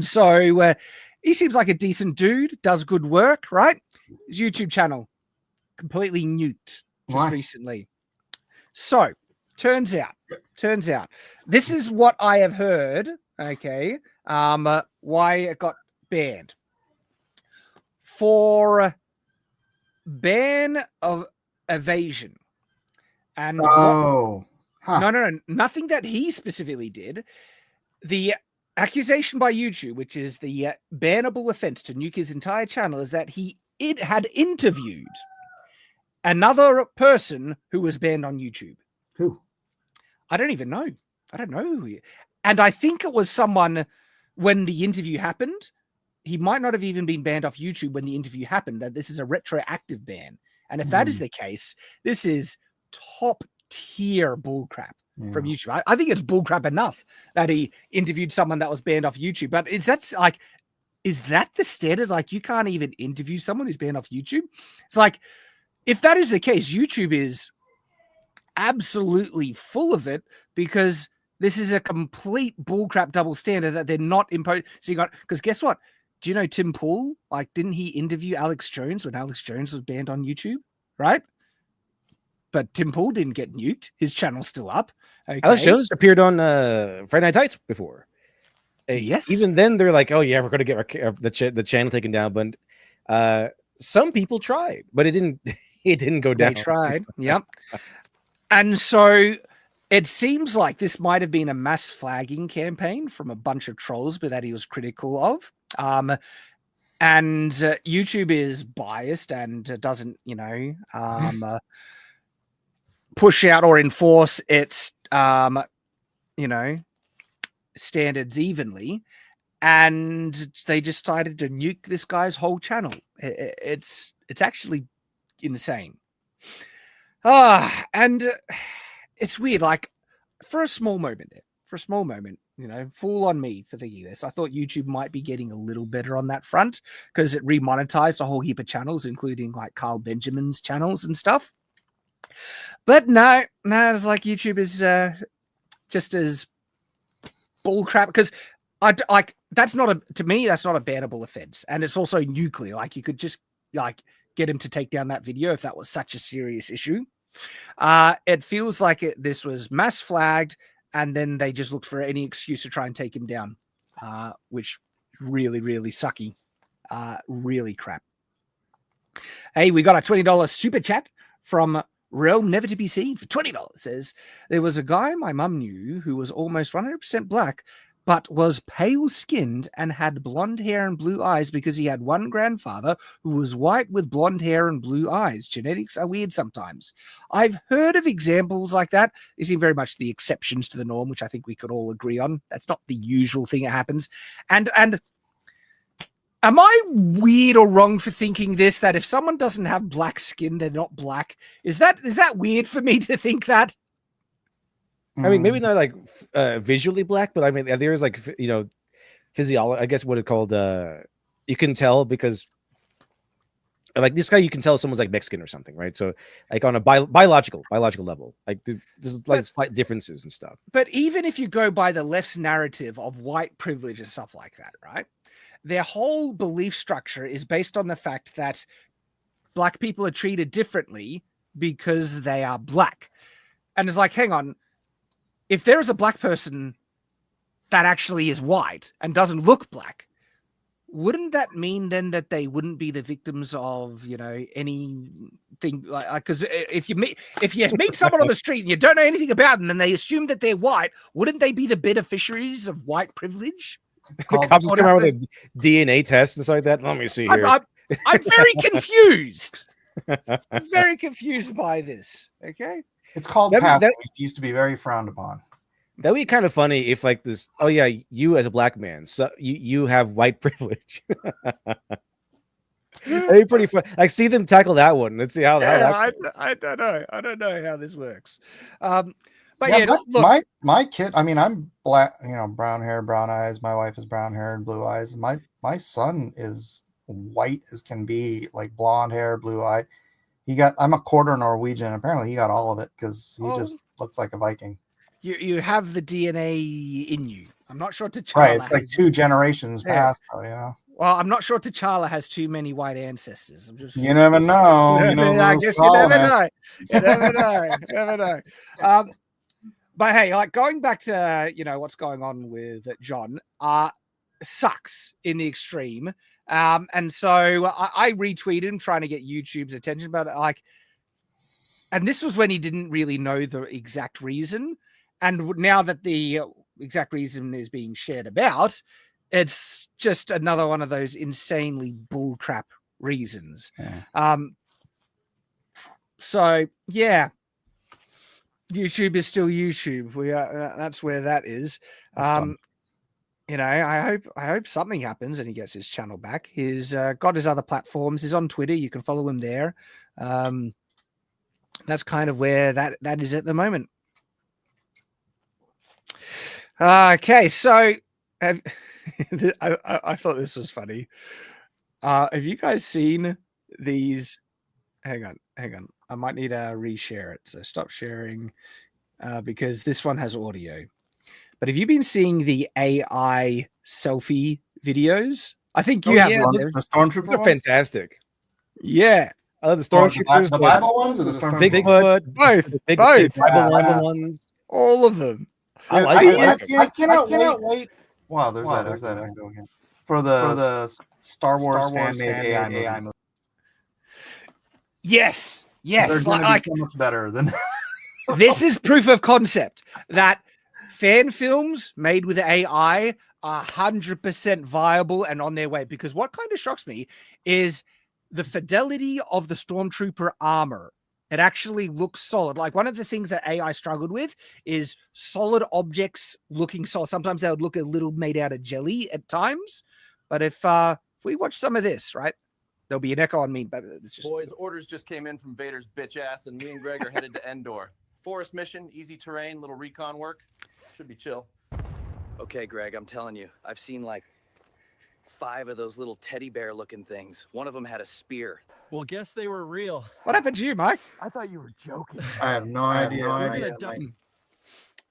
Speaker 1: so he seems like a decent dude, does good work, right? His YouTube channel completely nuked just recently. So turns out this is what I have heard. Okay. Why it got banned. For ban of evasion. And
Speaker 3: no,
Speaker 1: nothing that he specifically did. The accusation by YouTube, which is the bannable offense to nuke his entire channel, is that it had interviewed another person who was banned on YouTube.
Speaker 3: Who?
Speaker 1: I don't even know. I don't know who and I think it was someone when the interview happened. He might not have even been banned off YouTube when the interview happened. That this is a retroactive ban. And if that is the case, this is top tier bullcrap from YouTube. I think it's bullcrap enough that he interviewed someone that was banned off YouTube. But is that the standard? Like, you can't even interview someone who's banned off YouTube? It's like, if that is the case, YouTube is absolutely full of it, because this is a complete bullcrap double standard that they're not imposing. So because guess what? Do you know Tim Pool? Like, didn't he interview Alex Jones when Alex Jones was banned on YouTube? Right? But Tim Pool didn't get nuked. His channel's still up. Okay.
Speaker 2: Alex Jones appeared on Friday Night Tights before.
Speaker 1: Yes.
Speaker 2: Even then, they're like, "Oh yeah, we're going to get the channel taken down." But some people tried, but it didn't. It didn't go down.
Speaker 1: They tried. Yep. And so it seems like this might have been a mass flagging campaign from a bunch of trolls, but that he was critical of. And YouTube is biased and doesn't, push out or enforce its, standards evenly. And they just decided to nuke this guy's whole channel. It's actually insane. And it's weird. Like, for a small moment, fool on me for thinking this. I thought YouTube might be getting a little better on that front because it remonetized a whole heap of channels, including like Carl Benjamin's channels and stuff. But no, it's like YouTube is just as bullcrap, because that's not a bannable offense, and it's also nuclear. Like, you could just get him to take down that video if that was such a serious issue. It feels like this was mass flagged, and then they just looked for any excuse to try and take him down, which really, really sucky, really crap. Hey, we got a $20 super chat from Realm Never to Be Seen for $20. Says, there was a guy my mum knew who was almost 100% black, but was pale-skinned and had blonde hair and blue eyes because he had one grandfather who was white with blonde hair and blue eyes. Genetics are weird sometimes. I've heard of examples like that. They seem very much the exceptions to the norm, which I think we could all agree on. That's not the usual thing that happens. And am I weird or wrong for thinking this, that if someone doesn't have black skin, they're not black? Is that weird for me to think that?
Speaker 2: I mean, maybe not like visually black, but I mean, there's like, physiology, I guess what it's called. You can tell because like this guy, you can tell someone's like Mexican or something, right? So like on a biological level, like there's like slight differences and stuff.
Speaker 1: But even if you go by the left's narrative of white privilege and stuff like that, right? Their whole belief structure is based on the fact that black people are treated differently because they are black. And it's like, hang on, if there is a black person that actually is white and doesn't look black, wouldn't that mean then that they wouldn't be the victims of, anything like, because if you meet someone on the street and you don't know anything about them and they assume that they're white, wouldn't they be the beneficiaries of white privilege?
Speaker 2: The cops come out with a DNA test and stuff like that. Let me see here.
Speaker 1: I'm very confused. I'm very confused by this. Okay.
Speaker 3: It's called passing. It used to be very frowned upon.
Speaker 2: That'd be kind of funny if like this. Oh yeah, you as a black man, so you have white privilege. That'd be pretty fun. Like, see them tackle that one. Let's see how that.
Speaker 1: I don't know. I don't know how this works. But
Speaker 3: look, my kid. I mean, I'm black. Brown hair, brown eyes. My wife is brown hair and blue eyes. My son is white as can be, like blonde hair, blue eye. I'm a quarter Norwegian. Apparently he got all of it because he just looks like a Viking.
Speaker 1: You have the DNA in you. I'm not sure T'Challa.
Speaker 3: Right. It's like 2 generations past. Well,
Speaker 1: I'm not sure T'Challa has too many white ancestors.
Speaker 3: You never know.
Speaker 1: I guess you never know. You never know. But hey, like going back to, what's going on with John, sucks in the extreme. And so I retweeted him trying to get YouTube's attention, but like and this was when he didn't really know the exact reason. And now that the exact reason is being shared about, it's just another one of those insanely bullcrap reasons.
Speaker 3: Yeah.
Speaker 1: So yeah, YouTube is still YouTube. We are that's where that is. You know, I hope something happens and he gets his channel back. He's got his other platforms. He's on Twitter. You can follow him there. That's kind of where that is at the moment. Okay, so I thought this was funny. Have you guys seen these? Hang on. I might need to reshare it. So stop sharing because this one has audio. But have you been seeing the AI selfie videos? I think you have.
Speaker 3: Yeah, the Stormtrooper
Speaker 2: They're fantastic.
Speaker 1: Yeah.
Speaker 2: I love the Stormtroopers.
Speaker 3: The Bible ones or the Stormtrooper?
Speaker 2: Bigfoot.
Speaker 1: Both.
Speaker 2: Big Bible ones.
Speaker 1: All of them.
Speaker 3: I cannot wait. Wow, there's that echo again. For the Star Wars fan-made AI movie.
Speaker 1: Yes.
Speaker 3: They're going to be so much better than.
Speaker 1: This is proof of concept that fan films made with AI are 100% viable and on their way. Because what kind of shocks me is the fidelity of the Stormtrooper armor. It actually looks solid. Like one of the things that AI struggled with is solid objects looking solid. Sometimes they would look a little made out of jelly at times. But if we watch some of this, right, there'll be an echo on me. But it's just...
Speaker 4: Boys, orders just came in from Vader's bitch ass, and me and Greg are headed to Endor. Forest mission, easy terrain, little recon work. Should be chill.
Speaker 5: Okay, Greg, I'm telling you, I've seen like 5 of those little teddy bear looking things. One of them had a spear.
Speaker 6: Well, guess they were real.
Speaker 1: What happened to you, Mike?
Speaker 6: I thought you were joking.
Speaker 3: I have no idea.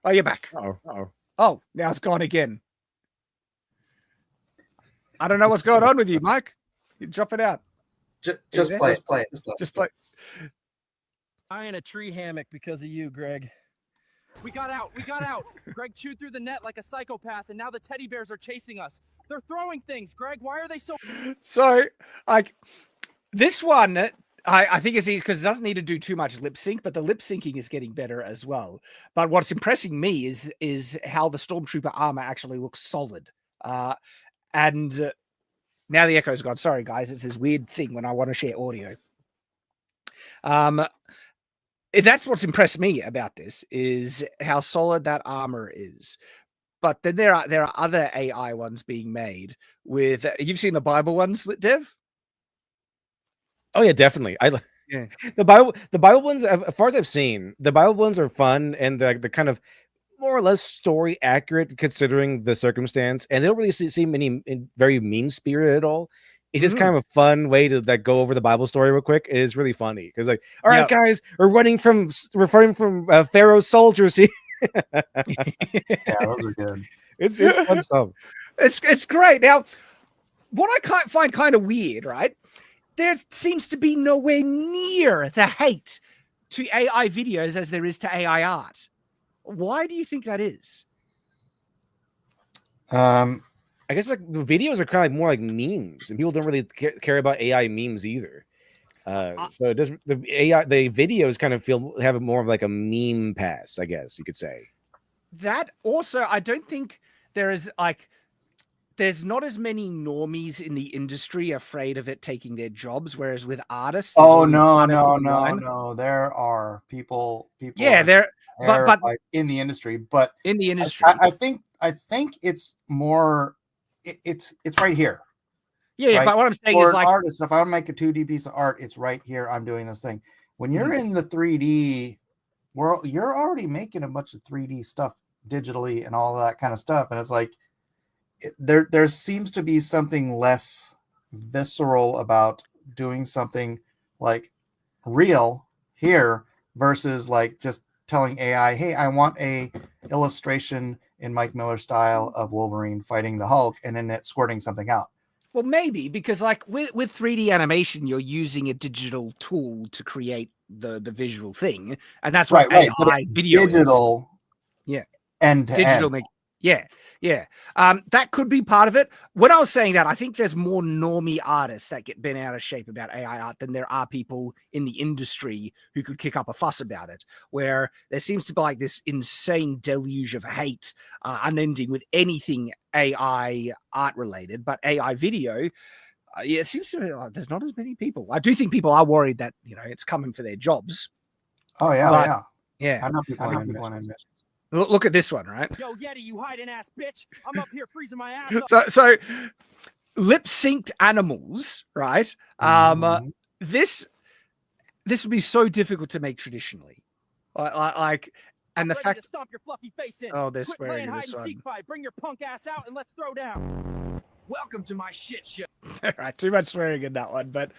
Speaker 1: Oh, you're back.
Speaker 2: Oh,
Speaker 1: now it's gone again. I don't know what's going on with you, Mike. You drop it out.
Speaker 3: Just play it.
Speaker 1: Just play.
Speaker 6: I in a tree hammock because of you, Greg. We got out. Greg chewed through the net like a psychopath, and now the teddy bears are chasing us. They're throwing things. Greg, why are they so...
Speaker 1: So, like, this one, I think it's easy because it doesn't need to do too much lip sync, but the lip syncing is getting better as well. But what's impressing me is how the Stormtrooper armor actually looks solid. And now the echo's gone. Sorry, guys. It's this weird thing when I want to share audio. That's what's impressed me about this is how solid that armor is. But then there are other AI ones being made with. You've seen the Bible ones, Dev?
Speaker 2: Oh yeah, definitely. The Bible ones, as far as I've seen, the Bible ones are fun and they're kind of more or less story accurate considering the circumstance, and they don't really seem any very mean spirited at all. It's just kind of a fun way to go over the Bible story real quick. It is really funny because, like, all right, guys, we're running from Pharaoh's soldiers here.
Speaker 3: Yeah, those are good.
Speaker 2: It's fun stuff.
Speaker 1: It's great. Now, what I find kind of weird, right? There seems to be nowhere near the hate to AI videos as there is to AI art. Why do you think that is?
Speaker 2: I guess like the videos are kind of more like memes, and people don't really care about AI memes either. So it does the videos kind of have more of like a meme pass, I guess you could say.
Speaker 1: That also, I don't think there's not as many normies in the industry afraid of it taking their jobs, whereas with artists,
Speaker 3: no, there are people.
Speaker 1: Yeah, but
Speaker 3: like in the industry, but
Speaker 1: in the industry,
Speaker 3: I think it's more. It's right here.
Speaker 1: Yeah,
Speaker 3: right?
Speaker 1: But what I'm saying
Speaker 3: For
Speaker 1: is,
Speaker 3: an
Speaker 1: like,
Speaker 3: artist, if I want to make a 2D piece of art, it's right here. I'm doing this thing. When you're in the 3D world, you're already making a bunch of 3D stuff digitally and all that kind of stuff, and it's like there seems to be something less visceral about doing something like real here versus like just telling AI, hey, I want a illustration in Mike Miller style of Wolverine fighting the Hulk, and then it squirting something out.
Speaker 1: Well, maybe because like with 3D animation, you're using a digital tool to create the visual thing, and that's what
Speaker 3: right.
Speaker 1: AI
Speaker 3: But it's
Speaker 1: video
Speaker 3: digital,
Speaker 1: is. Yeah,
Speaker 3: end to
Speaker 1: digital
Speaker 3: end.
Speaker 1: Yeah, yeah. That could be part of it. When I was saying that, I think there's more normie artists that get bent out of shape about AI art than there are people in the industry who could kick up a fuss about it, where there seems to be like this insane deluge of hate unending with anything AI art related, but AI video, yeah, it seems to be like there's not as many people. I do think people are worried that, it's coming for their jobs.
Speaker 3: Oh, yeah,
Speaker 1: But,
Speaker 3: yeah.
Speaker 1: Yeah.
Speaker 3: I know people in admissions.
Speaker 1: Look at this one, right?
Speaker 6: Yo, Yeti, you hiding ass bitch! I'm up here freezing my ass off.
Speaker 1: So lip synced animals, right? This would be so difficult to make traditionally, like, and
Speaker 6: I'm
Speaker 1: the
Speaker 6: ready
Speaker 1: fact.
Speaker 6: to stomp your fluffy face in.
Speaker 1: Oh, they're
Speaker 6: Quit
Speaker 1: swearing
Speaker 6: playing
Speaker 1: in
Speaker 6: hide
Speaker 1: this
Speaker 6: and seek
Speaker 1: one.
Speaker 6: fight. Bring your punk ass out and let's throw down. Welcome to my shit show.
Speaker 1: All right, too much swearing in that one, but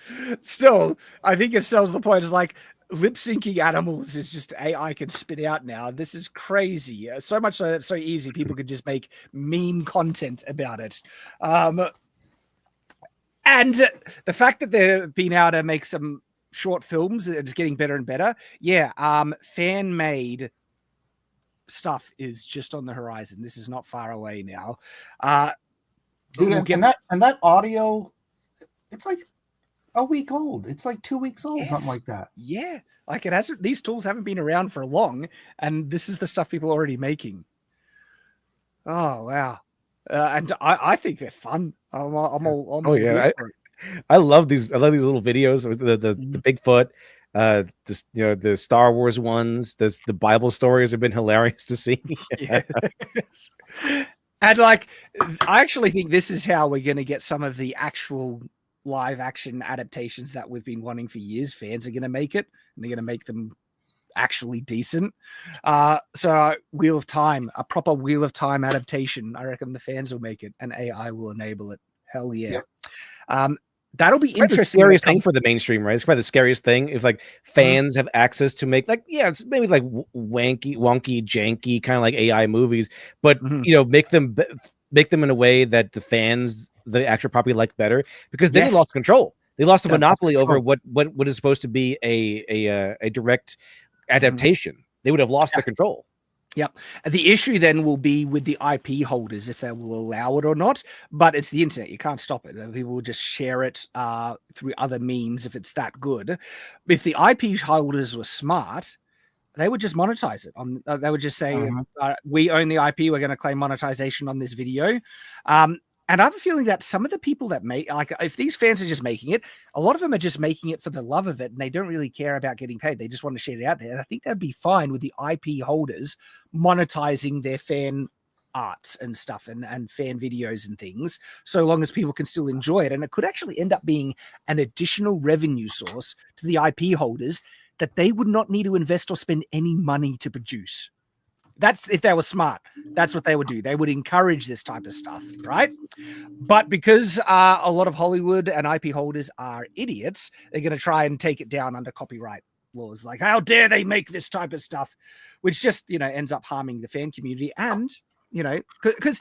Speaker 1: still, I think it sells the point. Is like lip syncing animals is just AI can spit out now. This is crazy. So much so that it's so easy. People could just make meme content about it. And the fact that they're being able to make some short films, it's getting better and better. Yeah, fan made stuff is just on the horizon. This is not far away now.
Speaker 3: Dude,
Speaker 1: we'll
Speaker 3: and that audio, it's like a week old. It's like 2 weeks old, something like that.
Speaker 1: Yeah, like it hasn't. These tools haven't been around for long, and this is the stuff people are already making. Oh wow! And I think they're fun. I'm
Speaker 2: Oh yeah, I love these. I love these little videos with the Bigfoot, the Star Wars ones. The Bible stories have been hilarious to see.
Speaker 1: Yeah. And like, I actually think this is how we're going to get some of the actual live action adaptations that we've been wanting for years. Fans are going to make it, and they're going to make them actually decent. So Wheel of Time, a proper Wheel of Time adaptation. I reckon the fans will make it, and AI will enable it. Hell yeah.
Speaker 3: Yep.
Speaker 1: That'll be interesting.
Speaker 2: The scariest thing for the mainstream, right? It's probably the scariest thing if like fans have access to make it's maybe like wonky, janky kind of like AI movies, but make them in a way that the fans, the actual property, like better, because then they lost control. They lost a monopoly over what is supposed to be a direct adaptation. They would have lost the control.
Speaker 1: Yep. The issue then will be with the IP holders, if they will allow it or not. But it's the internet. You can't stop it. People will just share it through other means if it's that good. If the IP holders were smart, they would just monetize it. They would just say, we own the IP. We're going to claim monetization on this video. And I have a feeling that some of the people that make, like, if these fans are just making it, a lot of them are just making it for the love of it, and they don't really care about getting paid. They just want to share it out there. And I think that'd be fine with the IP holders monetizing their fan arts and stuff and fan videos and things, so long as people can still enjoy it. And it could actually end up being an additional revenue source to the IP holders that they would not need to invest or spend any money to produce. That's if they were smart. That's what they would do. They would encourage this type of stuff, right? But because a lot of Hollywood and IP holders are idiots, they're going to try and take it down under copyright laws. Like, how dare they make this type of stuff, which just, ends up harming the fan community. And, because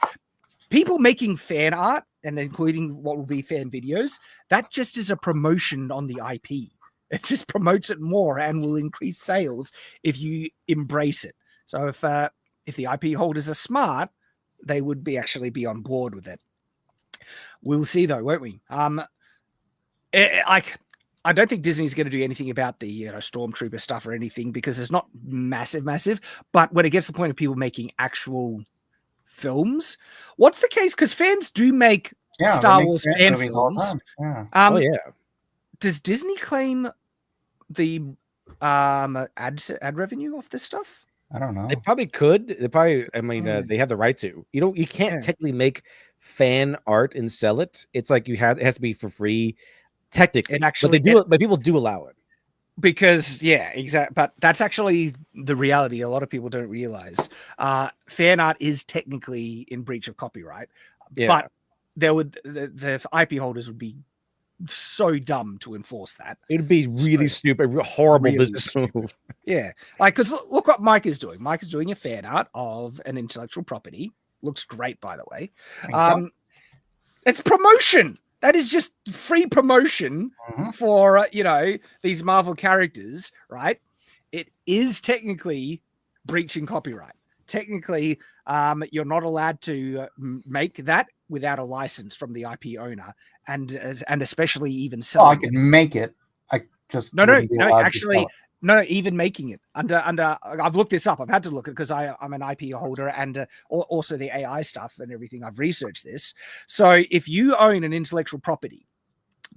Speaker 1: people making fan art and including what will be fan videos, that just is a promotion on the IP. It just promotes it more and will increase sales if you embrace it. So if the IP holders are smart, they would actually be on board with it. We'll see, though, won't we? I don't think Disney's going to do anything about the Stormtrooper stuff or anything, because it's not massive. But when it gets to the point of people making actual films, what's the case? Because fans do make Star Wars fan films all the time. Yeah. Does Disney claim the ad revenue off this stuff?
Speaker 3: I don't know.
Speaker 2: They probably could. They have the right to. You can't technically make fan art and sell it. It's like it has to be for free, technically. And actually, but people do allow it.
Speaker 1: Because exactly. But that's actually the reality. A lot of people don't realize fan art is technically in breach of copyright. Yeah. But the IP holders would be so dumb to enforce that.
Speaker 2: It'd be really stupid, horrible business move.
Speaker 1: Yeah, like, because look what Mike is doing. Mike is doing a fan art of an intellectual property. Looks great, by the way. It's promotion. That is just free promotion for these Marvel characters, right? It is technically breaching copyright. Technically, You're not allowed to make that without a license from the IP owner, and especially even selling.
Speaker 3: I could make it. I just
Speaker 1: no,
Speaker 3: wouldn't be allowed to
Speaker 1: actually,
Speaker 3: sell it.
Speaker 1: no, even making it under. I've looked this up. I've had to look it because I'm an IP holder and also the AI stuff and everything. I've researched this. So if you own an intellectual property,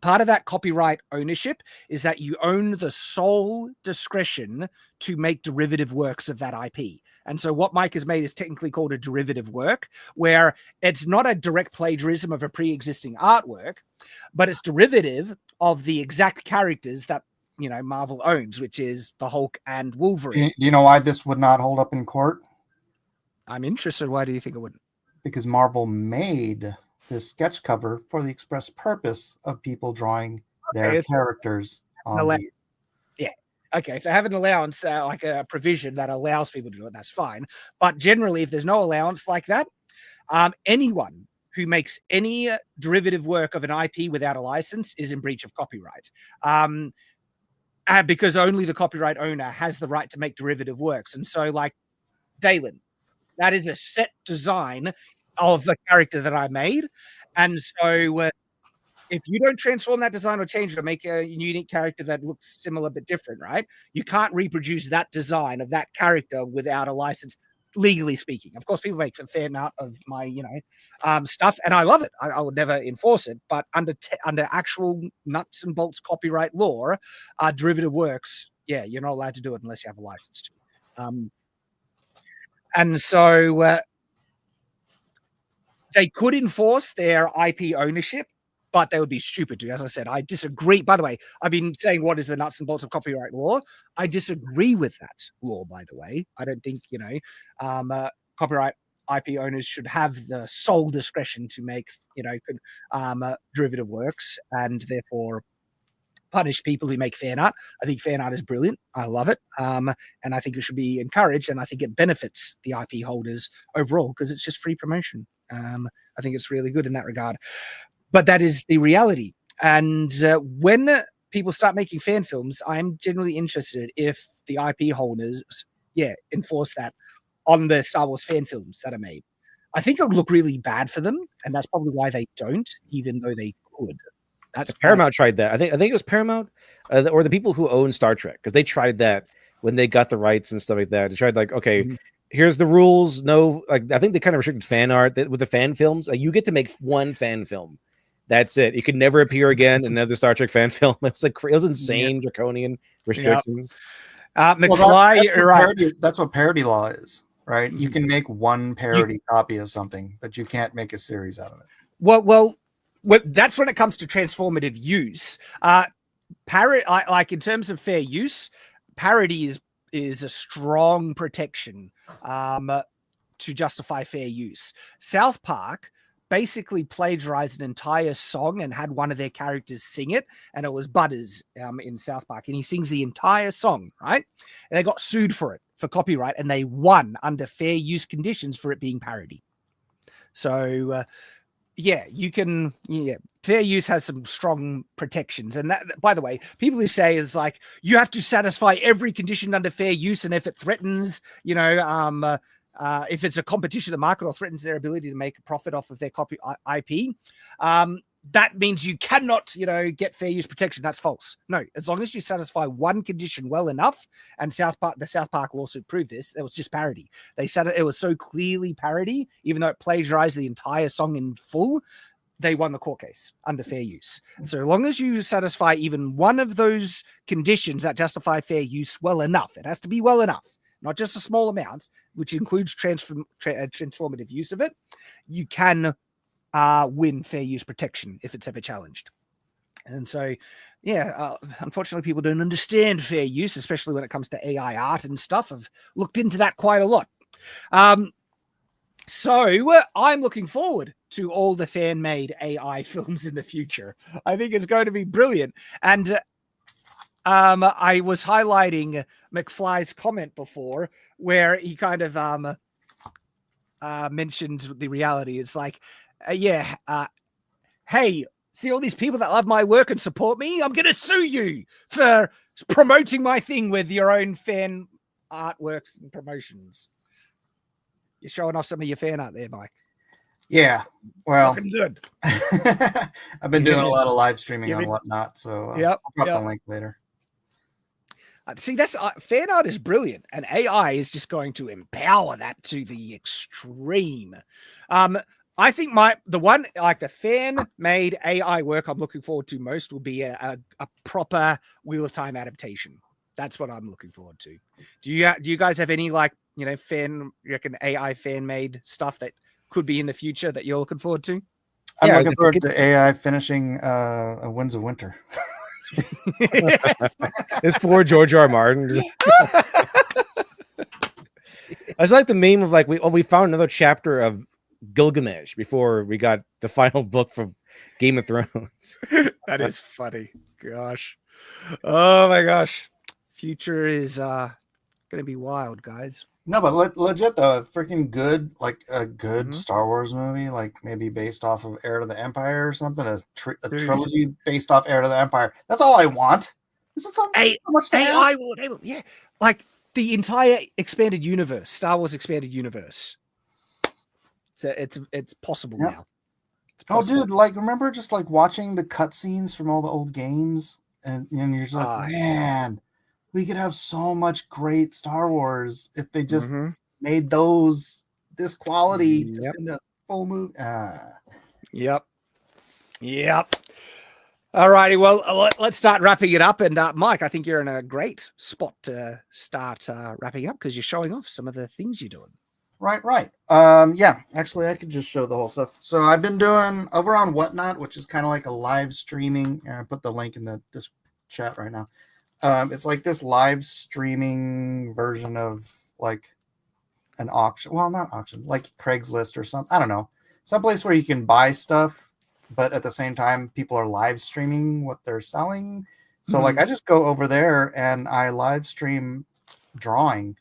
Speaker 1: part of that copyright ownership is that you own the sole discretion to make derivative works of that IP. And so what Mike has made is technically called a derivative work, where it's not a direct plagiarism of a pre-existing artwork, but it's derivative of the exact characters that Marvel owns, which is the Hulk and Wolverine.
Speaker 3: Do you know why this would not hold up in court?
Speaker 1: I'm interested. Why do you think it wouldn't?
Speaker 3: Because Marvel made this sketch cover for the express purpose of people drawing their characters on these.
Speaker 1: Yeah. Okay. If they have an allowance, like a provision that allows people to do it, that's fine. But generally, if there's no allowance like that, anyone who makes any derivative work of an IP without a license is in breach of copyright. Because only the copyright owner has the right to make derivative works. And so, like, Dalen, that is a set design of the character that I made. And so if you don't transform that design or change it or make a unique character that looks similar but different, right? You can't reproduce that design of that character without a license, legally speaking. Of course, people make fan art of my, stuff, and I love it. I would never enforce it, but under actual nuts and bolts copyright law, derivative works, yeah, you're not allowed to do it unless you have a license to. And so they could enforce their IP ownership, but they would be stupid to. As I said, I disagree. By the way, I've been saying what is the nuts and bolts of copyright law. I disagree with that law, by the way. I don't think, copyright IP owners should have the sole discretion to make, derivative works and therefore punish people who make fan art. I think fan art is brilliant. I love it. And I think it should be encouraged. And I think it benefits the IP holders overall because it's just free promotion. I think it's really good in that regard. But that is the reality. And when people start making fan films, I'm generally interested if the IP holders, enforce that on the Star Wars fan films that are made. I think it would look really bad for them. And that's probably why they don't, even though they could. That's
Speaker 2: Paramount tried that. I think it was Paramount or the people who own Star Trek, because they tried that when they got the rights and stuff like that. They tried here's the rules. No, I think they kind of restricted fan art with the fan films. You get to make one fan film. That's it. You could never appear again in another Star Trek fan film. It was insane, draconian restrictions.
Speaker 1: McFly,
Speaker 3: that's what parody law is, right? You can make one parody copy of something, but you can't make a series out of it.
Speaker 1: Well, that's when it comes to transformative use. Like in terms of fair use, parody is a strong protection to justify fair use. South Park basically plagiarized an entire song and had one of their characters sing it, and it was Butters in South Park, and he sings the entire song, right? And they got sued for copyright, and they won under fair use conditions for it being parody. So you can, fair use has some strong protections. And that, by the way, people who say is like, you have to satisfy every condition under fair use. And if it threatens, if it's a competition to market or threatens their ability to make a profit off of their copy IP, that means you cannot, get fair use protection. That's false. No, as long as you satisfy one condition well enough, and the South Park lawsuit proved this, it was just parody. They said it was so clearly parody, even though it plagiarized the entire song in full, they won the court case under fair use. So as long as you satisfy even one of those conditions that justify fair use well enough, it has to be well enough, not just a small amount, which includes transformative use of it, you can win fair use protection if it's ever challenged. And so, unfortunately, people don't understand fair use, especially when it comes to AI art and stuff. I've looked into that quite a lot. So I'm looking forward to all the fan-made AI films in the future. I think it's going to be brilliant. And I was highlighting McFly's comment before, where he kind of mentioned the reality. It's like, hey, see all these people that love my work and support me? I'm going to sue you for promoting my thing with your own fan artworks and promotions. You're showing off some of your fan art there, Mike.
Speaker 3: Yeah. Well,
Speaker 1: Looking good.
Speaker 3: I've been doing a lot of live streaming on Whatnot, so
Speaker 1: Yep.
Speaker 3: I'll drop the link later.
Speaker 1: See, that's fan art is brilliant, and AI is just going to empower that to the extreme. I think the fan made AI work I'm looking forward to most will be a proper Wheel of Time adaptation. That's what I'm looking forward to. Do you guys have any AI fan made stuff that could be in the future that you're looking forward to?
Speaker 3: I'm looking forward to AI finishing Winds of Winter.
Speaker 2: It's for George R. Martin. I just like the meme of we found another chapter of Gilgamesh before we got the final book from Game of Thrones.
Speaker 1: That is funny. Gosh. Oh my gosh. Future is gonna be wild, guys.
Speaker 3: No, but legit though, freaking good, like a good Star Wars movie, like maybe based off of Heir to the Empire or something, a trilogy based off Heir to the Empire. That's all I want. This is so much to ask.
Speaker 1: Yeah, like the entire expanded universe, Star Wars expanded universe. So it's possible now. It's possible.
Speaker 3: Oh, dude, like remember just like watching the cutscenes from all the old games, and you're just like, man. We could have so much great Star Wars if they just made this quality just in the full movie.
Speaker 1: Yep. All righty. Well, let's start wrapping it up. And Mike, I think you're in a great spot to start wrapping up because you're showing off some of the things you're doing.
Speaker 3: Right. Yeah, actually, I could just show the whole stuff. So I've been doing over on Whatnot, which is kind of like a live streaming. I put the link in this chat right now. It's like this live streaming version of like an auction. Well, not auction, like Craigslist or something. I don't know. Someplace where you can buy stuff, but at the same time, people are live streaming what they're selling. So like I just go over there and I live stream drawing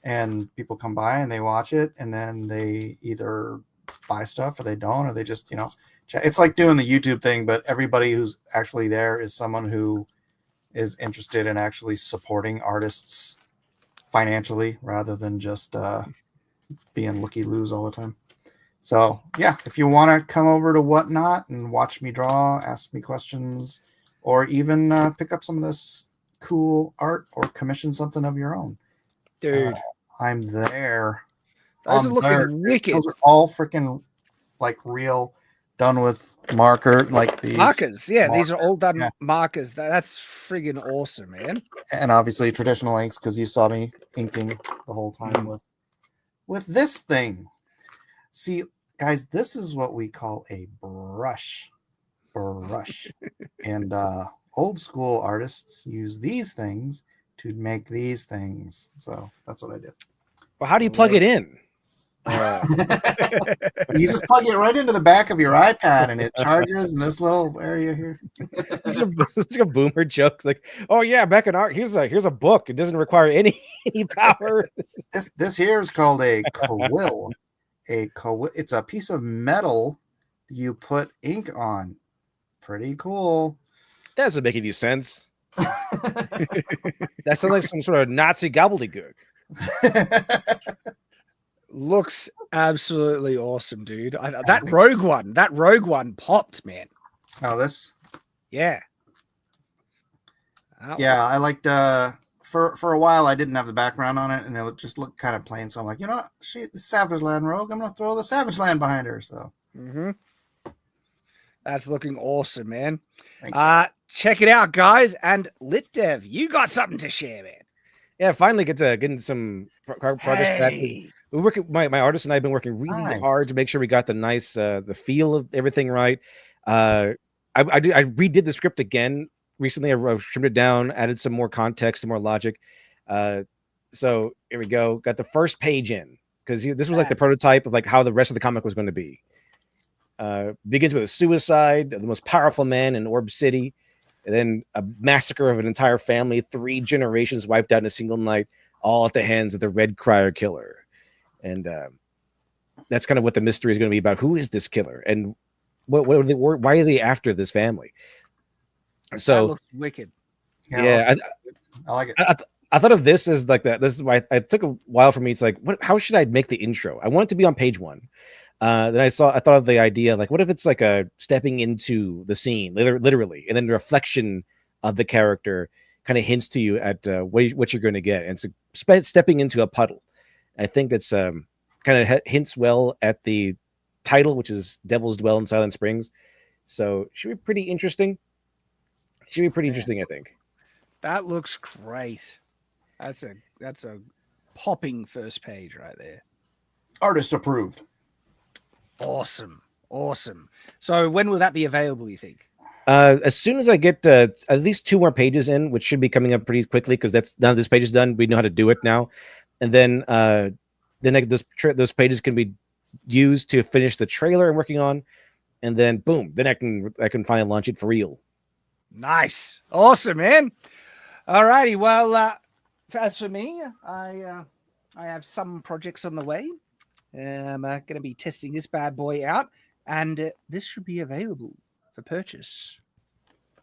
Speaker 3: and people come by and they watch it and then they either buy stuff or they don't, or they just, chat. It's like doing the YouTube thing, but everybody who's actually there is someone who is interested in actually supporting artists financially rather than just being looky-loos all the time. So yeah, if you want to come over to Whatnot and watch me draw, ask me questions, or even pick up some of this cool art or commission something of your own,
Speaker 1: dude,
Speaker 3: I'm there.
Speaker 1: Those are looking wicked.
Speaker 3: Those are all freaking like real, done with marker, like these
Speaker 1: markers. These are all done markers. That's friggin' awesome, man.
Speaker 3: And obviously traditional inks, because you saw me inking the whole time with this thing. See, guys, this is what we call a brush. And old school artists use these things to make these things. So that's what I did.
Speaker 2: Well, how do you plug it in?
Speaker 3: You just plug it right into the back of your iPad and it charges in this little area here.
Speaker 2: It's like a boomer joke. It's like, oh yeah, back in art, here's a book. It doesn't require any power.
Speaker 3: This here is called a quill. It's a piece of metal you put ink on. Pretty cool.
Speaker 2: That doesn't make any sense. That sounds like some sort of Nazi gobbledygook.
Speaker 1: Looks absolutely awesome, dude. That rogue one popped, man.
Speaker 3: Oh, this?
Speaker 1: Yeah.
Speaker 3: Yeah, I liked for a while I didn't have the background on it and it would just look kind of plain. So I'm like, Savage Land Rogue, I'm gonna throw the Savage Land behind her. So
Speaker 1: that's looking awesome, man. Check it out, guys. And Lit Dev, you got something to share, man.
Speaker 2: Yeah, finally getting some progress back. We work. My artist and I have been working really hard to make sure we got the nice the feel of everything right. I redid the script again recently. I trimmed it down, added some more context, some more logic. So here we go. Got the first page in because this was like the prototype of like how the rest of the comic was going to be. Begins with a suicide of the most powerful man in Orb City, and then a massacre of an entire family, 3 generations wiped out in a single night, all at the hands of the Red Crier killer. And that's kind of what the mystery is going to be about. Who is this killer, and why are they after this family? So
Speaker 1: that looks wicked.
Speaker 3: Yeah, I like it.
Speaker 2: I thought of this as like that. This is why it took a while for me. It's like, how should I make the intro? I want it to be on page 1. Then I thought of the idea, like, what if it's like a stepping into the scene, literally, and then the reflection of the character kind of hints to you at what you're going to get, and it's stepping into a puddle. I think that's kind of hints well at the title, which is Devils Dwell in Silent Springs. So should be pretty interesting. Should be pretty interesting, I think.
Speaker 1: That looks great. That's a popping first page right there.
Speaker 3: Artist approved.
Speaker 1: Awesome. So when will that be available, you think?
Speaker 2: As soon as I get at least 2 more pages in, which should be coming up pretty quickly, because now this page is done. We know how to do it now, and then those pages can be used to finish the trailer I'm working on, and then boom, then I can finally launch it for real.
Speaker 1: Nice, awesome, man. All righty. Well, as for me, I have some projects on the way. I'm going to be testing this bad boy out, and this should be available for purchase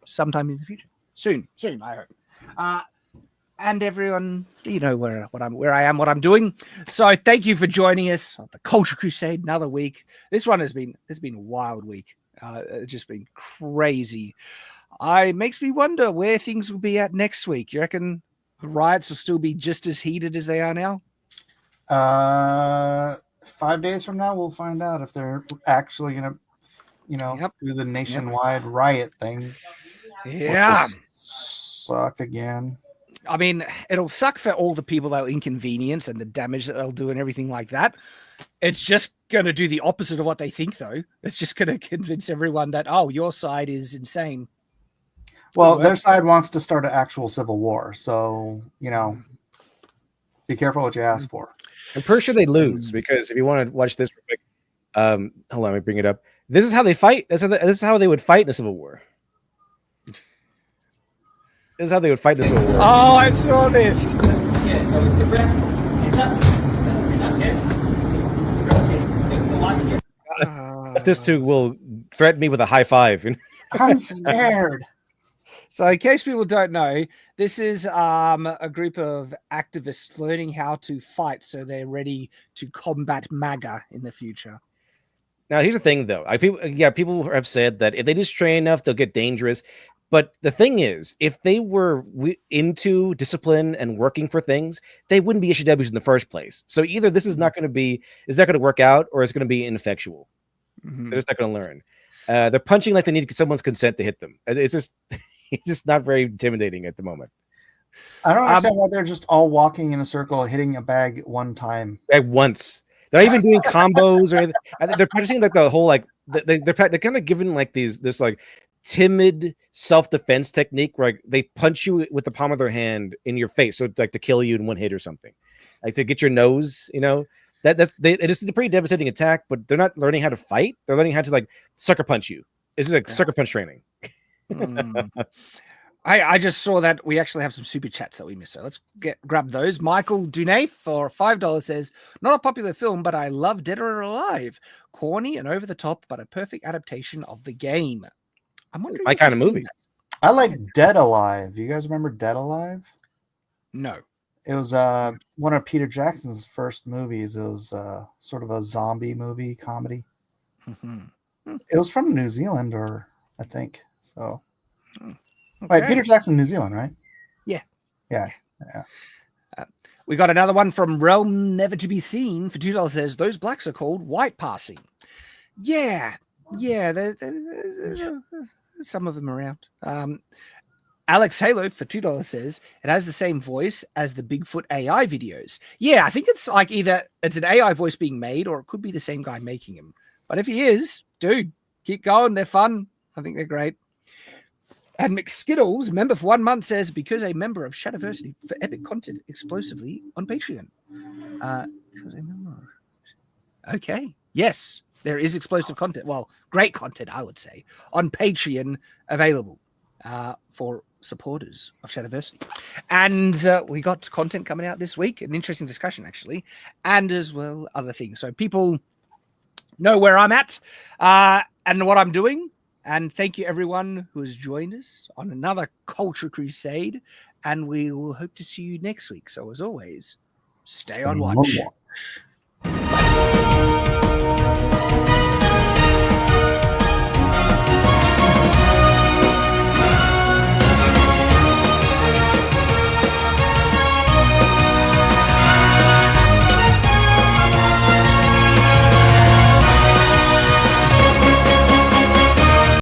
Speaker 1: sometime in the future. Soon, I hope. And everyone, you know where I am, what I'm doing. So thank you for joining us on the Culture Crusade. Another week. This one has been a wild week. It's just been crazy. It makes me wonder where things will be at next week. You reckon the riots will still be just as heated as they are now?
Speaker 3: 5 days from now, we'll find out if they're actually gonna, do the nationwide riot thing.
Speaker 1: Yeah,
Speaker 3: suck again.
Speaker 1: I mean, it'll suck for all the people they'll inconvenience and the damage that they'll do and everything like that. It's just going to do the opposite of what they think, though. It's just going to convince everyone that, oh, your side is insane.
Speaker 3: Well, their side wants to start an actual civil war. So, be careful what you ask for.
Speaker 2: I'm pretty sure they lose, because if you want to watch this real quick, hold on, let me bring it up. This is how they fight. This is how they would fight in a civil war. This is how they would fight in a civil war.
Speaker 1: Oh, I saw this.
Speaker 2: This two will threaten me with a high five.
Speaker 3: I'm scared.
Speaker 1: So in case people don't know, this is a group of activists learning how to fight so they're ready to combat MAGA in the future.
Speaker 2: Now, here's the thing, though. People have said that if they just train enough, they'll get dangerous. But the thing is, if they were into discipline and working for things, they wouldn't be HWs in the first place. So either this is not going to work out, or it's going to be ineffectual.
Speaker 1: Mm-hmm.
Speaker 2: They're just not going to learn. They're punching like they need someone's consent to hit them. It's just not very intimidating at the moment.
Speaker 3: I don't understand why they're just all walking in a circle, hitting a bag at one time.
Speaker 2: At once. They're not even doing combos or anything. They're practicing like the whole they're kind of giving like this like timid self-defense technique where they punch you with the palm of their hand in your face, so it's like to kill you in one hit or something, like to get your nose. It is a pretty devastating attack, but they're not learning how to fight. They're learning how to like sucker punch you. This is like sucker punch training.
Speaker 1: I just saw that we actually have some super chats that we missed, so let's grab those. Michael Dunay for $5 says, not a popular film, but I love Dead or Alive. Corny and over the top, but a perfect adaptation of the game. I'm wondering
Speaker 2: my kind of movie.
Speaker 3: I like Dead Alive. You guys remember Dead Alive?
Speaker 1: No.
Speaker 3: It was one of Peter Jackson's first movies. It was sort of a zombie movie comedy.
Speaker 1: Mm-hmm.
Speaker 3: It was from New Zealand, I think so.
Speaker 1: Okay.
Speaker 3: Wait, Peter Jackson, New Zealand, right?
Speaker 1: Yeah. We got another one from Realm Never to Be Seen for $2. Says those blacks are called white passing. Yeah. There's some of them around. Alex Halo for $2 says it has the same voice as the Bigfoot AI videos. Yeah, I think it's like either it's an AI voice being made, or it could be the same guy making him. But if he is, dude, keep going. They're fun. I think they're great. And McSkittles, member for 1 month, says, because a member of Shadiversity for epic content explosively on Patreon. Okay. Yes, there is explosive content. Well, great content, I would say, on Patreon available for supporters of Shadiversity. And we got content coming out this week, an interesting discussion, actually, and as well other things. So people know where I'm at and what I'm doing. And thank you, everyone who has joined us on another Culture Crusade. And we will hope to see you next week. So, as always, stay on watch.